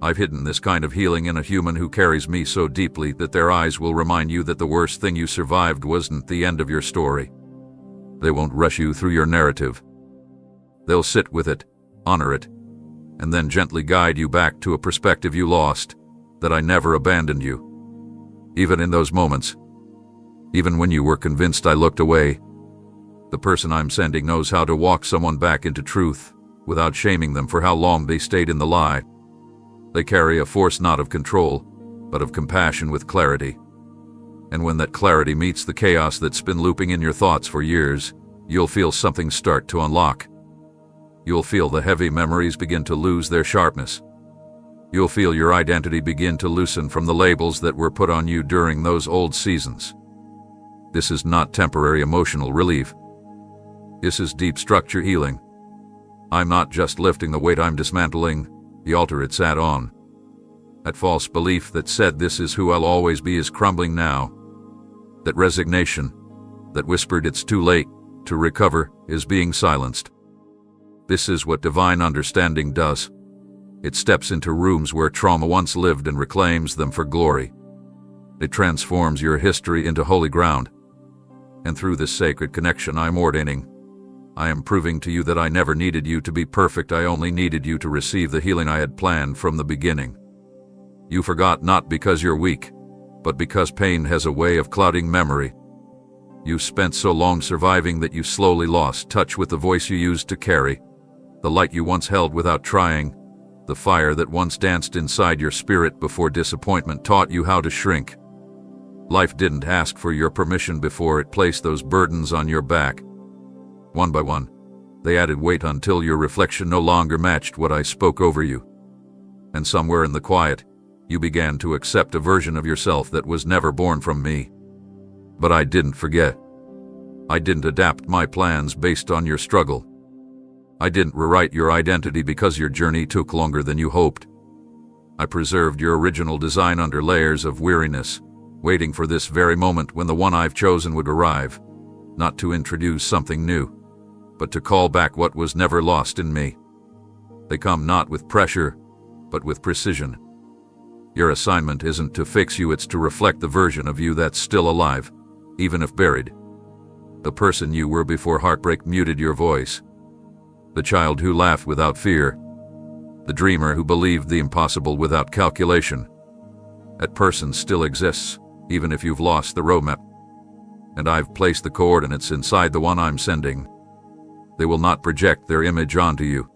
I've hidden this kind of healing in a human who carries me so deeply that their eyes will remind you that the worst thing you survived wasn't the end of your story. They won't rush you through your narrative. They'll sit with it, honor it, and then gently guide you back to a perspective you lost, that I never abandoned you. Even in those moments, even when you were convinced I looked away, the person I'm sending knows how to walk someone back into truth without shaming them for how long they stayed in the lie. They carry a force not of control, but of compassion with clarity. And when that clarity meets the chaos that's been looping in your thoughts for years, you'll feel something start to unlock. You'll feel the heavy memories begin to lose their sharpness. You'll feel your identity begin to loosen from the labels that were put on you during those old seasons. This is not temporary emotional relief. This is deep structure healing. I'm not just lifting the weight, I'm dismantling the altar it sat on. That false belief that said this is who I'll always be is crumbling now. That resignation that whispered it's too late to recover is being silenced. This is what divine understanding does. It steps into rooms where trauma once lived and reclaims them for glory. It transforms your history into holy ground. And through this sacred connection I'm ordaining, I am proving to you that I never needed you to be perfect. I only needed you to receive the healing I had planned from the beginning. You forgot not because you're weak, but because pain has a way of clouding memory. You spent so long surviving that you slowly lost touch with the voice you used to carry, the light you once held without trying, the fire that once danced inside your spirit before disappointment taught you how to shrink. Life didn't ask for your permission before it placed those burdens on your back. One by one, they added weight until your reflection no longer matched what I spoke over you. And somewhere in the quiet, you began to accept a version of yourself that was never born from me. But I didn't forget. I didn't adapt my plans based on your struggle. I didn't rewrite your identity because your journey took longer than you hoped. I preserved your original design under layers of weariness, waiting for this very moment when the one I've chosen would arrive, not to introduce something new, but to call back what was never lost in me. They come not with pressure, but with precision. Your assignment isn't to fix you, it's to reflect the version of you that's still alive, even if buried. The person you were before heartbreak muted your voice. The child who laughed without fear. The dreamer who believed the impossible without calculation. That person still exists, even if you've lost the roadmap. And I've placed the coordinates inside the one I'm sending. They will not project their image onto you.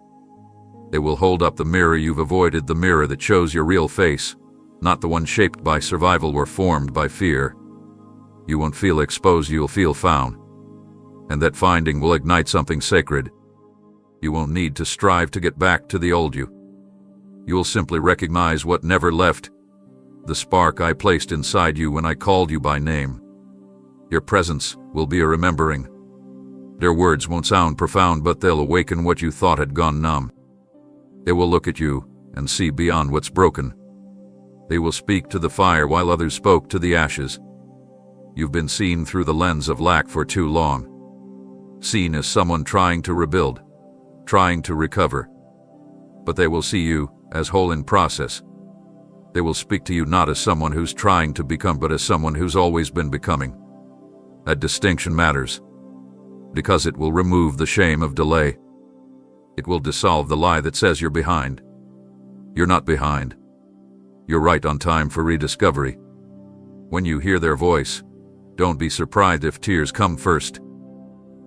They will hold up the mirror you've avoided, the mirror that shows your real face, not the one shaped by survival or formed by fear. You won't feel exposed, you'll feel found. And that finding will ignite something sacred. You won't need to strive to get back to the old you. You'll simply recognize what never left, the spark I placed inside you when I called you by name. Your presence will be a remembering. Their words won't sound profound, but they'll awaken what you thought had gone numb. They will look at you and see beyond what's broken. They will speak to the fire while others spoke to the ashes. You've been seen through the lens of lack for too long. Seen as someone trying to rebuild, trying to recover. But they will see you as whole in process. They will speak to you not as someone who's trying to become, but as someone who's always been becoming. That distinction matters, because it will remove the shame of delay. It will dissolve the lie that says you're behind. You're not behind. You're right on time for rediscovery. When you hear their voice, don't be surprised if tears come first.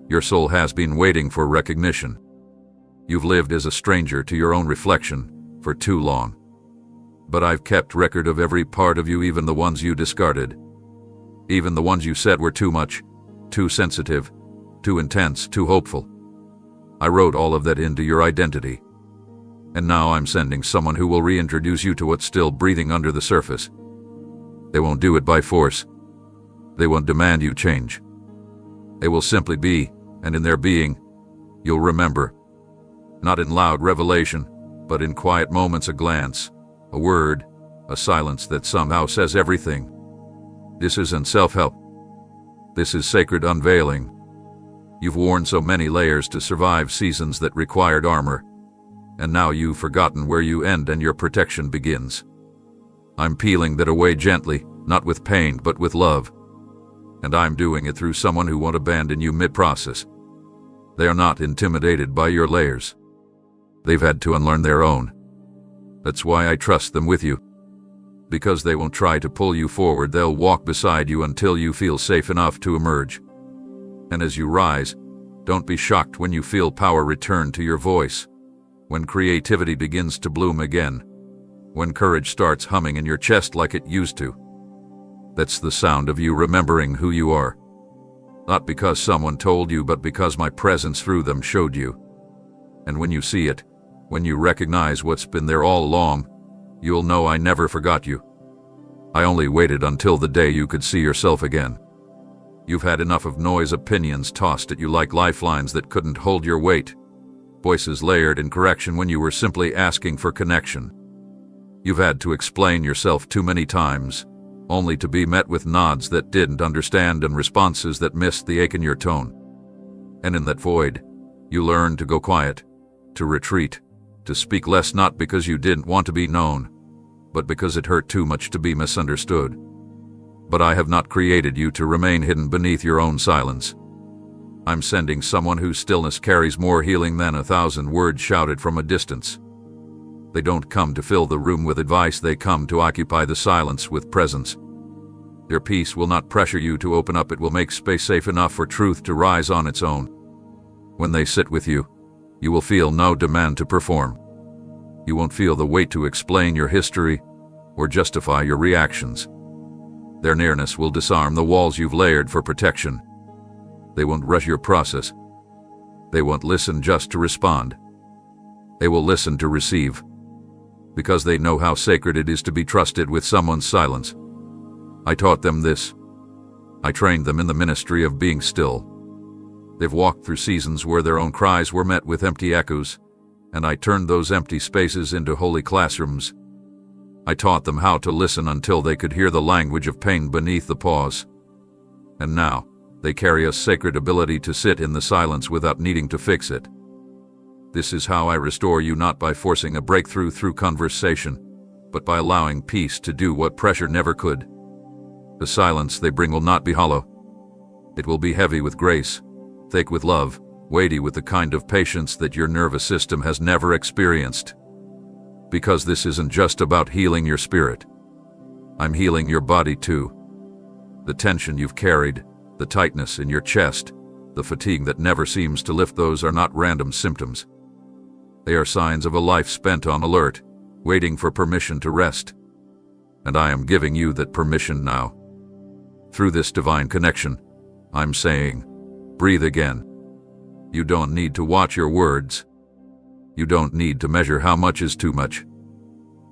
Your soul has been waiting for recognition. You've lived as a stranger to your own reflection for too long. But I've kept record of every part of you, even the ones you discarded. Even the ones you said were too much, too sensitive, too intense, too hopeful. I wrote all of that into your identity. And now I'm sending someone who will reintroduce you to what's still breathing under the surface. They won't do it by force. They won't demand you change. They will simply be, and in their being, you'll remember. Not in loud revelation, but in quiet moments, a glance, a word, a silence that somehow says everything. This isn't self-help. This is sacred unveiling. You've worn so many layers to survive seasons that required armor, and now you've forgotten where you end and your protection begins. I'm peeling that away gently, not with pain, but with love. And I'm doing it through someone who won't abandon you mid-process. They are not intimidated by your layers. They've had to unlearn their own. That's why I trust them with you. Because they won't try to pull you forward, they'll walk beside you until you feel safe enough to emerge. And as you rise, don't be shocked when you feel power return to your voice, when creativity begins to bloom again, when courage starts humming in your chest like it used to. That's the sound of you remembering who you are. Not because someone told you, but because my presence through them showed you. And when you see it, when you recognize what's been there all along, you'll know I never forgot you. I only waited until the day you could see yourself again. You've had enough of noise, opinions tossed at you like lifelines that couldn't hold your weight, voices layered in correction when you were simply asking for connection. You've had to explain yourself too many times, only to be met with nods that didn't understand and responses that missed the ache in your tone. And in that void, you learned to go quiet, to retreat, to speak less, not because you didn't want to be known, but because it hurt too much to be misunderstood. But I have not created you to remain hidden beneath your own silence. I'm sending someone whose stillness carries more healing than 1,000 words shouted from a distance. They don't come to fill the room with advice, they come to occupy the silence with presence. Their peace will not pressure you to open up, it will make space safe enough for truth to rise on its own. When they sit with you, you will feel no demand to perform. You won't feel the weight to explain your history or justify your reactions. Their nearness will disarm the walls you've layered for protection. They won't rush your process. They won't listen just to respond. They will listen to receive, because they know how sacred it is to be trusted with someone's silence. I taught them this. I trained them in the ministry of being still. They've walked through seasons where their own cries were met with empty echoes, and I turned those empty spaces into holy classrooms. I taught them how to listen until they could hear the language of pain beneath the pause. And now, they carry a sacred ability to sit in the silence without needing to fix it. This is how I restore you, not by forcing a breakthrough through conversation, but by allowing peace to do what pressure never could. The silence they bring will not be hollow. It will be heavy with grace, thick with love, weighty with the kind of patience that your nervous system has never experienced. Because this isn't just about healing your spirit. I'm healing your body too. The tension you've carried, the tightness in your chest, the fatigue that never seems to lift, those are not random symptoms. They are signs of a life spent on alert, waiting for permission to rest. And I am giving you that permission now. Through this divine connection, I'm saying, breathe again. You don't need to watch your words. You don't need to measure how much is too much.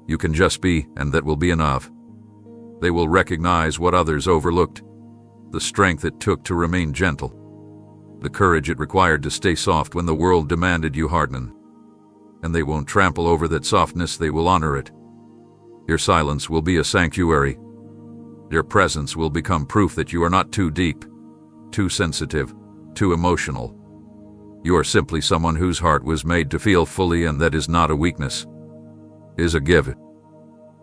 You can just be, and that will be enough. They will recognize what others overlooked, the strength it took to remain gentle, the courage it required to stay soft when the world demanded you harden. And they won't trample over that softness, they will honor it. Your silence will be a sanctuary. Your presence will become proof that you are not too deep, too sensitive, too emotional. You are simply someone whose heart was made to feel fully, and that is not a weakness. It is a gift.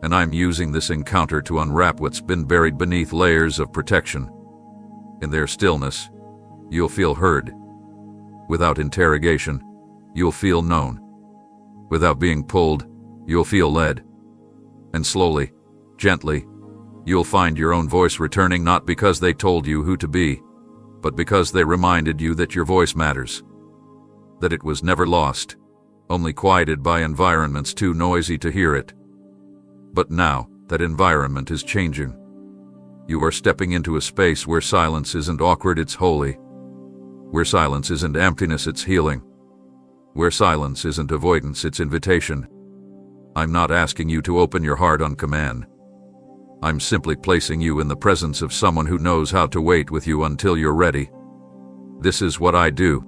And I'm using this encounter to unwrap what's been buried beneath layers of protection. In their stillness, you'll feel heard. Without interrogation, you'll feel known. Without being pulled, you'll feel led. And slowly, gently, you'll find your own voice returning, not because they told you who to be, but because they reminded you that your voice matters. That it was never lost, only quieted by environments too noisy to hear it. But now, that environment is changing. You are stepping into a space where silence isn't awkward, it's holy. Where silence isn't emptiness, it's healing. Where silence isn't avoidance, it's invitation. I'm not asking you to open your heart on command. I'm simply placing you in the presence of someone who knows how to wait with you until you're ready. This is what I do.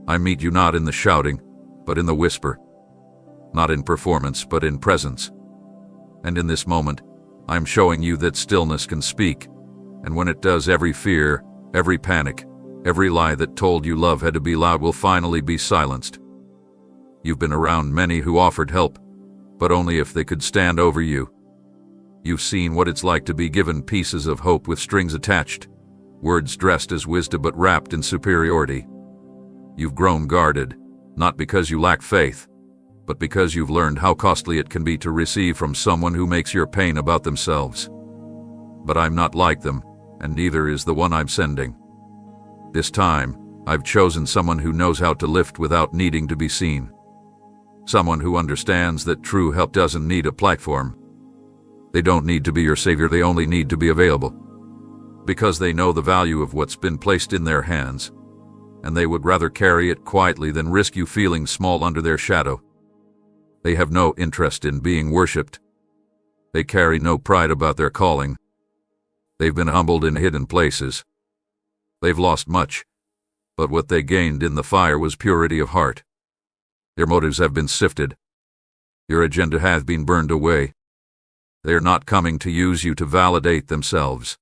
I meet you not in the shouting, but in the whisper. Not in performance, but in presence. And in this moment, I'm showing you that stillness can speak, and when it does, every fear, every panic, every lie that told you love had to be loud will finally be silenced. You've been around many who offered help, but only if they could stand over you. You've seen what it's like to be given pieces of hope with strings attached, words dressed as wisdom but wrapped in superiority. You've grown guarded, not because you lack faith, but because you've learned how costly it can be to receive from someone who makes your pain about themselves. But I'm not like them, and neither is the one I'm sending. This time, I've chosen someone who knows how to lift without needing to be seen. Someone who understands that true help doesn't need a platform. They don't need to be your savior, they only need to be available. Because they know the value of what's been placed in their hands, and they would rather carry it quietly than risk you feeling small under their shadow. They have no interest in being worshipped. They carry no pride about their calling. They've been humbled in hidden places. They've lost much, but what they gained in the fire was purity of heart. Their motives have been sifted. Your agenda has been burned away. They are not coming to use you to validate themselves.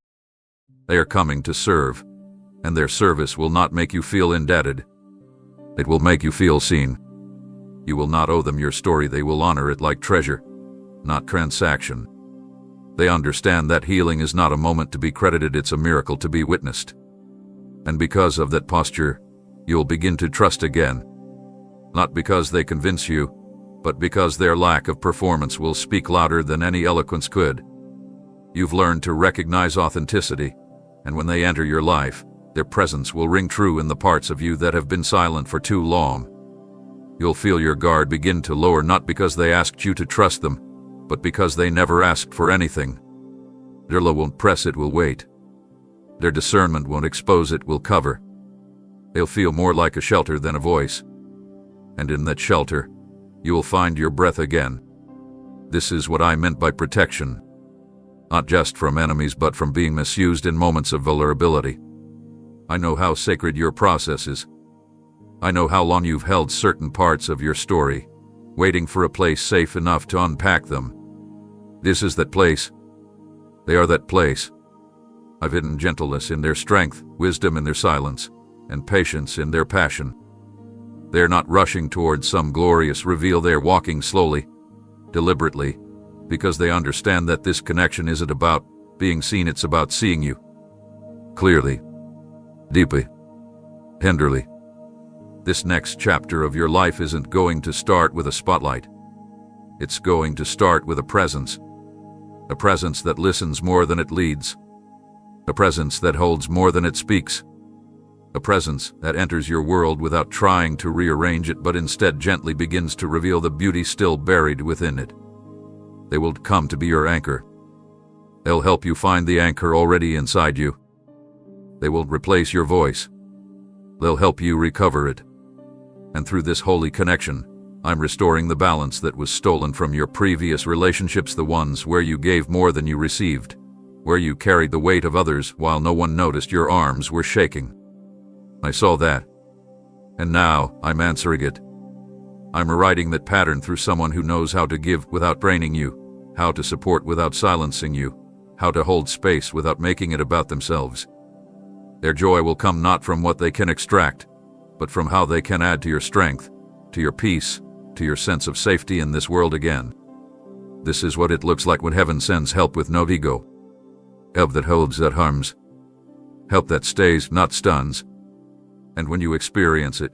They are coming to serve, and their service will not make you feel indebted. It will make you feel seen. You will not owe them your story, they will honor it like treasure, not transaction. They understand that healing is not a moment to be credited, it's a miracle to be witnessed. And because of that posture, you'll begin to trust again. Not because they convince you, but because their lack of performance will speak louder than any eloquence could. You've learned to recognize authenticity, and when they enter your life, their presence will ring true in the parts of you that have been silent for too long. You'll feel your guard begin to lower, not because they asked you to trust them, but because they never asked for anything. Their love won't press, it will wait. Their discernment won't expose, it will cover. They'll feel more like a shelter than a voice. And in that shelter, you will find your breath again. This is what I meant by protection. Not just from enemies, but from being misused in moments of vulnerability. I know how sacred your process is. I know how long you've held certain parts of your story, waiting for a place safe enough to unpack them. This is that place. They are that place. I've hidden gentleness in their strength, wisdom in their silence, and patience in their passion. They're not rushing towards some glorious reveal, they're walking slowly, deliberately, because they understand that this connection isn't about being seen, it's about seeing you. Clearly, deeply, tenderly. This next chapter of your life isn't going to start with a spotlight. It's going to start with a presence that listens more than it leads, a presence that holds more than it speaks, a presence that enters your world without trying to rearrange it, but instead gently begins to reveal the beauty still buried within it. They will come to be your anchor. They'll help you find the anchor already inside you. They will replace your voice. They'll help you recover it. And through this holy connection, I'm restoring the balance that was stolen from your previous relationships, the ones where you gave more than you received, where you carried the weight of others while no one noticed your arms were shaking. I saw that. And now I'm answering it. I'm rewriting that pattern through someone who knows how to give without draining you, how to support without silencing you, how to hold space without making it about themselves. Their joy will come not from what they can extract, but from how they can add to your strength, to your peace, to your sense of safety in this world again. This is what it looks like when heaven sends help with no ego. Help that holds, that harms. Help that stays, not stuns. And when you experience it,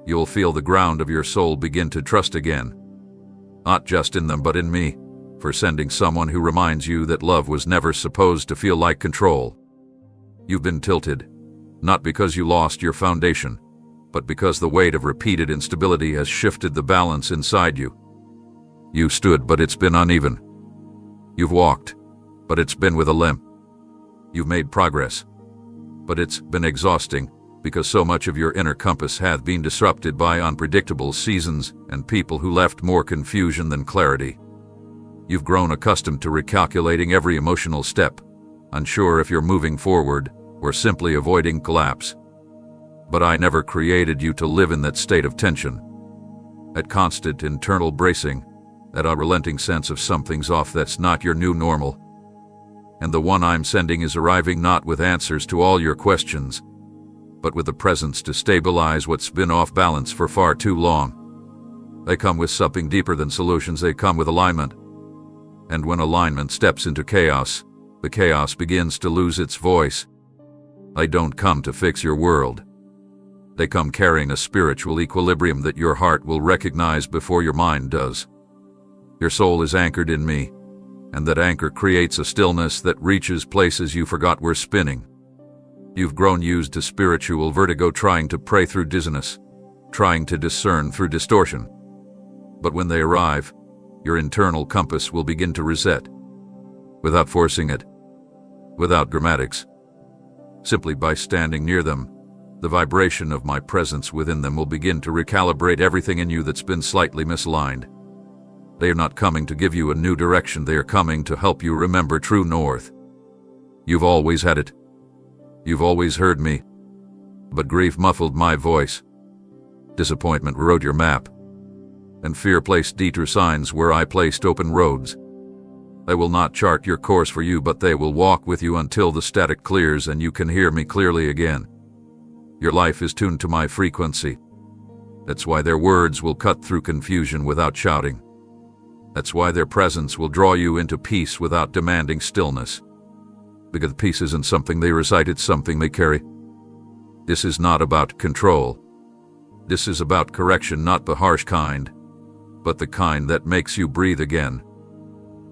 you'll feel the ground of your soul begin to trust again. Not just in them, but in me, for sending someone who reminds you that love was never supposed to feel like control. You've been tilted, not because you lost your foundation, but because the weight of repeated instability has shifted the balance inside you. You stood, but it's been uneven. You've walked, but it's been with a limp. You've made progress, but it's been exhausting, because so much of your inner compass hath been disrupted by unpredictable seasons and people who left more confusion than clarity. You've grown accustomed to recalculating every emotional step, unsure if you're moving forward or simply avoiding collapse. But I never created you to live in that state of tension, that constant internal bracing, that unrelenting sense of something's off. That's not your new normal. And the one I'm sending is arriving not with answers to all your questions, but with the presence to stabilize what's been off balance for far too long. They come with something deeper than solutions. They come with alignment. And when alignment steps into chaos, the chaos begins to lose its voice. They don't come to fix your world. They come carrying a spiritual equilibrium that your heart will recognize before your mind does. Your soul is anchored in me, and that anchor creates a stillness that reaches places you forgot were spinning. You've grown used to spiritual vertigo, trying to pray through dizziness, trying to discern through distortion. But when they arrive, your internal compass will begin to reset, without forcing it, without dramatics. Simply by standing near them, the vibration of my presence within them will begin to recalibrate everything in you that's been slightly misaligned. They are not coming to give you a new direction. They are coming to help you remember true north. You've always had it. You've always heard me. But grief muffled my voice. Disappointment rode your map. And fear placed detour signs where I placed open roads. They will not chart your course for you, but they will walk with you until the static clears and you can hear me clearly again. Your life is tuned to my frequency. That's why their words will cut through confusion without shouting. That's why their presence will draw you into peace without demanding stillness. Because peace isn't something they recite, it's something they carry. This is not about control. This is about correction, not the harsh kind, but the kind that makes you breathe again.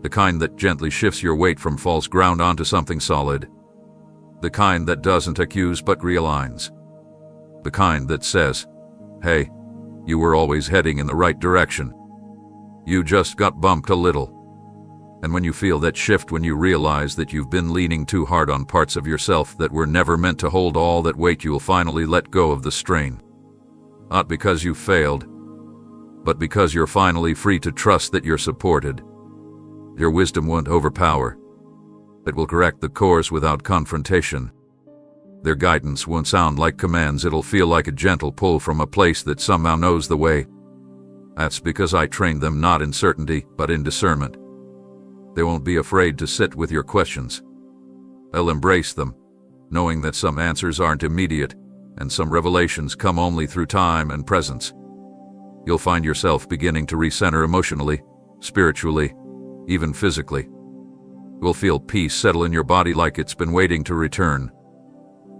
The kind that gently shifts your weight from false ground onto something solid. The kind that doesn't accuse but realigns. The kind that says, hey, you were always heading in the right direction. You just got bumped a little. And when you feel that shift, when you realize that you've been leaning too hard on parts of yourself that were never meant to hold all that weight, you'll finally let go of the strain. Not because you failed, but because you're finally free to trust that you're supported. Your wisdom won't overpower. It will correct the course without confrontation. Their guidance won't sound like commands. It'll feel like a gentle pull from a place that somehow knows the way. That's because I trained them not in certainty, but in discernment. They won't be afraid to sit with your questions. They'll embrace them, knowing that some answers aren't immediate, and some revelations come only through time and presence. You'll find yourself beginning to recenter emotionally, spiritually, even physically. You'll feel peace settle in your body like it's been waiting to return.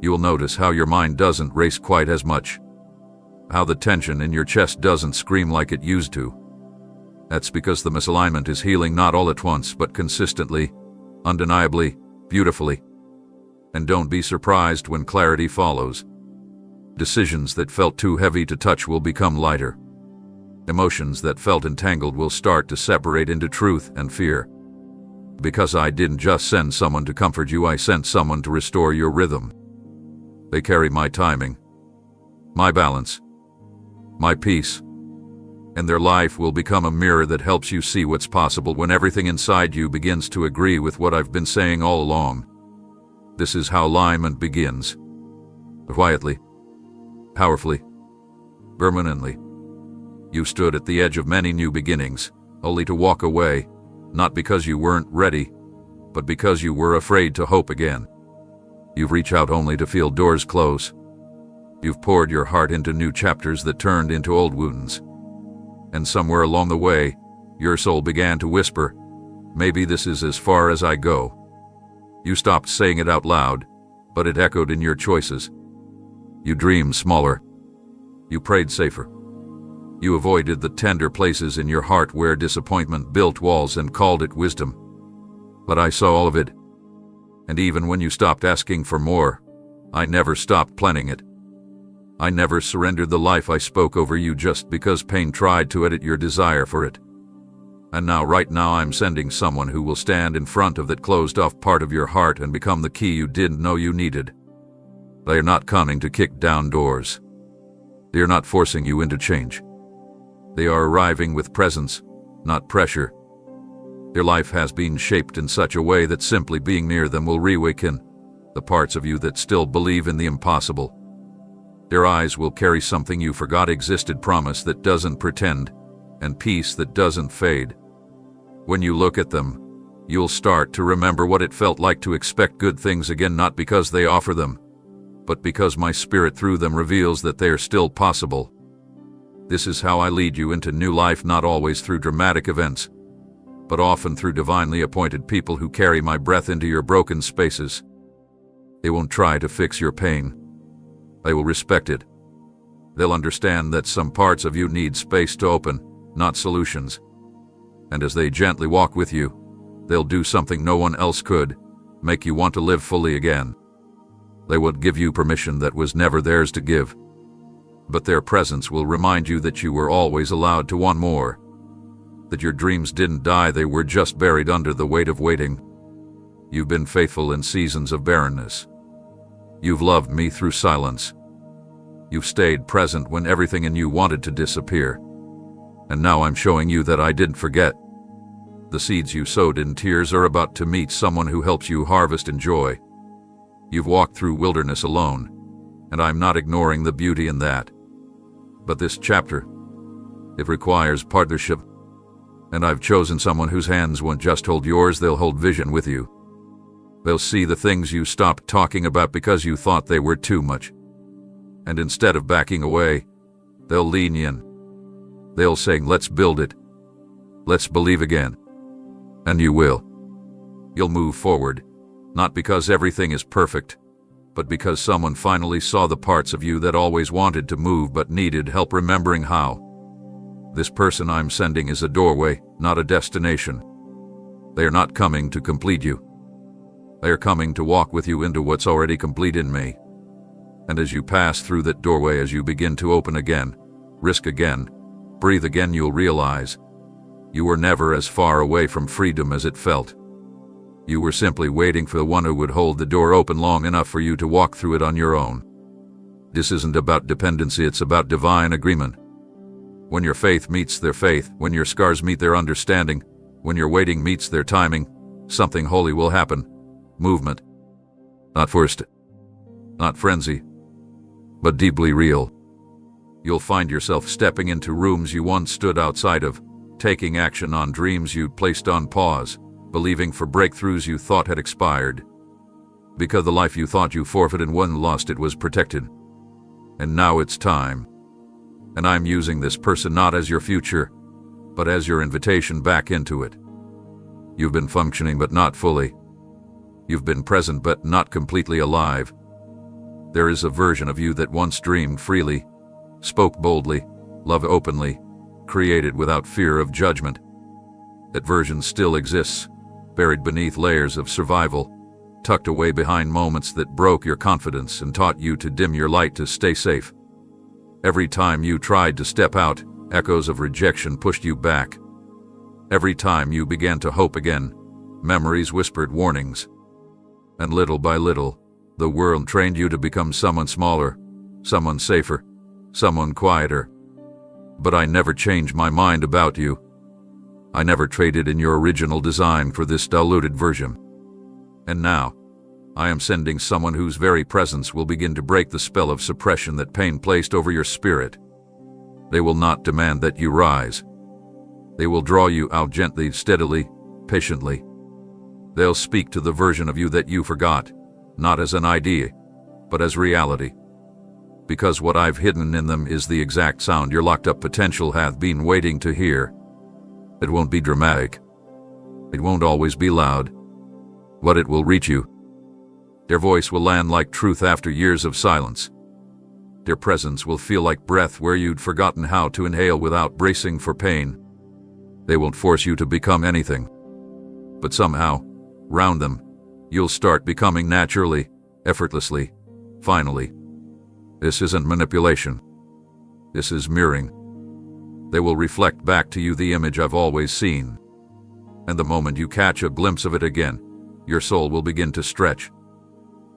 You will notice how your mind doesn't race quite as much, how the tension in your chest doesn't scream like it used to. That's because the misalignment is healing, not all at once, but consistently, undeniably, beautifully. And don't be surprised when clarity follows. Decisions that felt too heavy to touch will become lighter. Emotions that felt entangled will start to separate into truth and fear. Because I didn't just send someone to comfort you, I sent someone to restore your rhythm. They carry my timing, my balance, my peace. And their life will become a mirror that helps you see what's possible when everything inside you begins to agree with what I've been saying all along. This is how alignment begins. Quietly, powerfully, permanently. You stood at the edge of many new beginnings, only to walk away, not because you weren't ready, but because you were afraid to hope again. You've reached out only to feel doors close. You've poured your heart into new chapters that turned into old wounds. And somewhere along the way, your soul began to whisper, Maybe this is as far as I go. You stopped saying it out loud, but it echoed in your choices. You dreamed smaller. You prayed safer. You avoided the tender places in your heart where disappointment built walls and called it wisdom. But I saw all of it. And even when you stopped asking for more, I never stopped planning it. I never surrendered the life I spoke over you just because pain tried to edit your desire for it. And now, right now, I'm sending someone who will stand in front of that closed-off part of your heart and become the key you didn't know you needed. They are not coming to kick down doors. They are not forcing you into change. They are arriving with presence, not pressure. Their life has been shaped in such a way that simply being near them will reawaken the parts of you that still believe in the impossible. Their eyes will carry something you forgot existed, promise that doesn't pretend, and peace that doesn't fade. When you look at them, you'll start to remember what it felt like to expect good things again, not because they offer them, but because my spirit through them reveals that they are still possible. This is how I lead you into new life, not always through dramatic events, but often through divinely appointed people who carry my breath into your broken spaces. They won't try to fix your pain. They will respect it. They'll understand that some parts of you need space to open, not solutions. And as they gently walk with you, they'll do something no one else could, make you want to live fully again. They would give you permission that was never theirs to give. But their presence will remind you that you were always allowed to want more. That your dreams didn't die, they were just buried under the weight of waiting. You've been faithful in seasons of barrenness. You've loved me through silence. You've stayed present when everything in you wanted to disappear. And now I'm showing you that I didn't forget. The seeds you sowed in tears are about to meet someone who helps you harvest in joy. You've walked through wilderness alone, and I'm not ignoring the beauty in that. But this chapter, it requires partnership. And I've chosen someone whose hands won't just hold yours, they'll hold vision with you. They'll see the things you stopped talking about because you thought they were too much. And instead of backing away, they'll lean in. They'll say, let's build it. Let's believe again. And you will. You'll move forward, not because everything is perfect, but because someone finally saw the parts of you that always wanted to move but needed help remembering how. This person I'm sending is a doorway, not a destination. They are not coming to complete you. They are coming to walk with you into what's already complete in me. And as you pass through that doorway, as you begin to open again, risk again, breathe again, you'll realize you were never as far away from freedom as it felt. You were simply waiting for the one who would hold the door open long enough for you to walk through it on your own. This isn't about dependency, it's about divine agreement. When your faith meets their faith, when your scars meet their understanding, when your waiting meets their timing, something holy will happen. Movement. Not forced. Not frenzy. But deeply real. You'll find yourself stepping into rooms you once stood outside of, taking action on dreams you'd placed on pause, believing for breakthroughs you thought had expired. Because the life you thought you forfeited when lost, it was protected. And now it's time. And I'm using this person not as your future, but as your invitation back into it. You've been functioning but not fully. You've been present but not completely alive. There is a version of you that once dreamed freely, spoke boldly, loved openly, created without fear of judgment. That version still exists, buried beneath layers of survival, tucked away behind moments that broke your confidence and taught you to dim your light to stay safe. Every time you tried to step out, echoes of rejection pushed you back. Every time you began to hope again, memories whispered warnings. And little by little, the world trained you to become someone smaller, someone safer, someone quieter. But I never changed my mind about you. I never traded in your original design for this diluted version. And now, I am sending someone whose very presence will begin to break the spell of suppression that pain placed over your spirit. They will not demand that you rise. They will draw you out gently, steadily, patiently. They'll speak to the version of you that you forgot, not as an idea, but as reality. Because what I've hidden in them is the exact sound your locked-up potential hath been waiting to hear. It won't be dramatic. It won't always be loud, but it will reach you. Their voice will land like truth after years of silence. Their presence will feel like breath where you'd forgotten how to inhale without bracing for pain. They won't force you to become anything. But somehow, round them, you'll start becoming naturally, effortlessly, finally. This isn't manipulation. This is mirroring. They will reflect back to you the image I've always seen. And the moment you catch a glimpse of it again, your soul will begin to stretch.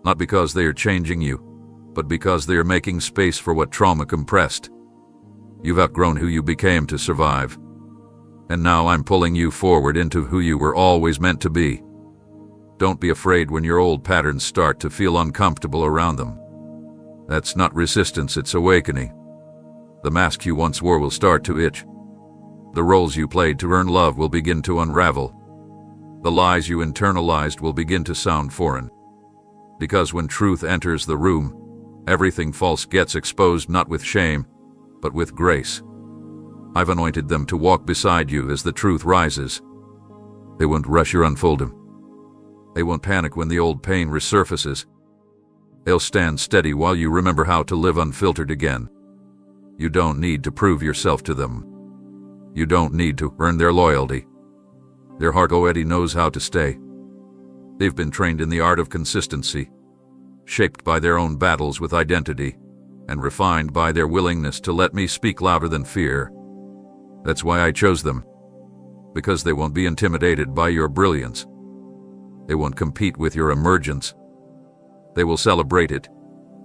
Not because they are changing you, but because they are making space for what trauma compressed. You've outgrown who you became to survive. And now I'm pulling you forward into who you were always meant to be. Don't be afraid when your old patterns start to feel uncomfortable around them. That's not resistance, it's awakening. The mask you once wore will start to itch. The roles you played to earn love will begin to unravel. The lies you internalized will begin to sound foreign. Because when truth enters the room, everything false gets exposed not with shame, but with grace. I've anointed them to walk beside you as the truth rises. They won't rush your unfolding. They won't panic when the old pain resurfaces. They'll stand steady while you remember how to live unfiltered again. You don't need to prove yourself to them. You don't need to earn their loyalty. Their heart already knows how to stay. They've been trained in the art of consistency, shaped by their own battles with identity, and refined by their willingness to let me speak louder than fear. That's why I chose them. Because they won't be intimidated by your brilliance. They won't compete with your emergence. They will celebrate it,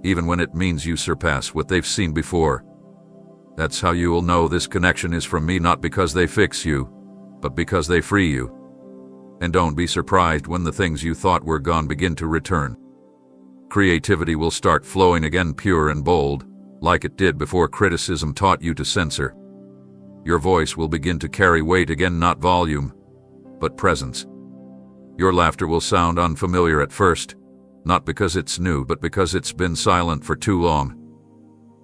even when it means you surpass what they've seen before. That's how you will know this connection is from me, not because they fix you, but because they free you. And don't be surprised when the things you thought were gone begin to return. Creativity will start flowing again, pure and bold, like it did before criticism taught you to censor. Your voice will begin to carry weight again, not volume, but presence. Your laughter will sound unfamiliar at first, not because it's new, but because it's been silent for too long.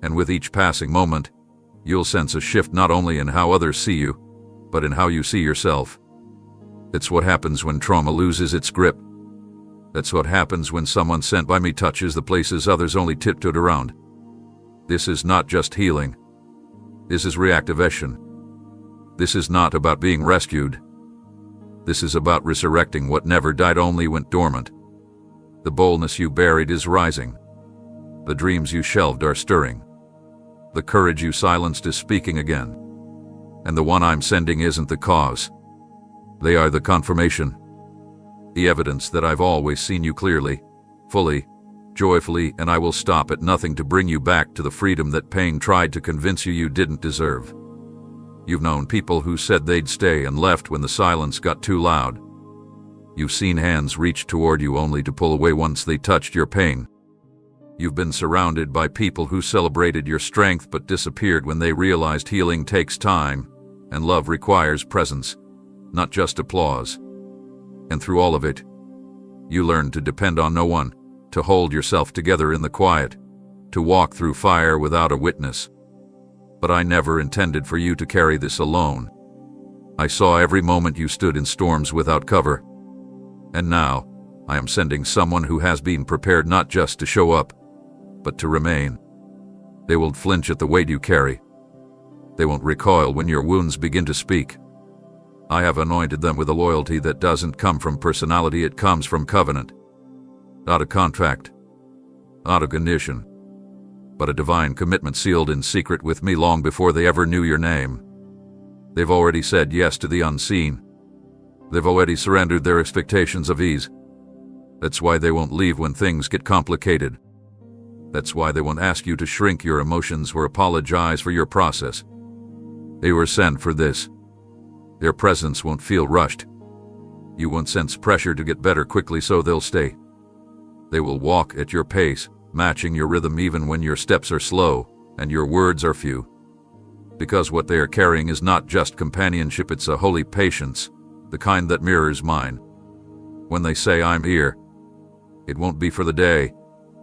And with each passing moment, you'll sense a shift not only in how others see you, but in how you see yourself. It's what happens when trauma loses its grip. That's what happens when someone sent by me touches the places others only tiptoed around. This is not just healing. This is reactivation. This is not about being rescued. This is about resurrecting what never died, only went dormant. The boldness you buried is rising. The dreams you shelved are stirring. The courage you silenced is speaking again. And the one I'm sending isn't the cause. They are the confirmation. The evidence that I've always seen you clearly, fully, joyfully, and I will stop at nothing to bring you back to the freedom that pain tried to convince you didn't deserve. You've known people who said they'd stay and left when the silence got too loud. You've seen hands reach toward you only to pull away once they touched your pain. You've been surrounded by people who celebrated your strength but disappeared when they realized healing takes time and love requires presence, not just applause. And through all of it, you learned to depend on no one, to hold yourself together in the quiet, to walk through fire without a witness. But I never intended for you to carry this alone. I saw every moment you stood in storms without cover. And now, I am sending someone who has been prepared not just to show up, but to remain. They won't flinch at the weight you carry. They won't recoil when your wounds begin to speak. I have anointed them with a loyalty that doesn't come from personality, it comes from covenant. Not a contract, not a condition, but a divine commitment sealed in secret with me long before they ever knew your name. They've already said yes to the unseen. They've already surrendered their expectations of ease. That's why they won't leave when things get complicated. That's why they won't ask you to shrink your emotions or apologize for your process. They were sent for this. Their presence won't feel rushed. You won't sense pressure to get better quickly, so they'll stay. They will walk at your pace, matching your rhythm even when your steps are slow and your words are few. Because what they are carrying is not just companionship, it's a holy patience, the kind that mirrors mine. When they say I'm here, it won't be for the day,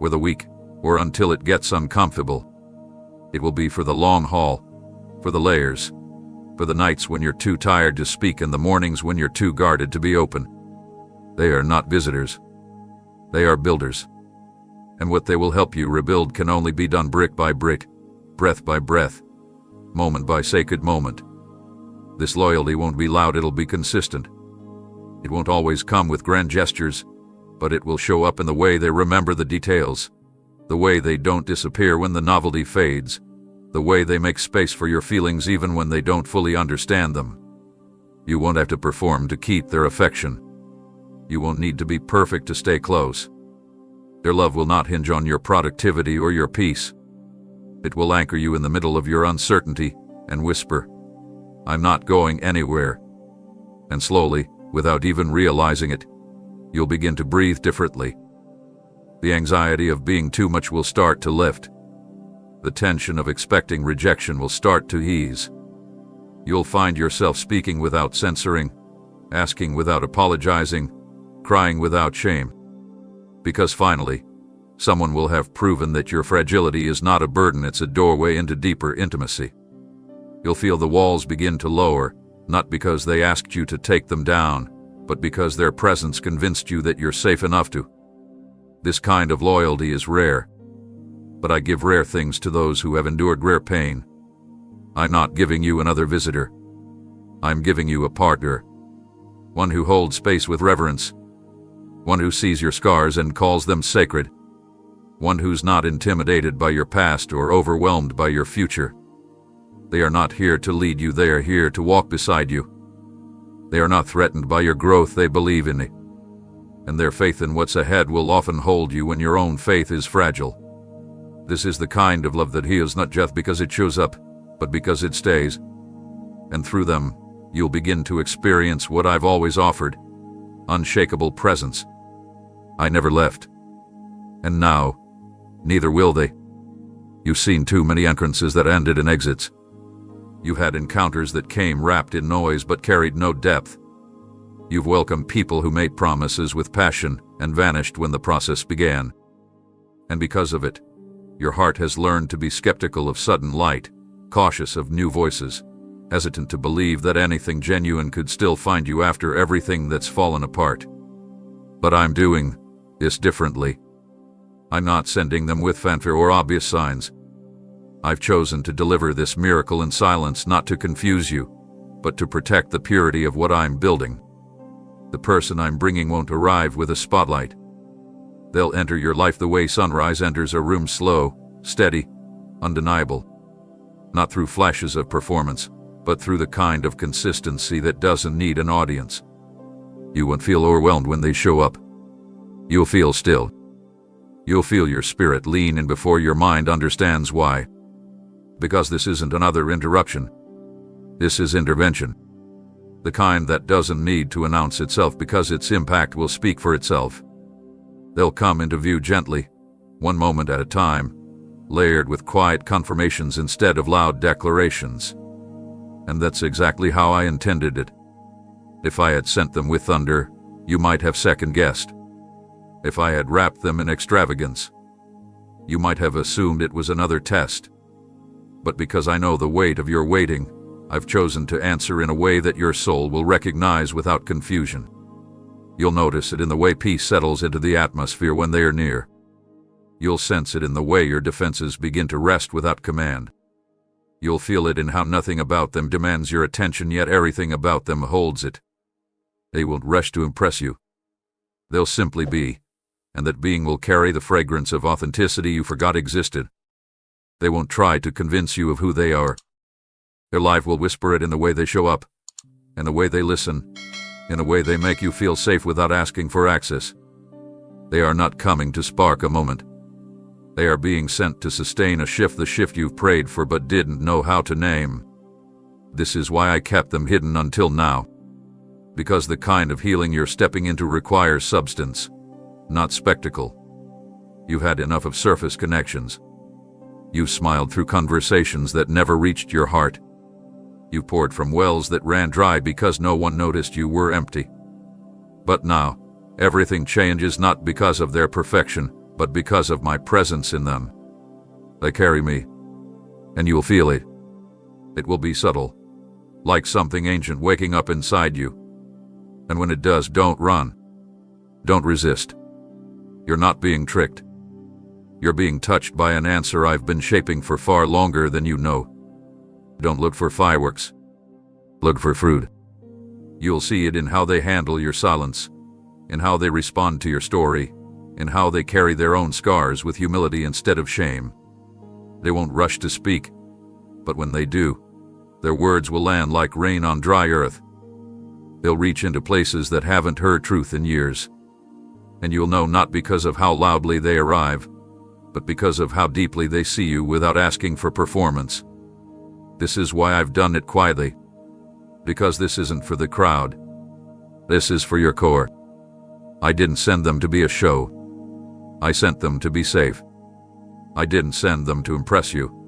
or the week, or until it gets uncomfortable. It will be for the long haul, for the layers, for the nights when you're too tired to speak and the mornings when you're too guarded to be open. They are not visitors. They are builders. And what they will help you rebuild can only be done brick by brick, breath by breath, moment by sacred moment. This loyalty won't be loud, it'll be consistent. It won't always come with grand gestures, but it will show up in the way they remember the details, the way they don't disappear when the novelty fades, the way they make space for your feelings even when they don't fully understand them. You won't have to perform to keep their affection. You won't need to be perfect to stay close. Their love will not hinge on your productivity or your peace. It will anchor you in the middle of your uncertainty and whisper, "I'm not going anywhere." And slowly, without even realizing it, you'll begin to breathe differently. The anxiety of being too much will start to lift. The tension of expecting rejection will start to ease. You'll find yourself speaking without censoring, asking without apologizing, crying without shame. Because finally, someone will have proven that your fragility is not a burden, it's a doorway into deeper intimacy. You'll feel the walls begin to lower, not because they asked you to take them down, but because their presence convinced you that you're safe enough to. This kind of loyalty is rare, but I give rare things to those who have endured rare pain. I'm not giving you another visitor. I'm giving you a partner, one who holds space with reverence, one who sees your scars and calls them sacred, one who's not intimidated by your past or overwhelmed by your future. They are not here to lead you, they are here to walk beside you. They are not threatened by your growth, they believe in it. And their faith in what's ahead will often hold you when your own faith is fragile. This is the kind of love that heals not just because it shows up, but because it stays. And through them, you'll begin to experience what I've always offered: unshakable presence. I never left. And now, neither will they. You've seen too many entrances that ended in exits. You've had encounters that came wrapped in noise but carried no depth. You've welcomed people who made promises with passion and vanished when the process began. And because of it, your heart has learned to be skeptical of sudden light, cautious of new voices, hesitant to believe that anything genuine could still find you after everything that's fallen apart. But I'm doing this differently. I'm not sending them with fanfare or obvious signs. I've chosen to deliver this miracle in silence, not to confuse you, but to protect the purity of what I'm building. The person I'm bringing won't arrive with a spotlight. They'll enter your life the way sunrise enters a room, slow, steady, undeniable. Not through flashes of performance, but through the kind of consistency that doesn't need an audience. You won't feel overwhelmed when they show up. You'll feel still. You'll feel your spirit lean in before your mind understands why. Because this isn't another interruption. This is intervention. The kind that doesn't need to announce itself because its impact will speak for itself. They'll come into view gently, one moment at a time, layered with quiet confirmations instead of loud declarations. And that's exactly how I intended it. If I had sent them with thunder, you might have second-guessed. If I had wrapped them in extravagance, you might have assumed it was another test. But because I know the weight of your waiting, I've chosen to answer in a way that your soul will recognize without confusion. You'll notice it in the way peace settles into the atmosphere when they are near. You'll sense it in the way your defenses begin to rest without command. You'll feel it in how nothing about them demands your attention, yet everything about them holds it. They won't rush to impress you. They'll simply be, and that being will carry the fragrance of authenticity you forgot existed. They won't try to convince you of who they are. Their life will whisper it in the way they show up, in the way they listen, in a way they make you feel safe without asking for access. They are not coming to spark a moment. They are being sent to sustain a shift, the shift you've prayed for but didn't know how to name. This is why I kept them hidden until now. Because the kind of healing you're stepping into requires substance, not spectacle. You've had enough of surface connections. You've smiled through conversations that never reached your heart. You poured from wells that ran dry because no one noticed you were empty. But now, everything changes, not because of their perfection, but because of my presence in them. They carry me, and you'll feel it. It will be subtle, like something ancient waking up inside you. And when it does, don't run. Don't resist. You're not being tricked. You're being touched by an answer I've been shaping for far longer than you know. Don't look for fireworks. Look for fruit. You'll see it in how they handle your silence, in how they respond to your story, in how they carry their own scars with humility instead of shame. They won't rush to speak, but when they do, their words will land like rain on dry earth. They'll reach into places that haven't heard truth in years. And you'll know not because of how loudly they arrive, but because of how deeply they see you without asking for performance. This is why I've done it quietly. Because this isn't for the crowd. This is for your core. I didn't send them to be a show. I sent them to be safe. I didn't send them to impress you.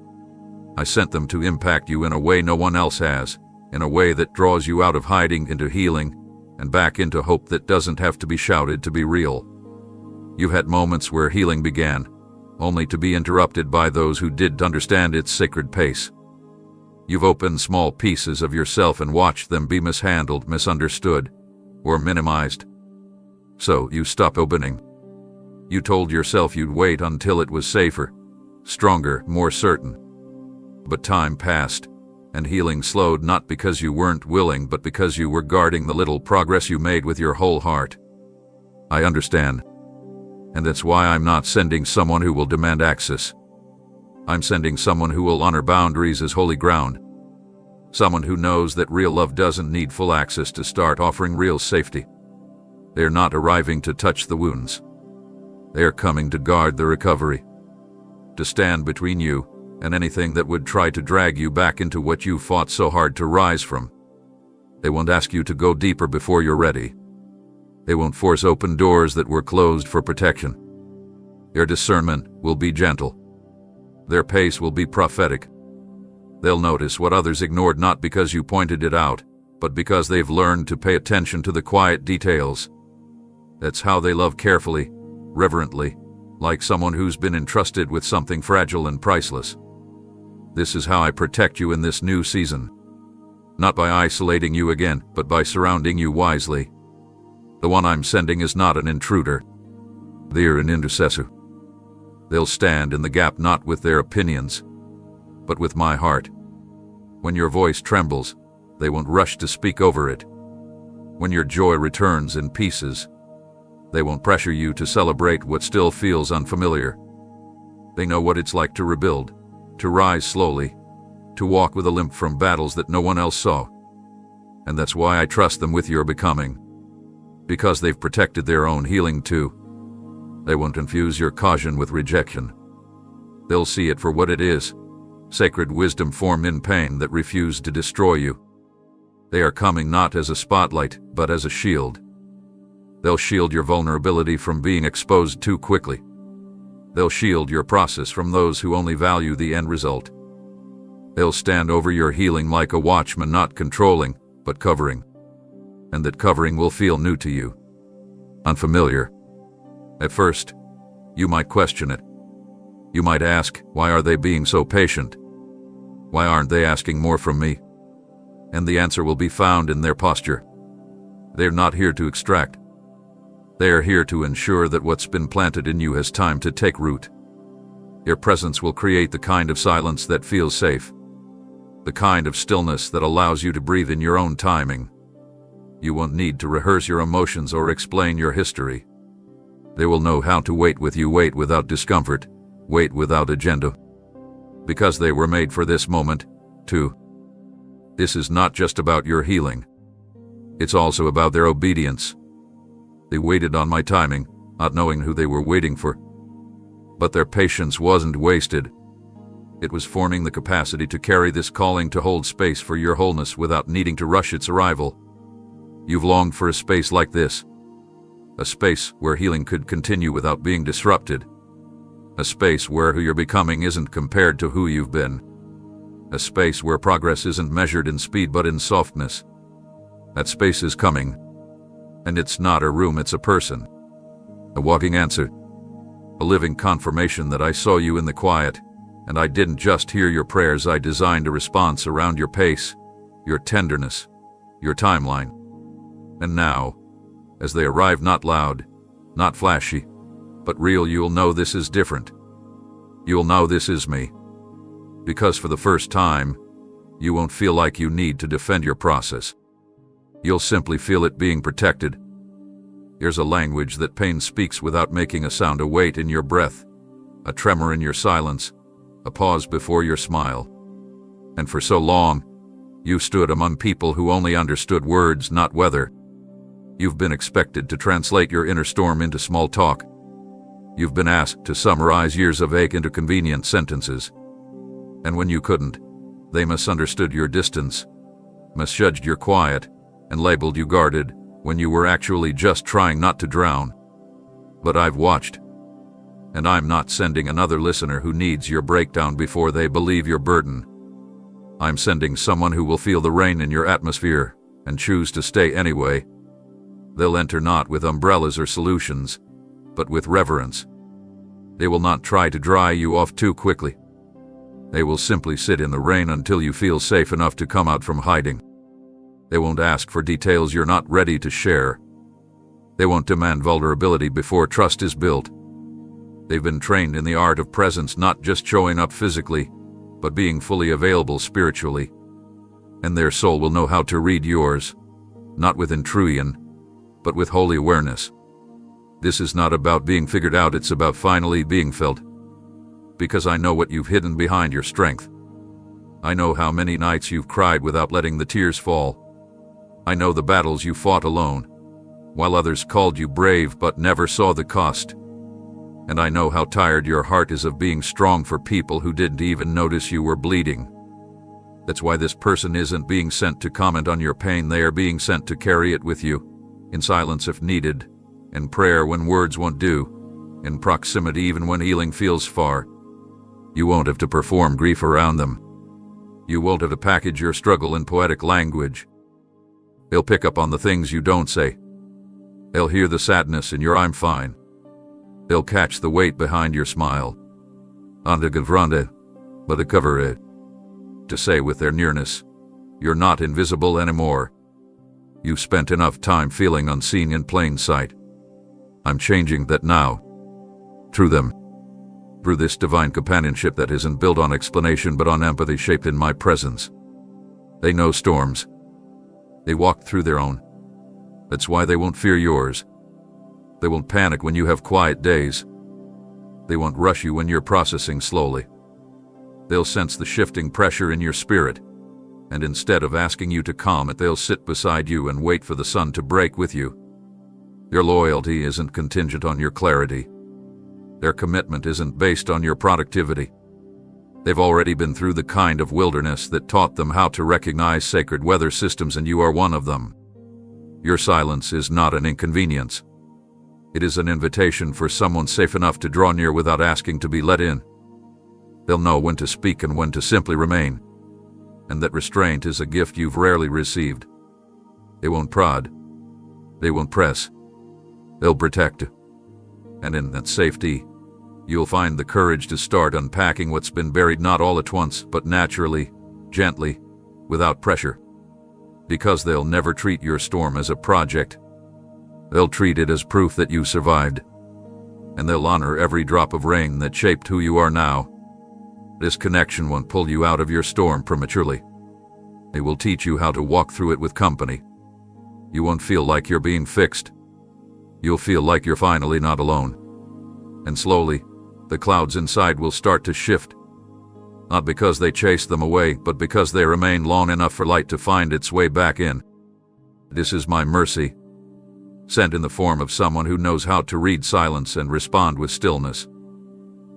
I sent them to impact you in a way no one else has, in a way that draws you out of hiding into healing and back into hope that doesn't have to be shouted to be real. You've had moments where healing began, only to be interrupted by those who didn't understand its sacred pace. You've opened small pieces of yourself and watched them be mishandled, misunderstood, or minimized. So you stopped opening. You told yourself you'd wait until it was safer, stronger, more certain. But time passed, and healing slowed not because you weren't willing, but because you were guarding the little progress you made with your whole heart. I understand. And that's why I'm not sending someone who will demand access. I'm sending someone who will honor boundaries as holy ground. Someone who knows that real love doesn't need full access to start offering real safety. They're not arriving to touch the wounds. They're coming to guard the recovery. To stand between you and anything that would try to drag you back into what you fought so hard to rise from. They won't ask you to go deeper before you're ready. They won't force open doors that were closed for protection. Their discernment will be gentle. Their pace will be prophetic. They'll notice what others ignored not because you pointed it out, but because they've learned to pay attention to the quiet details. That's how they love, carefully, reverently, like someone who's been entrusted with something fragile and priceless. This is how I protect you in this new season. Not by isolating you again, but by surrounding you wisely. The one I'm sending is not an intruder. They're an intercessor. They'll stand in the gap not with their opinions, but with my heart. When your voice trembles, they won't rush to speak over it. When your joy returns in pieces, they won't pressure you to celebrate what still feels unfamiliar. They know what it's like to rebuild, to rise slowly, to walk with a limp from battles that no one else saw. And that's why I trust them with your becoming. Because they've protected their own healing too. They won't infuse your caution with rejection. They'll see it for what it is, sacred wisdom formed in pain that refused to destroy you. They are coming not as a spotlight, but as a shield. They'll shield your vulnerability from being exposed too quickly. They'll shield your process from those who only value the end result. They'll stand over your healing like a watchman, not controlling, but covering. And that covering will feel new to you, unfamiliar. At first, you might question it. You might ask, why are they being so patient? Why aren't they asking more from me? And the answer will be found in their posture. They're not here to extract. They are here to ensure that what's been planted in you has time to take root. Your presence will create the kind of silence that feels safe, the kind of stillness that allows you to breathe in your own timing. You won't need to rehearse your emotions or explain your history. They will know how to wait with you, wait without discomfort, wait without agenda. Because they were made for this moment, too. This is not just about your healing. It's also about their obedience. They waited on my timing, not knowing who they were waiting for. But their patience wasn't wasted. It was forming the capacity to carry this calling, to hold space for your wholeness without needing to rush its arrival. You've longed for a space like this. A space where healing could continue without being disrupted. A space where who you're becoming isn't compared to who you've been. A space where progress isn't measured in speed but in softness. That space is coming. And it's not a room, it's a person. A walking answer. A living confirmation that I saw you in the quiet, and I didn't just hear your prayers, I designed a response around your pace. your tenderness, your timeline. And now, as they arrive not loud, not flashy, but real, you'll know this is different. You'll know this is me. Because for the first time, you won't feel like you need to defend your process. You'll simply feel it being protected. Here's a language that pain speaks without making a sound, a weight in your breath, a tremor in your silence, a pause before your smile. And for so long, you stood among people who only understood words, not weather. You've been expected to translate your inner storm into small talk. You've been asked to summarize years of ache into convenient sentences. And when you couldn't, they misunderstood your distance, misjudged your quiet, and labeled you guarded when you were actually just trying not to drown. But I've watched, and I'm not sending another listener who needs your breakdown before they believe your burden. I'm sending someone who will feel the rain in your atmosphere and choose to stay anyway. They'll enter not with umbrellas or solutions, but with reverence. They will not try to dry you off too quickly. They will simply sit in the rain until you feel safe enough to come out from hiding. They won't ask for details you're not ready to share. They won't demand vulnerability before trust is built. They've been trained in the art of presence, not just showing up physically, but being fully available spiritually. And their soul will know how to read yours, not with intrusion, but with holy awareness. This is not about being figured out, it's about finally being felt. Because I know what you've hidden behind your strength. I know how many nights you've cried without letting the tears fall. I know the battles you fought alone, while others called you brave but never saw the cost. And I know how tired your heart is of being strong for people who didn't even notice you were bleeding. That's why this person isn't being sent to comment on your pain, they are being sent to carry it with you, in silence if needed, in prayer when words won't do, in proximity even when healing feels far. You won't have to perform grief around them. You won't have to package your struggle in poetic language. They'll pick up on the things you don't say. They'll hear the sadness in your "I'm fine." They'll catch the weight behind your smile. Anda gavrande, but to cover it. To say with their nearness, you're not invisible anymore. You've spent enough time feeling unseen in plain sight. I'm changing that now. Through them. Through this divine companionship that isn't built on explanation but on empathy shaped in my presence. They know storms. They walk through their own. That's why they won't fear yours. They won't panic when you have quiet days. They won't rush you when you're processing slowly. They'll sense the shifting pressure in your spirit, and instead of asking you to calm it, they'll sit beside you and wait for the sun to break with you. Your loyalty isn't contingent on your clarity. Their commitment isn't based on your productivity. They've already been through the kind of wilderness that taught them how to recognize sacred weather systems, and you are one of them. Your silence is not an inconvenience. It is an invitation for someone safe enough to draw near without asking to be let in. They'll know when to speak and when to simply remain, and that restraint is a gift you've rarely received. They won't prod. They won't press. They'll protect. And in that safety, you'll find the courage to start unpacking what's been buried, not all at once, but naturally, gently, without pressure. Because they'll never treat your storm as a project. They'll treat it as proof that you survived. And they'll honor every drop of rain that shaped who you are now. This connection won't pull you out of your storm prematurely. It will teach you how to walk through it with company. You won't feel like you're being fixed. You'll feel like you're finally not alone. And slowly, the clouds inside will start to shift. Not because they chase them away, but because they remain long enough for light to find its way back in. This is my mercy, sent in the form of someone who knows how to read silence and respond with stillness.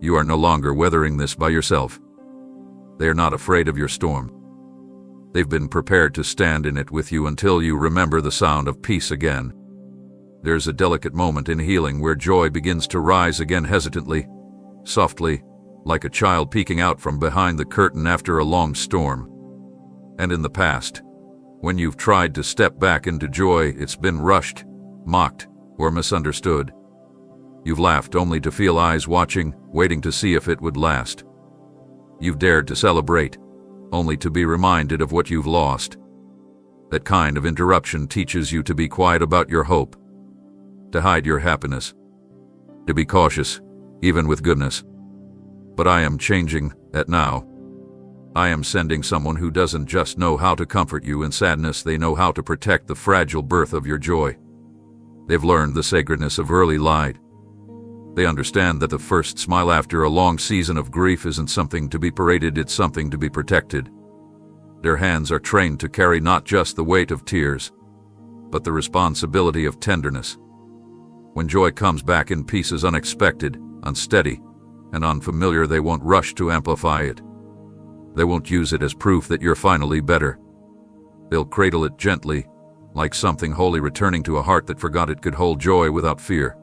You are no longer weathering this by yourself. They are not afraid of your storm. They've been prepared to stand in it with you until you remember the sound of peace again. There's a delicate moment in healing where joy begins to rise again, hesitantly, softly, like a child peeking out from behind the curtain after a long storm. And in the past, when you've tried to step back into joy, it's been rushed, mocked, or misunderstood. You've laughed only to feel eyes watching, waiting to see if it would last. You've dared to celebrate, only to be reminded of what you've lost. That kind of interruption teaches you to be quiet about your hope, to hide your happiness, to be cautious, even with goodness. But I am changing that now. I am sending someone who doesn't just know how to comfort you in sadness, they know how to protect the fragile birth of your joy. They've learned the sacredness of early light. They understand that the first smile after a long season of grief isn't something to be paraded, it's something to be protected. Their hands are trained to carry not just the weight of tears, but the responsibility of tenderness. When joy comes back in pieces, unexpected, unsteady, and unfamiliar, they won't rush to amplify it. They won't use it as proof that you're finally better. They'll cradle it gently, like something holy returning to a heart that forgot it could hold joy without fear.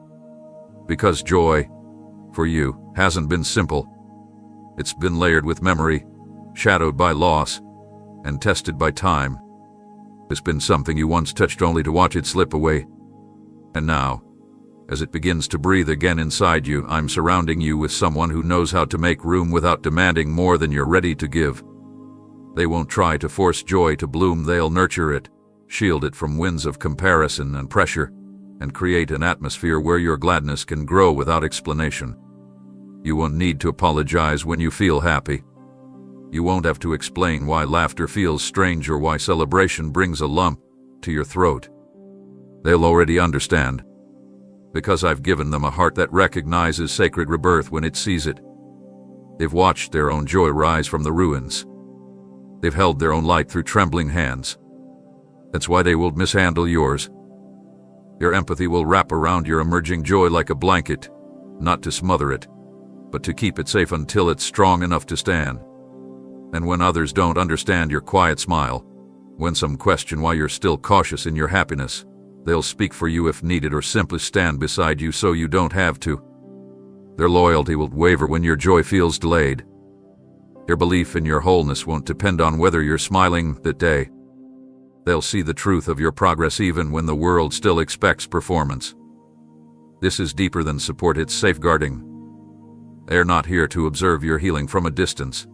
Because joy, for you, hasn't been simple. It's been layered with memory, shadowed by loss, and tested by time. It's been something you once touched only to watch it slip away. And now, as it begins to breathe again inside you, I'm surrounding you with someone who knows how to make room without demanding more than you're ready to give. They won't try to force joy to bloom, they'll nurture it, shield it from winds of comparison and pressure, and create an atmosphere where your gladness can grow without explanation. You won't need to apologize when you feel happy. You won't have to explain why laughter feels strange or why celebration brings a lump to your throat. They'll already understand, because I've given them a heart that recognizes sacred rebirth when it sees it. They've watched their own joy rise from the ruins. They've held their own light through trembling hands. That's why they will mishandle yours. Your empathy will wrap around your emerging joy like a blanket, not to smother it, but to keep it safe until it's strong enough to stand. And when others don't understand your quiet smile, when some question why you're still cautious in your happiness, they'll speak for you if needed or simply stand beside you so you don't have to. Their loyalty will waver when your joy feels delayed. Their belief in your wholeness won't depend on whether you're smiling that day. They'll see the truth of your progress even when the world still expects performance. This is deeper than support, it's safeguarding. They're not here to observe your healing from a distance.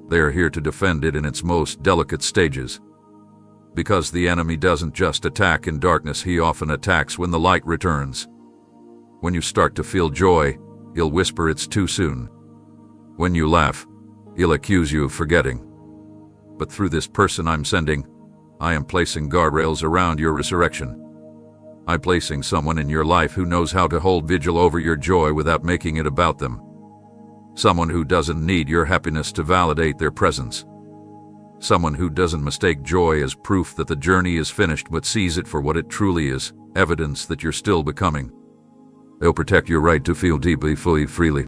They're here to defend it in its most delicate stages. Because the enemy doesn't just attack in darkness, he often attacks when the light returns. When you start to feel joy, he'll whisper it's too soon. When you laugh, he'll accuse you of forgetting. But through this person I'm sending, I am placing guardrails around your resurrection. I'm placing someone in your life who knows how to hold vigil over your joy without making it about them. Someone who doesn't need your happiness to validate their presence. Someone who doesn't mistake joy as proof that the journey is finished but sees it for what it truly is, evidence that you're still becoming. They'll protect your right to feel deeply, fully, freely.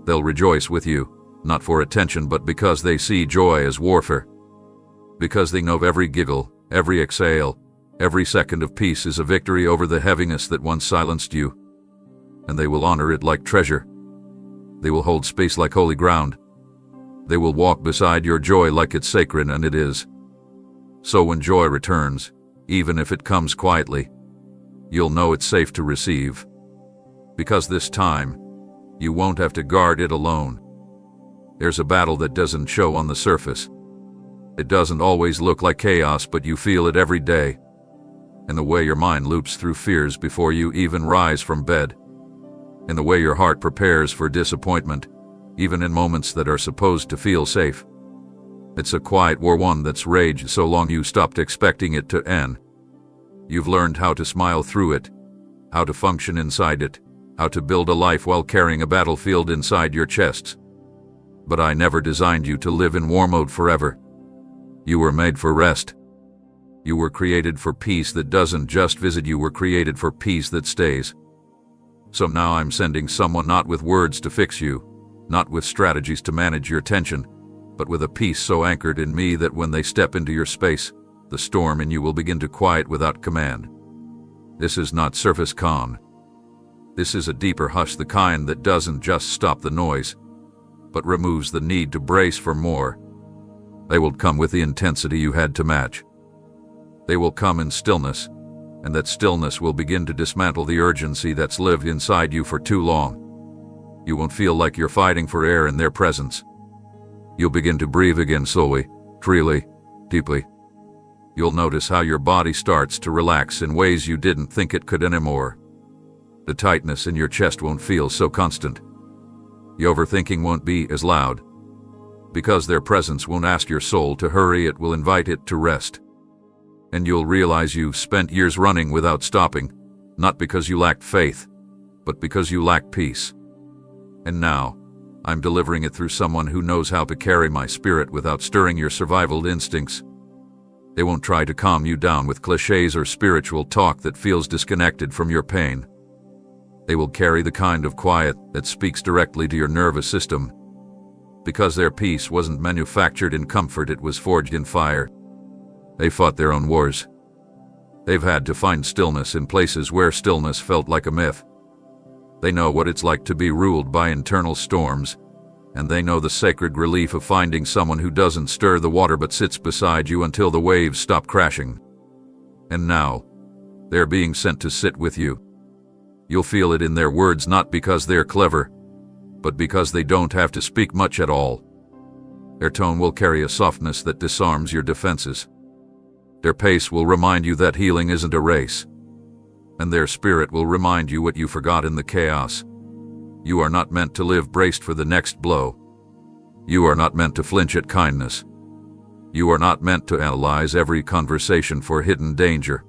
They'll rejoice with you, not for attention but because they see joy as warfare. Because they know every giggle, every exhale, every second of peace is a victory over the heaviness that once silenced you. And they will honor it like treasure. They will hold space like holy ground. They will walk beside your joy like it's sacred, and it is. So when joy returns, even if it comes quietly, you'll know it's safe to receive. Because this time, you won't have to guard it alone. There's a battle that doesn't show on the surface. It doesn't always look like chaos, but you feel it every day. In the way your mind loops through fears before you even rise from bed. In the way your heart prepares for disappointment, even in moments that are supposed to feel safe. It's a quiet war, one that's raged so long you stopped expecting it to end. You've learned how to smile through it, how to function inside it, how to build a life while carrying a battlefield inside your chests. But I never designed you to live in war mode forever. You were made for rest. You were created for peace that doesn't just visit, you were created for peace that stays. So now I'm sending someone not with words to fix you, not with strategies to manage your tension, but with a peace so anchored in me that when they step into your space, the storm in you will begin to quiet without command. This is not surface calm. This is a deeper hush, the kind that doesn't just stop the noise, but removes the need to brace for more. They will come with the intensity you had to match. They will come in stillness, and that stillness will begin to dismantle the urgency that's lived inside you for too long. You won't feel like you're fighting for air in their presence. You'll begin to breathe again slowly, freely, deeply. You'll notice how your body starts to relax in ways you didn't think it could anymore. The tightness in your chest won't feel so constant. The overthinking won't be as loud. Because their presence won't ask your soul to hurry, it will invite it to rest. And you'll realize you've spent years running without stopping, not because you lacked faith, but because you lacked peace. And now, I'm delivering it through someone who knows how to carry my spirit without stirring your survival instincts. They won't try to calm you down with cliches or spiritual talk that feels disconnected from your pain. They will carry the kind of quiet that speaks directly to your nervous system. Because their peace wasn't manufactured in comfort, it was forged in fire. They fought their own wars. They've had to find stillness in places where stillness felt like a myth. They know what it's like to be ruled by internal storms, and they know the sacred relief of finding someone who doesn't stir the water but sits beside you until the waves stop crashing. And now, they're being sent to sit with you. You'll feel it in their words, not because they're clever, but because they don't have to speak much at all. Their tone will carry a softness that disarms your defenses. Their pace will remind you that healing isn't a race. And their spirit will remind you what you forgot in the chaos. You are not meant to live braced for the next blow. You are not meant to flinch at kindness. You are not meant to analyze every conversation for hidden danger.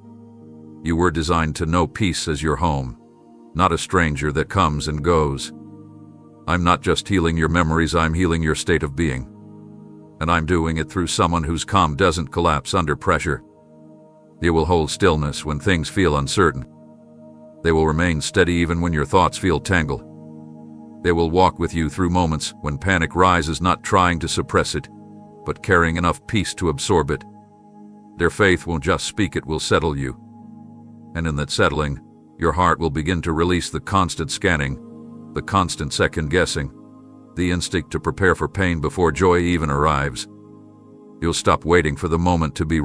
You were designed to know peace as your home, not a stranger that comes and goes. I'm not just healing your memories, I'm healing your state of being. And I'm doing it through someone whose calm doesn't collapse under pressure. They will hold stillness when things feel uncertain. They will remain steady even when your thoughts feel tangled. They will walk with you through moments when panic rises, not trying to suppress it, but carrying enough peace to absorb it. Their faith won't just speak, it will settle you. And in that settling, your heart will begin to release the constant scanning, the constant second-guessing, the instinct to prepare for pain before joy even arrives. You'll stop waiting for the moment to be